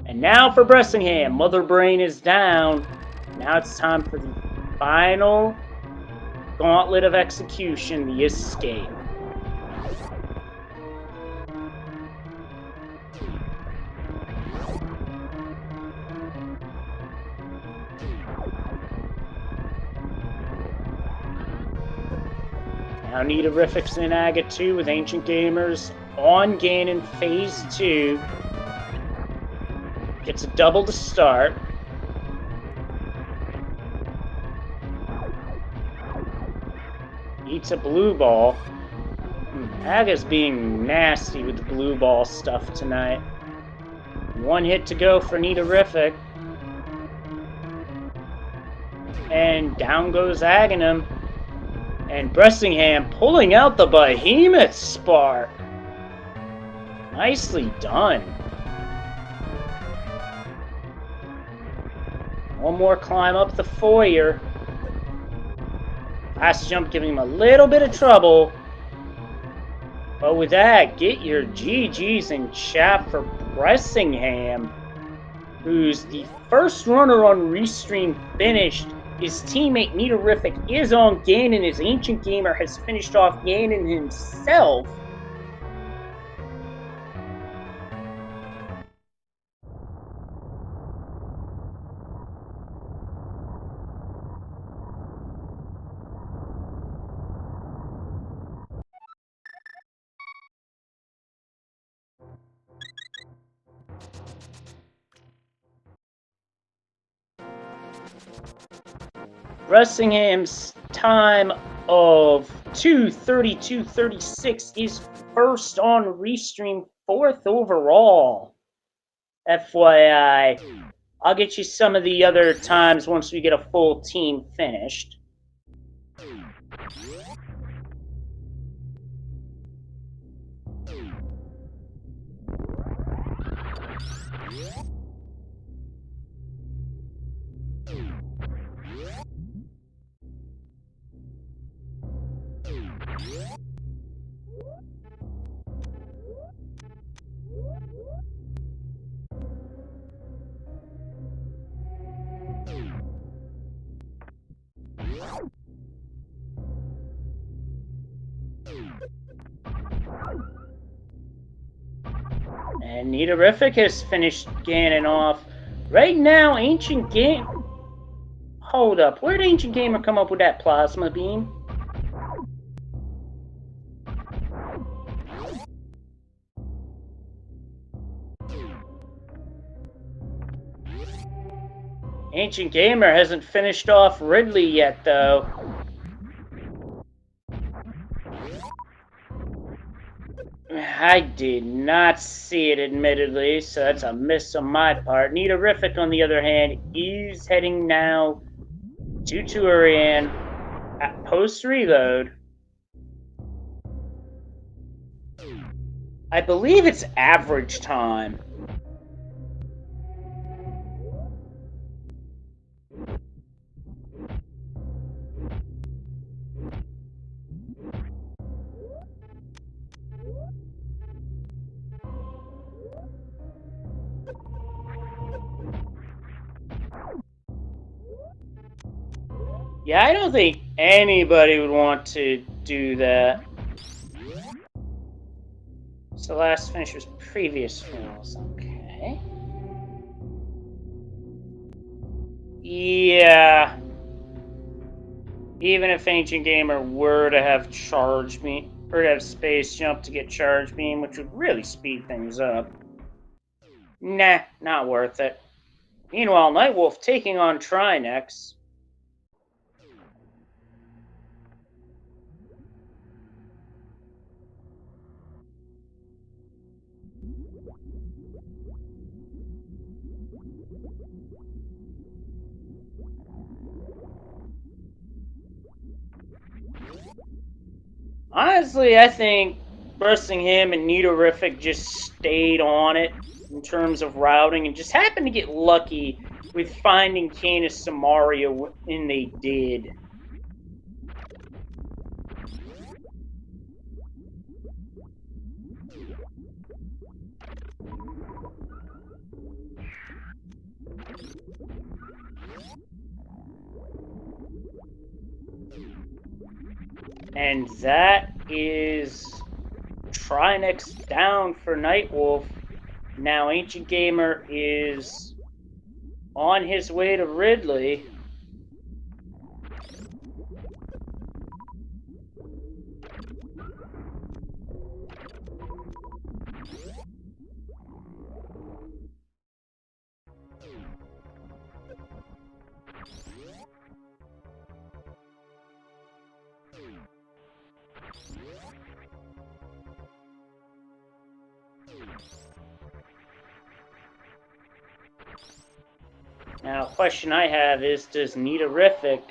And now for Bressingham, Mother Brain is down. Now it's time for the final gauntlet of execution, the escape. Now Nitorific's in Agatu with Ancient Gamers on gain in Phase 2. Gets a double to start. Eats a blue ball. Aga's being nasty with the blue ball stuff tonight. 1 hit to go for Nitorific. And down goes Aghanim. And Bressingham pulling out the Behemoth Spark. Nicely done. One more climb up the foyer. Last jump giving him a little bit of trouble. But with that, get your GGs in chat for Bressingham, who's the first runner on Restream finished. His teammate Nitorific is on gain, and his Ancient Gamer has finished off Ganon himself. Bressingham's time of 2:32.36 is first on Restream, 4th overall. FYI, I'll get you some of the other times once we get a full team finished. And Nitorific has finished Ganon off. Right now, Ancient Game... Hold up, where'd Ancient Gamer come up with that plasma beam? Ancient Gamer hasn't finished off Ridley yet, though. I did not see it, admittedly, so that's a miss on my part. Nitorific, on the other hand, is heading now to Turian at post-reload. I believe it's average time. Yeah, I don't think anybody would want to do that. So last finish was previous rules. Okay. Yeah. Even if Ancient Gamer were to have charge beam, or to have space jump to get charge beam, which would really speed things up. Nah, not worth it. Meanwhile, Nightwolf taking on Trinex. Honestly, I think bursting him and Nitorific just stayed on it in terms of routing and just happened to get lucky with finding Canis Samaria when they did. And that is Trinex down for Nightwolf. Now Ancient Gamer is on his way to Ridley. Now, a question I have is, does Nitorific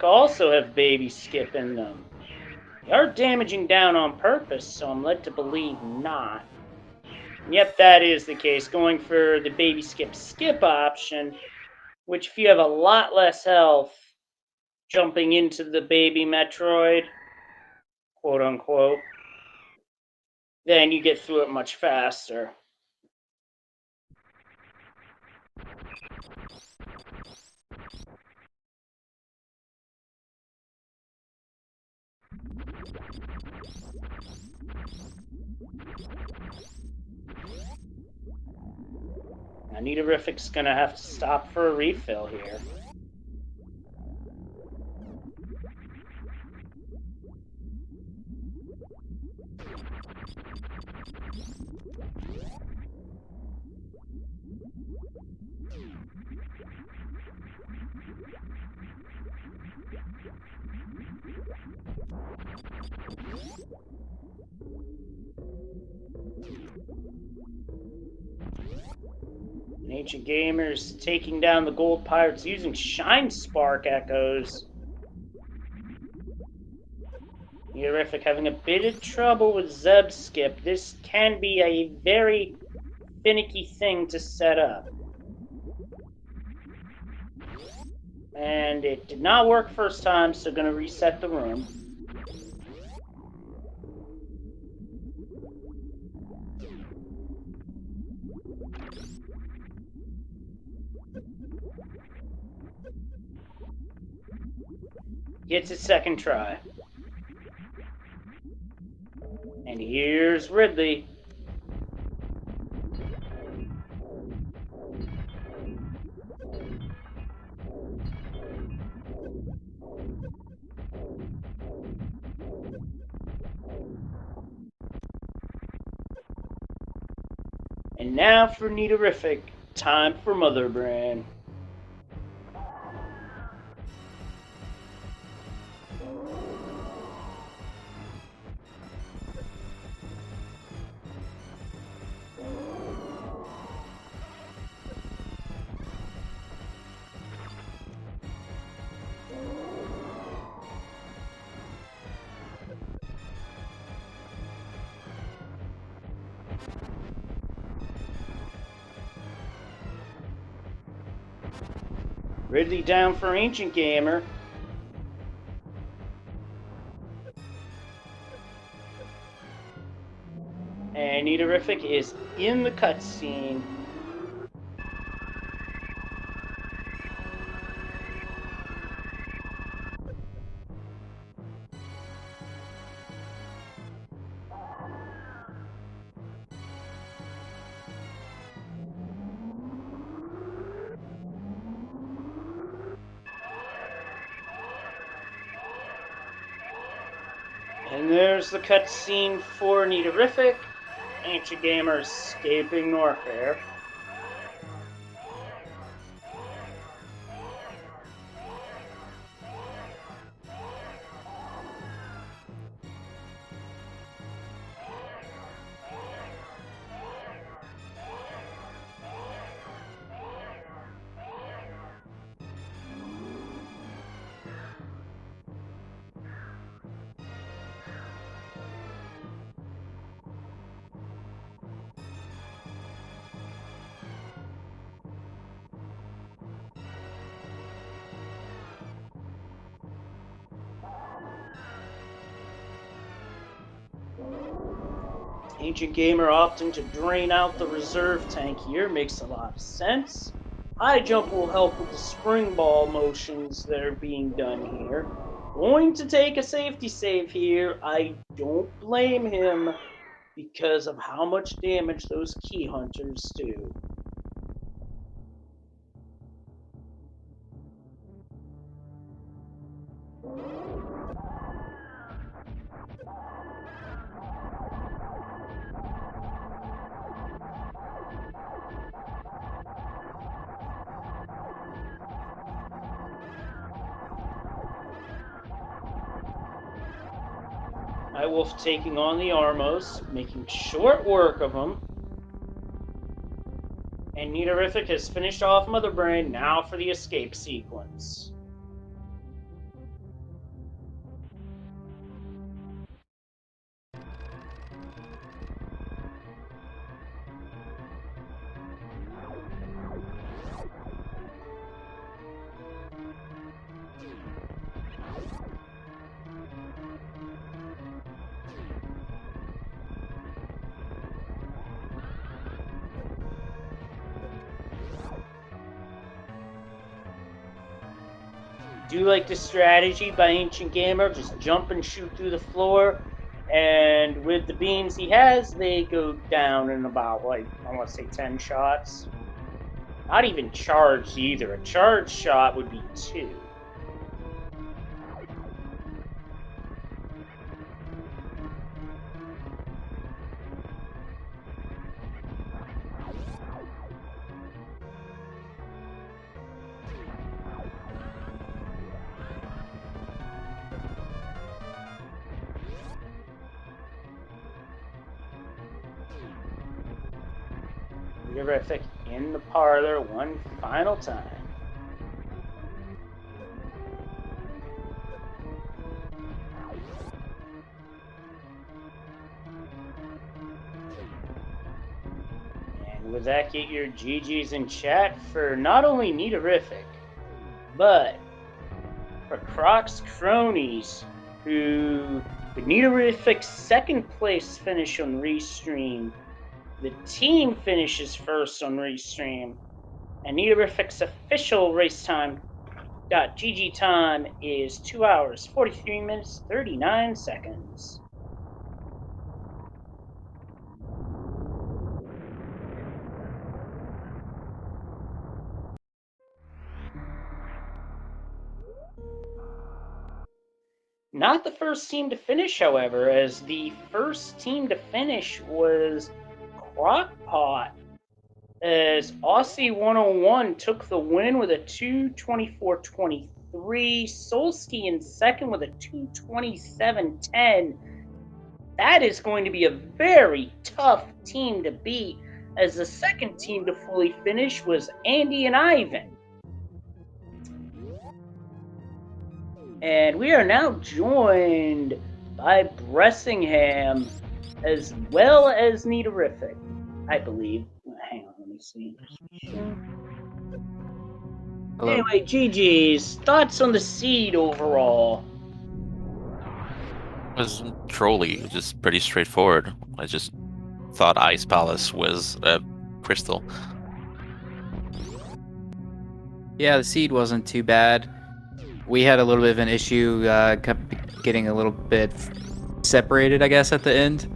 also have Baby Skip in them? They are damaging down on purpose, so I'm led to believe not. Yep, that is the case. Going for the Baby Skip option, which if you have a lot less health, jumping into the Baby Metroid, quote unquote, then you get through it much faster. Now, Nitorific's gonna have to stop for a refill here. Ancient Gamers taking down the Gold Pirates using Shine Spark Echoes. Nitorific having a bit of trouble with Zeb Skip. This can be a very finicky thing to set up. And it did not work first time, so gonna reset the room. Gets a second try. And here's Ridley. And now for Neaterific, time for Mother Brain. Ridley down for Ancient Gamer. And Neaterific is in the cutscene. And there's the cutscene for Neaterific. Ancient Gamer escaping Norfair. Ancient Gamer opting to drain out the reserve tank here makes a lot of sense. High jump will help with the spring ball motions that are being done here. Going to take a safety save here. I don't blame him because of how much damage those key hunters do. Wolf taking on the Armos, making short work of them. And Neaterific has finished off Mother Brain, now for the escape sequence. Do like the strategy by Ancient Gamer, just jump and shoot through the floor, and with the beams he has, they go down in about, like, I want to say 10 shots. Not even charged either. A charged shot would be 2. Neaterific in the parlor one final time. And with that, get your GGs in chat for not only Neaterific, but for Croc's cronies, who with Neaterific's second place finish on Restream, the team finishes first on Restream, and Neaterific's official race time .gg time is 2 hours, 43 minutes, 39 seconds. Not the first team to finish, however, as the first team to finish was Crockpot as Aussie 101 took the win with a 2:24.23. Solsky in second with a 2:27.10. That is going to be a very tough team to beat, as the second team to fully finish was Andy and Ivan. And we are now joined by Bressingham as well as Neaterific, I believe. Hang on, let me see. Hello. Anyway, GG's thoughts on the seed overall. It wasn't trolly, it was just pretty straightforward. I just thought Ice Palace was Crystal. Yeah, the seed wasn't too bad. We had a little bit of an issue, kept getting a little bit separated, I guess, at the end.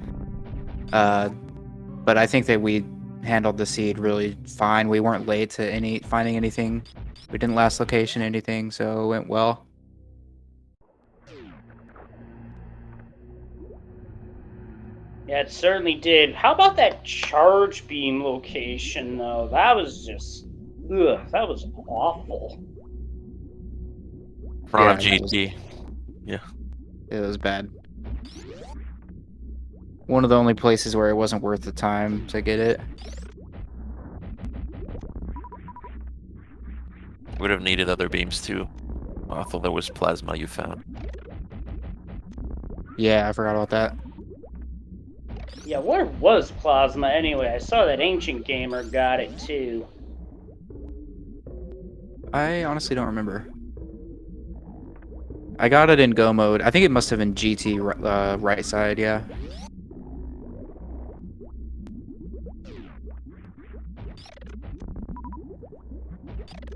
But I think that we handled the seed really fine. We weren't late to finding anything. We didn't last location anything, so it went well. Yeah, it certainly did. How about that charge beam location, though? That was just, that was awful. Front of GT. Yeah. It was bad. One of the only places where it wasn't worth the time to get it. Would have needed other beams too. I thought there was plasma you found. Yeah, I forgot about that. Yeah, where was plasma anyway? I saw that Ancient Gamer got it too. I honestly don't remember. I got it in go mode. I think it must have been GT right side, yeah.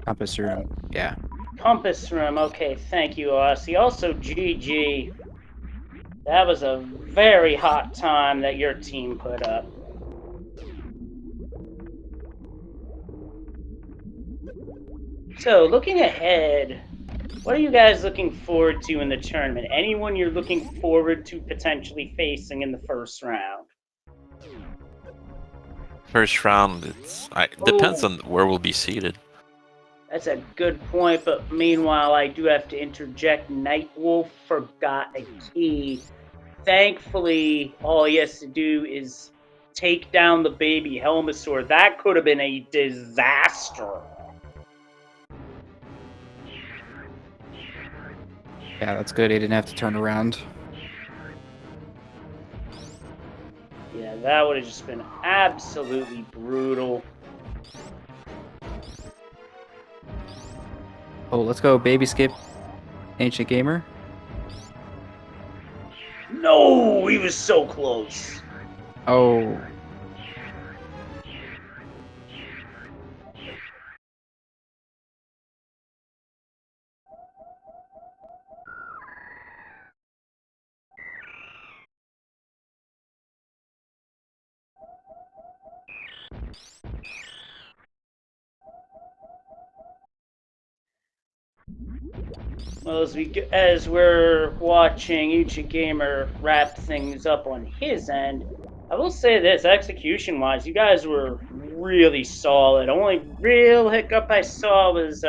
Compass room, yeah. Compass room, okay, thank you, Aussie. Also, GG. That was a very hot time that your team put up. So, looking ahead, what are you guys looking forward to in the tournament? Anyone you're looking forward to potentially facing in the first round? First round, depends on where we'll be seated. That's a good point, but meanwhile, I do have to interject. Nightwolf forgot a key. Thankfully, all he has to do is take down the baby Helmasaur. That could have been a disaster. Yeah, that's good. He didn't have to turn around. Yeah, that would have just been absolutely brutal. Oh, let's go baby skip Ancient Gamer. No, he was so close. Oh. Well, as we're watching Ancient Gamer wrap things up on his end, I will say this, execution-wise, you guys were really solid. Only real hiccup I saw was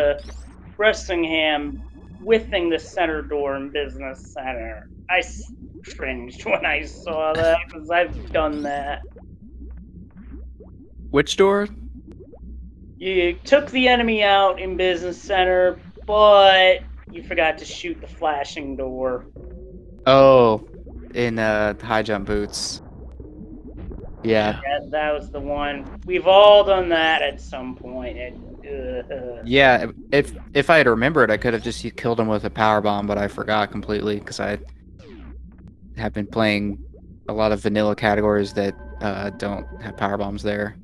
Bressingham whiffing the center door in Business Center. I cringed when I saw that, because I've done that. Which door? You took the enemy out in Business Center, but you forgot to shoot the flashing door. Oh, in the high jump boots. Yeah. Yeah, that was the one. We've all done that at some point. Yeah, if I had remembered, I could have just killed him with a power bomb, but I forgot completely because I have been playing a lot of vanilla categories that don't have power bombs there.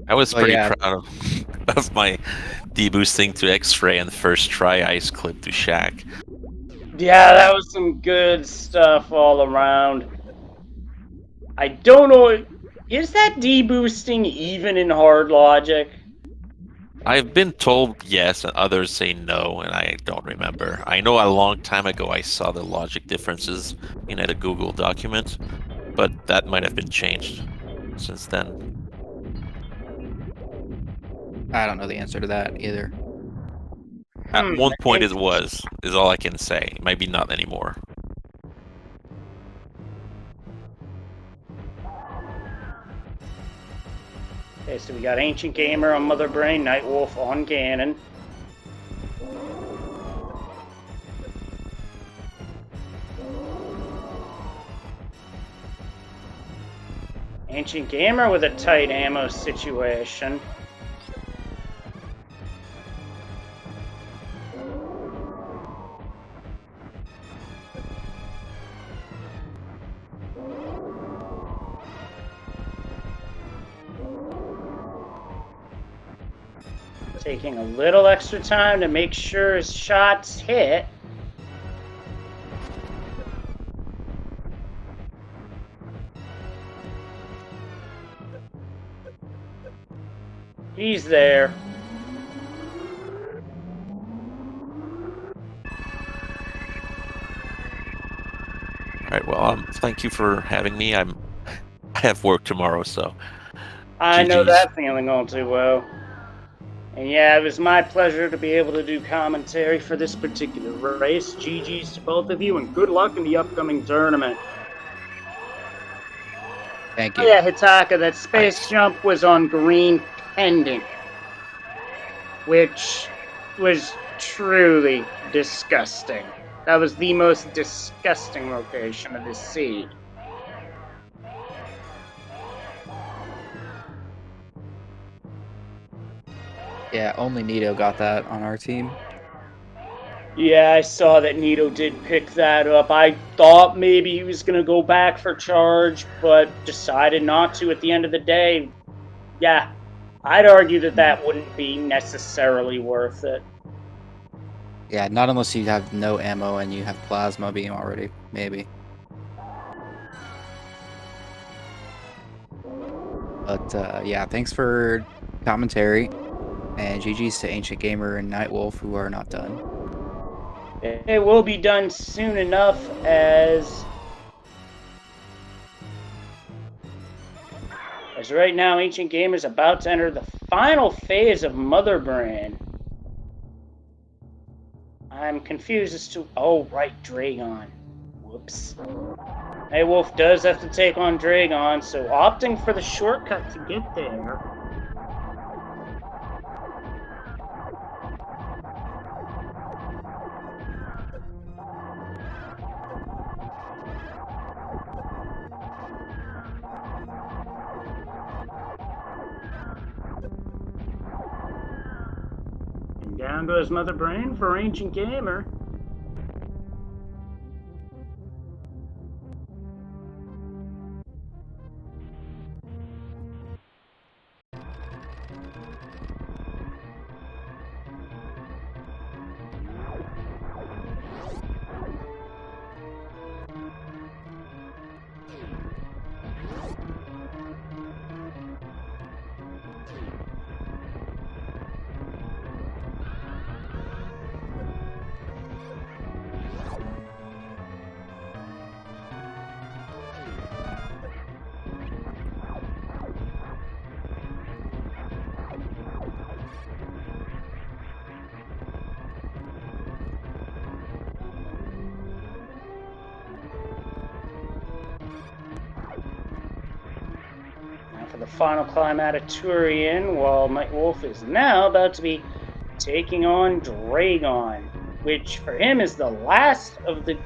I was pretty proud of my deboosting to X-ray and first try ice clip to Shack. Yeah, that was some good stuff all around. I don't know, is that deboosting even in hard logic? I've been told yes, and others say no, and I don't remember. I know a long time ago I saw the logic differences in a Google document, but that might have been changed since then. I don't know the answer to that either. At one point it was, is all I can say. Maybe not anymore. Okay, so we got Ancient Gamer on Mother Brain, Nightwolf on Ganon. Ancient Gamer with a tight ammo situation. Taking a little extra time to make sure his shots hit. He's there. All right. Well, thank you for having me. I have work tomorrow, so. I know GG's. that feeling all too well. And yeah, it was my pleasure to be able to do commentary for this particular race. GG's to both of you, and good luck in the upcoming tournament. Thank you. Oh yeah, Hitaka, that space jump was on green pendant, which was truly disgusting. That was the most disgusting location of this seed. Yeah, only Nito got that on our team. Yeah, I saw that Nito did pick that up. I thought maybe he was going to go back for charge, but decided not to at the end of the day. Yeah, I'd argue that that wouldn't be necessarily worth it. Yeah, not unless you have no ammo and you have plasma beam already, maybe. But yeah, thanks for commentary, and GG's to Ancient Gamer and Nightwolf, who are not done. It will be done soon enough as right now Ancient Gamer is about to enter the final phase of Mother Brain. I'm confused as to... Oh, right, Dragon. Whoops. Nightwolf does have to take on Dragon, so opting for the shortcut to get there. And down goes Mother Brain for Ancient Gamer. For the final climb out of Turian, while Nightwolf is now about to be taking on Dragon, which for him is the last of the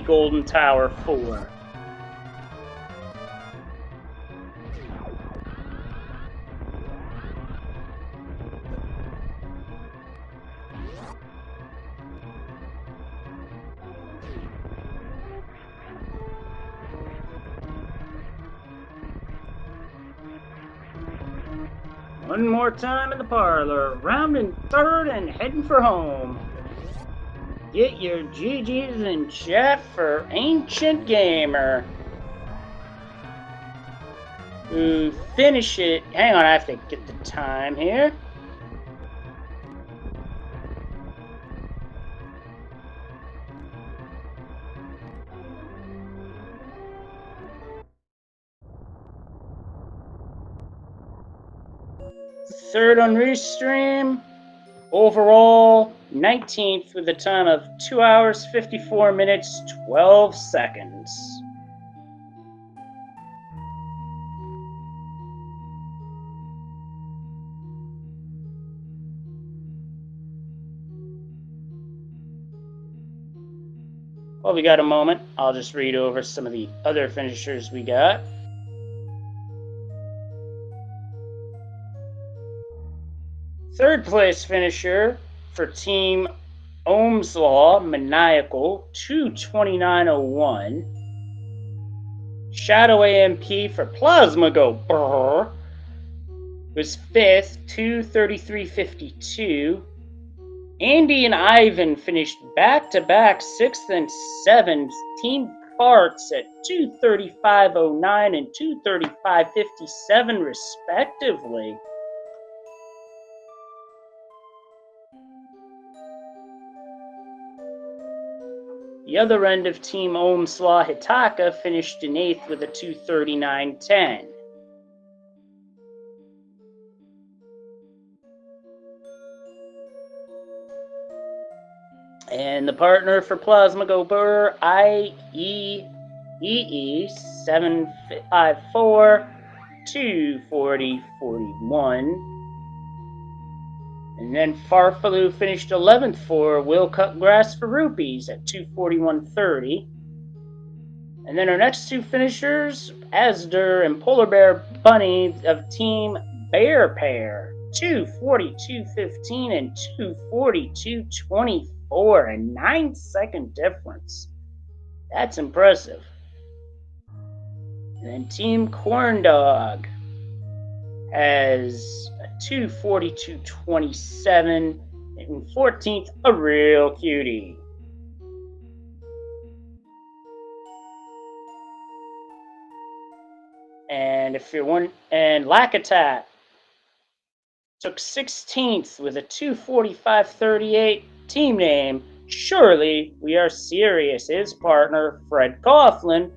Golden Tower 4. One more time in the parlor, rounding third and heading for home. Get your GGs in chat for Ancient Gamer, who finish it. Hang on, I have to get the time here. Third on Restream. Overall, 19th with a time of 2 hours, 54 minutes, 12 seconds. While we got a moment, I'll just read over some of the other finishers we got. Third place finisher for Team Ohm's Law, Maniacal, 229.01. Shadow AMP for Plasma Go Brrr was 5th, 233.52. Andy and Ivan finished back-to-back 6th and 7th. Team Parts at 235.09 and 235.57 respectively. The other end of Team Ohm's Law, Hitaka, finished in 8th with a 239.10. And the partner for Plasma Go Burr, IEEE 754 240.41. And then Farfaloo finished 11th for Will Cut Grass for Rupees at 241.30. And then our next two finishers, Asder and Polar Bear Bunny of Team Bear Pair, 242.15 and 242.24, a 9-second difference. That's impressive. And then Team Corn Dog has a 242.27, and 14th, a real cutie. And if you're one, and Lakatat took 16th with a 245.38. Team name, Surely We Are Serious. His partner, Fred Coughlin,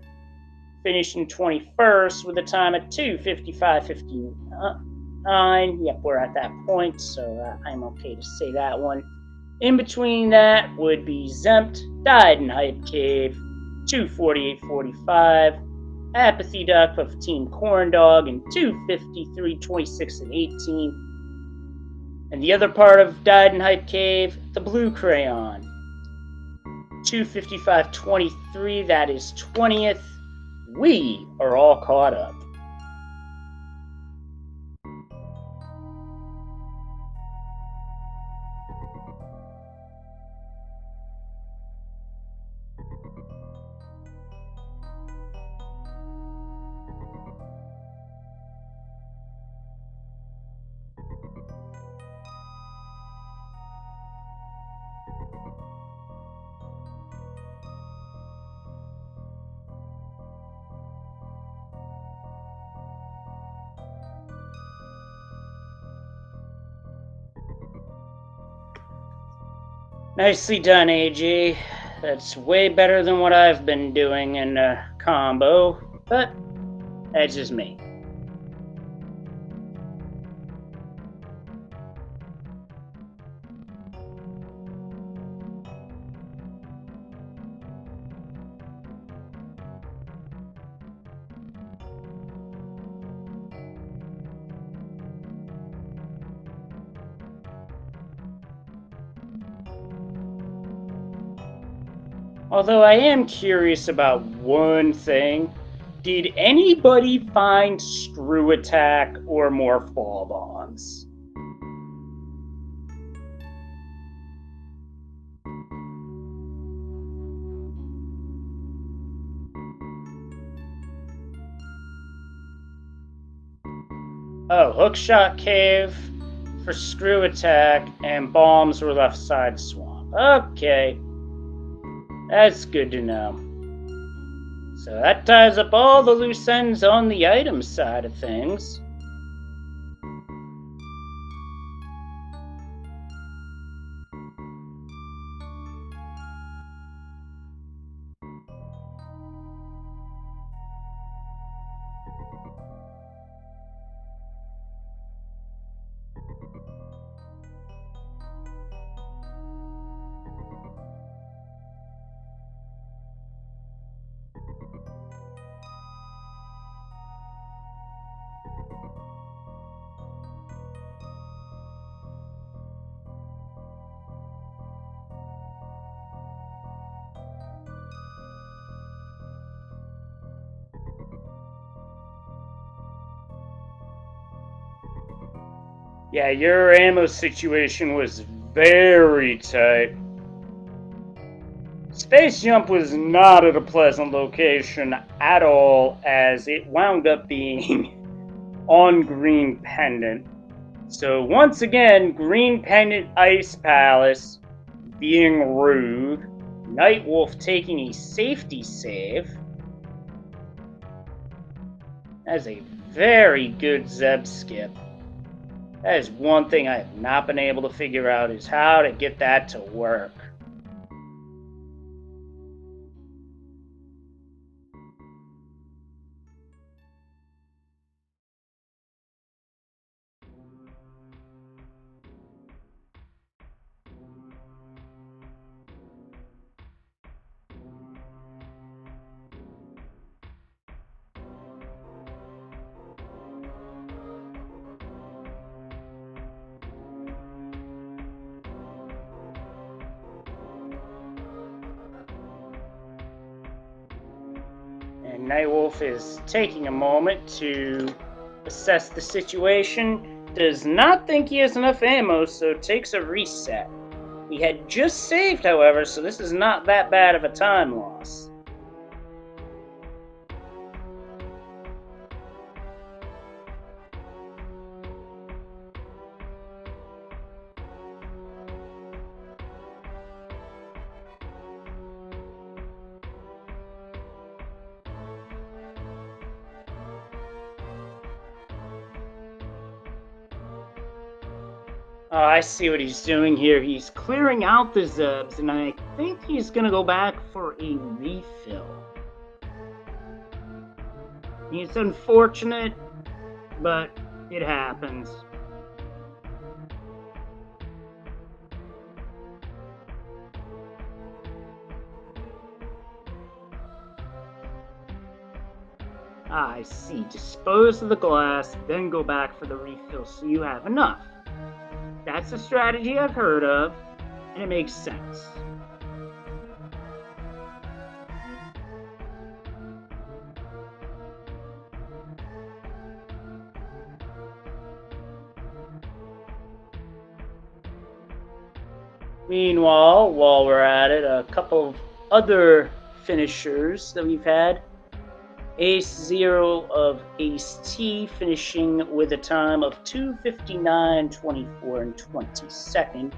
finishing 21st with a time at 255.59. Yep, we're at that point, so I'm okay to say that one. In between that would be Zempt, Died in Hype Cave, 248.45. Apathy Duck of Team Corn Dog, and 253.26 and 18. And the other part of Died in Hype Cave, the Blue Crayon, 255.23. That is 20th. We are all caught up. Nicely done, AG. That's way better than what I've been doing in combo, but that's just me. Although I am curious about one thing. Did anybody find Screw Attack or more Fall Bombs? Oh, Hookshot Cave for Screw Attack, and Bombs were Left Side Swamp. Okay. That's good to know. So that ties up all the loose ends on the item side of things. Yeah, your ammo situation was very tight. Space Jump was not at a pleasant location at all, as it wound up being on Green Pendant. So once again, Green Pendant Ice Palace being rude, Nightwolf taking a safety save. That's a very good Zeb skip. That is one thing I have not been able to figure out, is how to get that to work. And Nightwolf is taking a moment to assess the situation. Does not think he has enough ammo, so takes a reset. He had just saved, however, so this is not that bad of a time loss. Oh, I see what he's doing here. He's clearing out the Zebs, and I think he's going to go back for a refill. It's unfortunate, but it happens. Ah, I see. Dispose of the glass, then go back for the refill so you have enough. That's a strategy I've heard of, and it makes sense. Meanwhile, while we're at it, a couple of other finishers that we've had. Ace Zero of Ace T finishing with a time of 2:59, 24, and 22nd.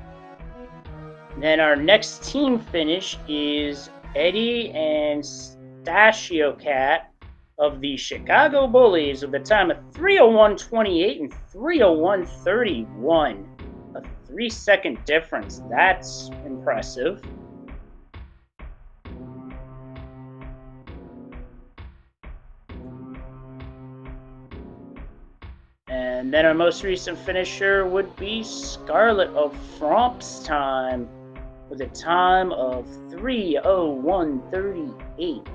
Then our next team finish is Eddie and Stachio Cat of the Chicago Bullies with a time of 3:01:28 and 3:01:31. A 3-second difference. That's impressive. And then our most recent finisher would be Scarlet of Fromp's time with a time of 3:01:38.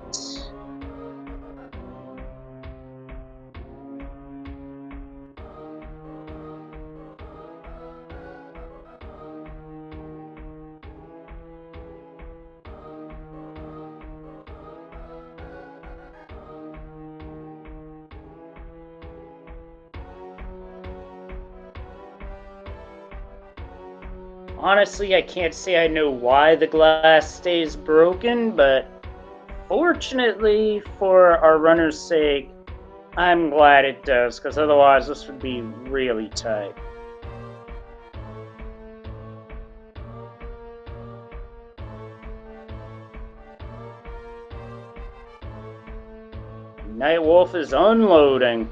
Honestly, I can't say I know why the glass stays broken, but fortunately for our runner's sake, I'm glad it does, because otherwise this would be really tight. Nightwolf is unloading.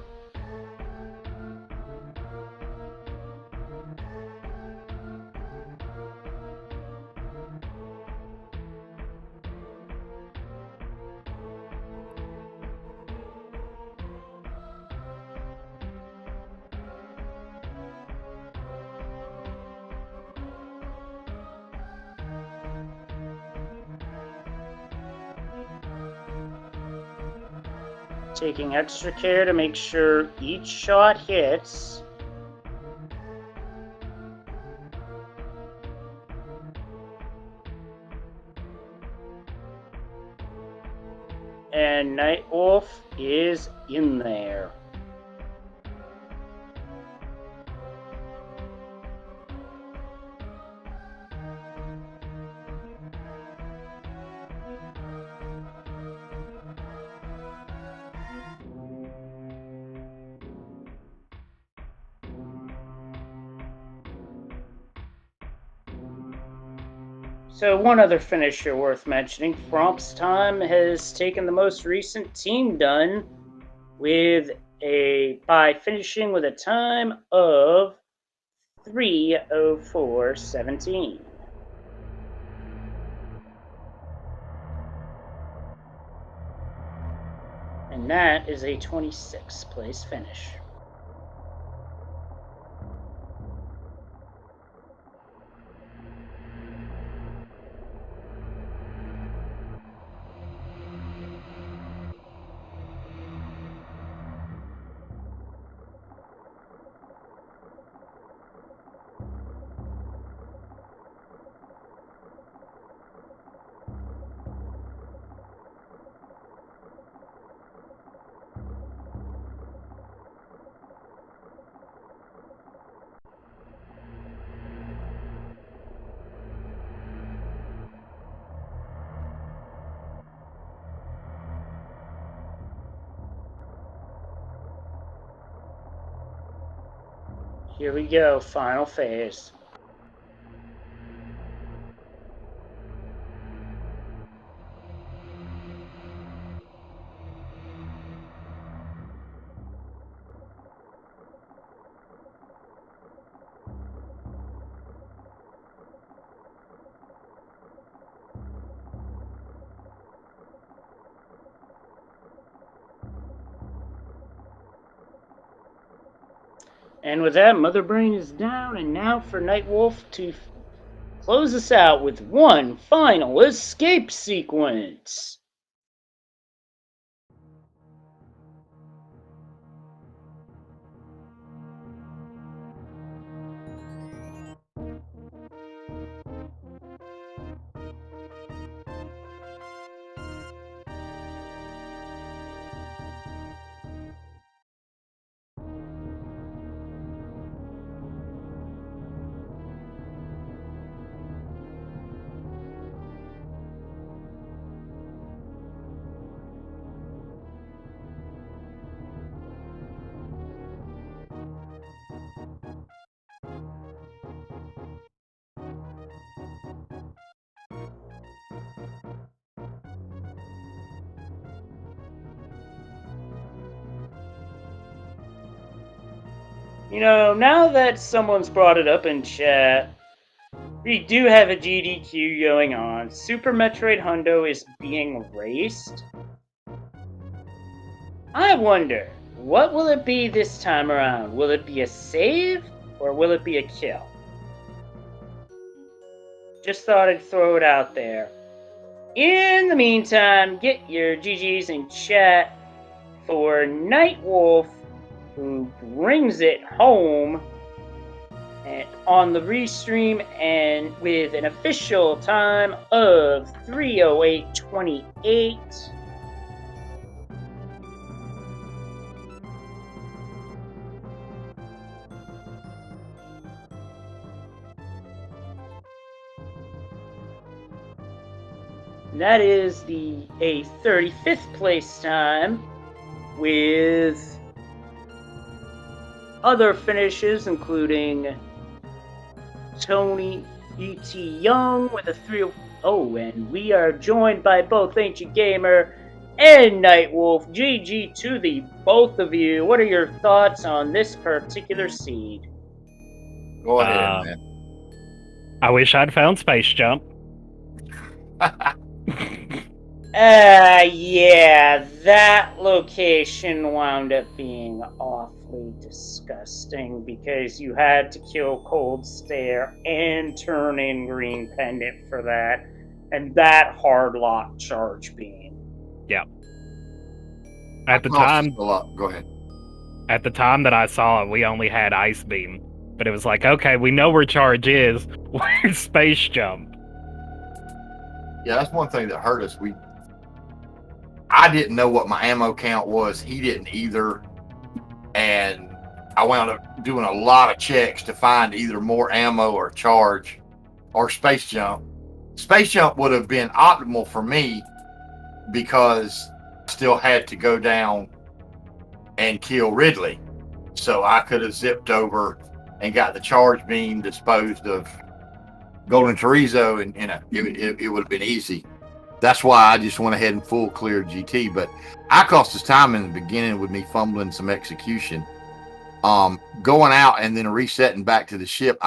Taking extra care to make sure each shot hits. And Nightwolf is in there. So one other finisher worth mentioning, Fromp's time has taken the most recent team done by finishing with a time of 3:04:17. And that is a 26th place finish. Here we go, final phase. And with that, Mother Brain is down, and now for Nightwolf to close us out with one final escape sequence. You know, now that someone's brought it up in chat, we do have a GDQ going on. Super Metroid Hundo is being raced. I wonder, what will it be this time around? Will it be a save or will it be a kill? Just thought I'd throw it out there. In the meantime, get your GGs in chat for Nightwolf, who brings it home and on the restream and with an official time of 3:08:28. That is a 35th place time with other finishes, including Tony E.T. Young with a 3:00, and we are joined by both Ancient Gamer and Nightwolf. GG to the both of you. What are your thoughts on this particular seed? Go ahead, man. I wish I'd found Space Jump. Yeah, that location wound up being awfully disgusting because you had to kill Cold Stare and turn in Green Pendant for that, and that hard lock charge beam. Yeah. At the time, Go ahead. At the time that I saw it, we only had Ice Beam, but it was like, okay, we know where charge is. Where's Space Jump? Yeah, that's one thing that hurt us. I didn't know what my ammo count was. He didn't either. And I wound up doing a lot of checks to find either more ammo or charge or Space Jump. Space Jump would have been optimal for me because I still had to go down and kill Ridley. So I could have zipped over and got the charge beam disposed of golden chorizo, and it would have been easy. That's why I just went ahead and full cleared GT. But I cost us time in the beginning with me fumbling some execution, going out and then resetting back to the ship.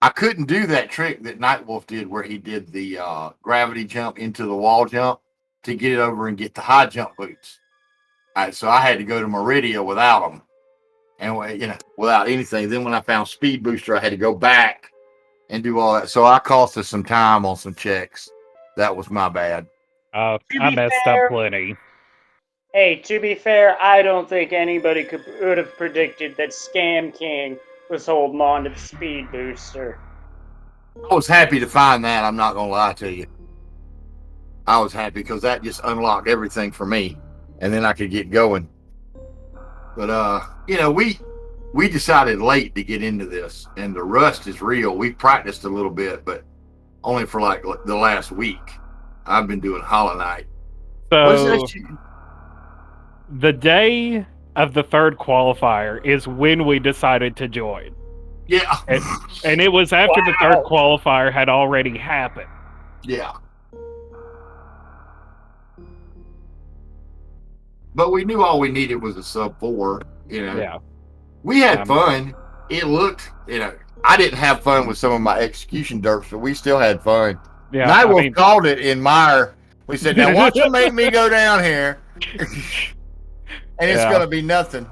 I couldn't do that trick that Nightwolf did, where he did the gravity jump into the wall jump to get it over and get the high jump boots. So I had to go to Meridia without them, and without anything. Then when I found Speed Booster, I had to go back and do all that. So I cost us some time on some checks. That was my bad. I messed up plenty. Hey, to be fair, I don't think anybody would have predicted that Scam King was holding on to the Speed Booster. I was happy to find that. I'm not gonna lie to you. I was happy because that just unlocked everything for me, and then I could get going. But we decided late to get into this, and the rust is real. We practiced a little bit, but only for like the last week. I've been doing Hollow Knight. So the day of the third qualifier is when we decided to join. Yeah. And it was after the third qualifier had already happened. Yeah. But we knew all we needed was a sub 4, Yeah. We had fun. It looked, I didn't have fun with some of my execution derps, but we still had fun. Yeah. Nightwolf called it in Mire. We said, now watch them make me go down here. And it's going to be nothing.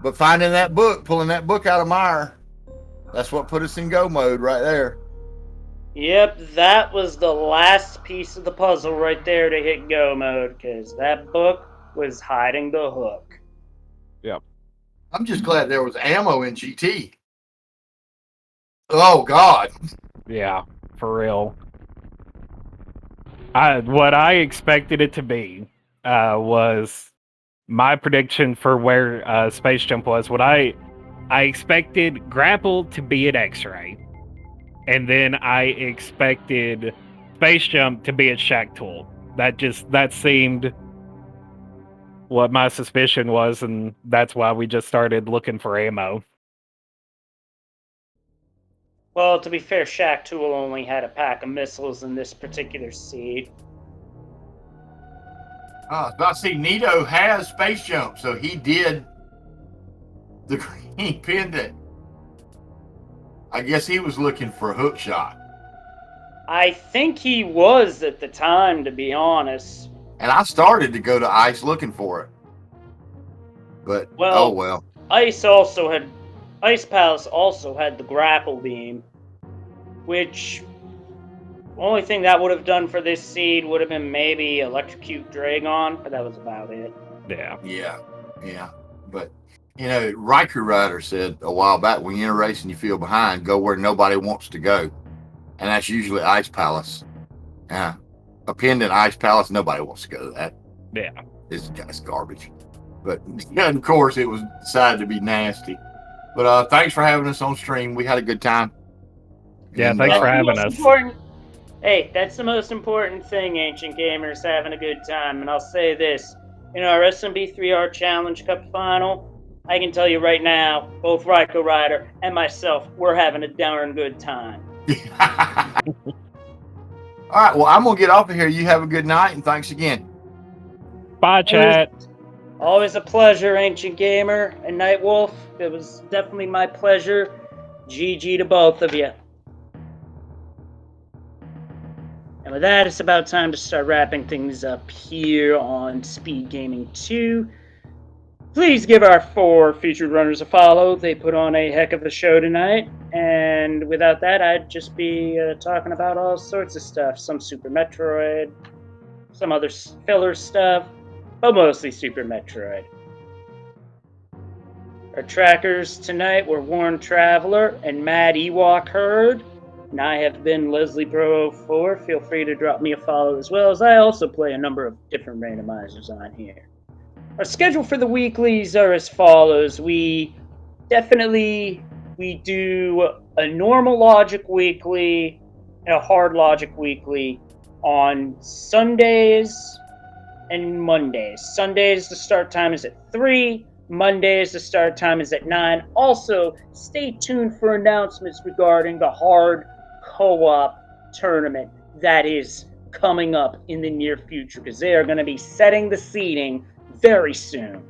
But finding that book, pulling that book out of Mire, that's what put us in go mode right there. Yep, that was the last piece of the puzzle right there to hit go mode, because that book was hiding the hook. Yep. I'm just glad there was ammo in GT. Oh, God. Yeah, for real. What I expected it to be was my prediction for where Space Jump was. What I expected Grapple to be at X-Ray, and then I expected Space Jump to be at Shack Tool. That seemed what my suspicion was, and that's why we just started looking for ammo. Well, to be fair, Shack Tool only had a pack of missiles in this particular seed. But see, Nito has Space Jump, so he did the green pendant. I guess he was looking for a hook shot. I think he was at the time, to be honest. And I started to go to Ice looking for it. But, oh well. Ice Palace also had the grapple beam, which only thing that would have done for this seed would have been maybe electrocute Dragon, but that was about it. Yeah. But Riker Rider said a while back, when you're in a race and you feel behind, go where nobody wants to go, and that's usually Ice Palace. Yeah, a pendant Ice Palace, nobody wants to go to that. Yeah, it's garbage. But of course, it was decided to be nasty. But thanks for having us on stream. We had a good time. Yeah, thanks for having us. Hey, that's the most important thing, Ancient Gamers, having a good time. And I'll say this, in our SMB3R Challenge Cup final, I can tell you right now, both Ryko Rider and myself, we're having a darn good time. All right, well, I'm going to get off of here. You have a good night, and thanks again. Bye, chat. Always a pleasure, Ancient Gamer and Nightwolf. It was definitely my pleasure. GG to both of you. And with that, it's about time to start wrapping things up here on Speed Gaming 2. Please give our 4 featured runners a follow. They put on a heck of a show tonight. And without that, I'd just be talking about all sorts of stuff. Some Super Metroid, some other filler stuff, but mostly Super Metroid. Our trackers tonight were Warren Traveler and Mad Ewok Herd. And I have been Leslie Pro 04. Feel free to drop me a follow, as well as I also play a number of different randomizers on here. Our schedule for the weeklies are as follows. We do a normal logic weekly and a hard logic weekly on Sundays and Mondays. Sundays, the start time is at 3. Mondays, the start time is at 9. Also, stay tuned for announcements regarding the hard co-op tournament that is coming up in the near future because they are going to be setting the seeding very soon.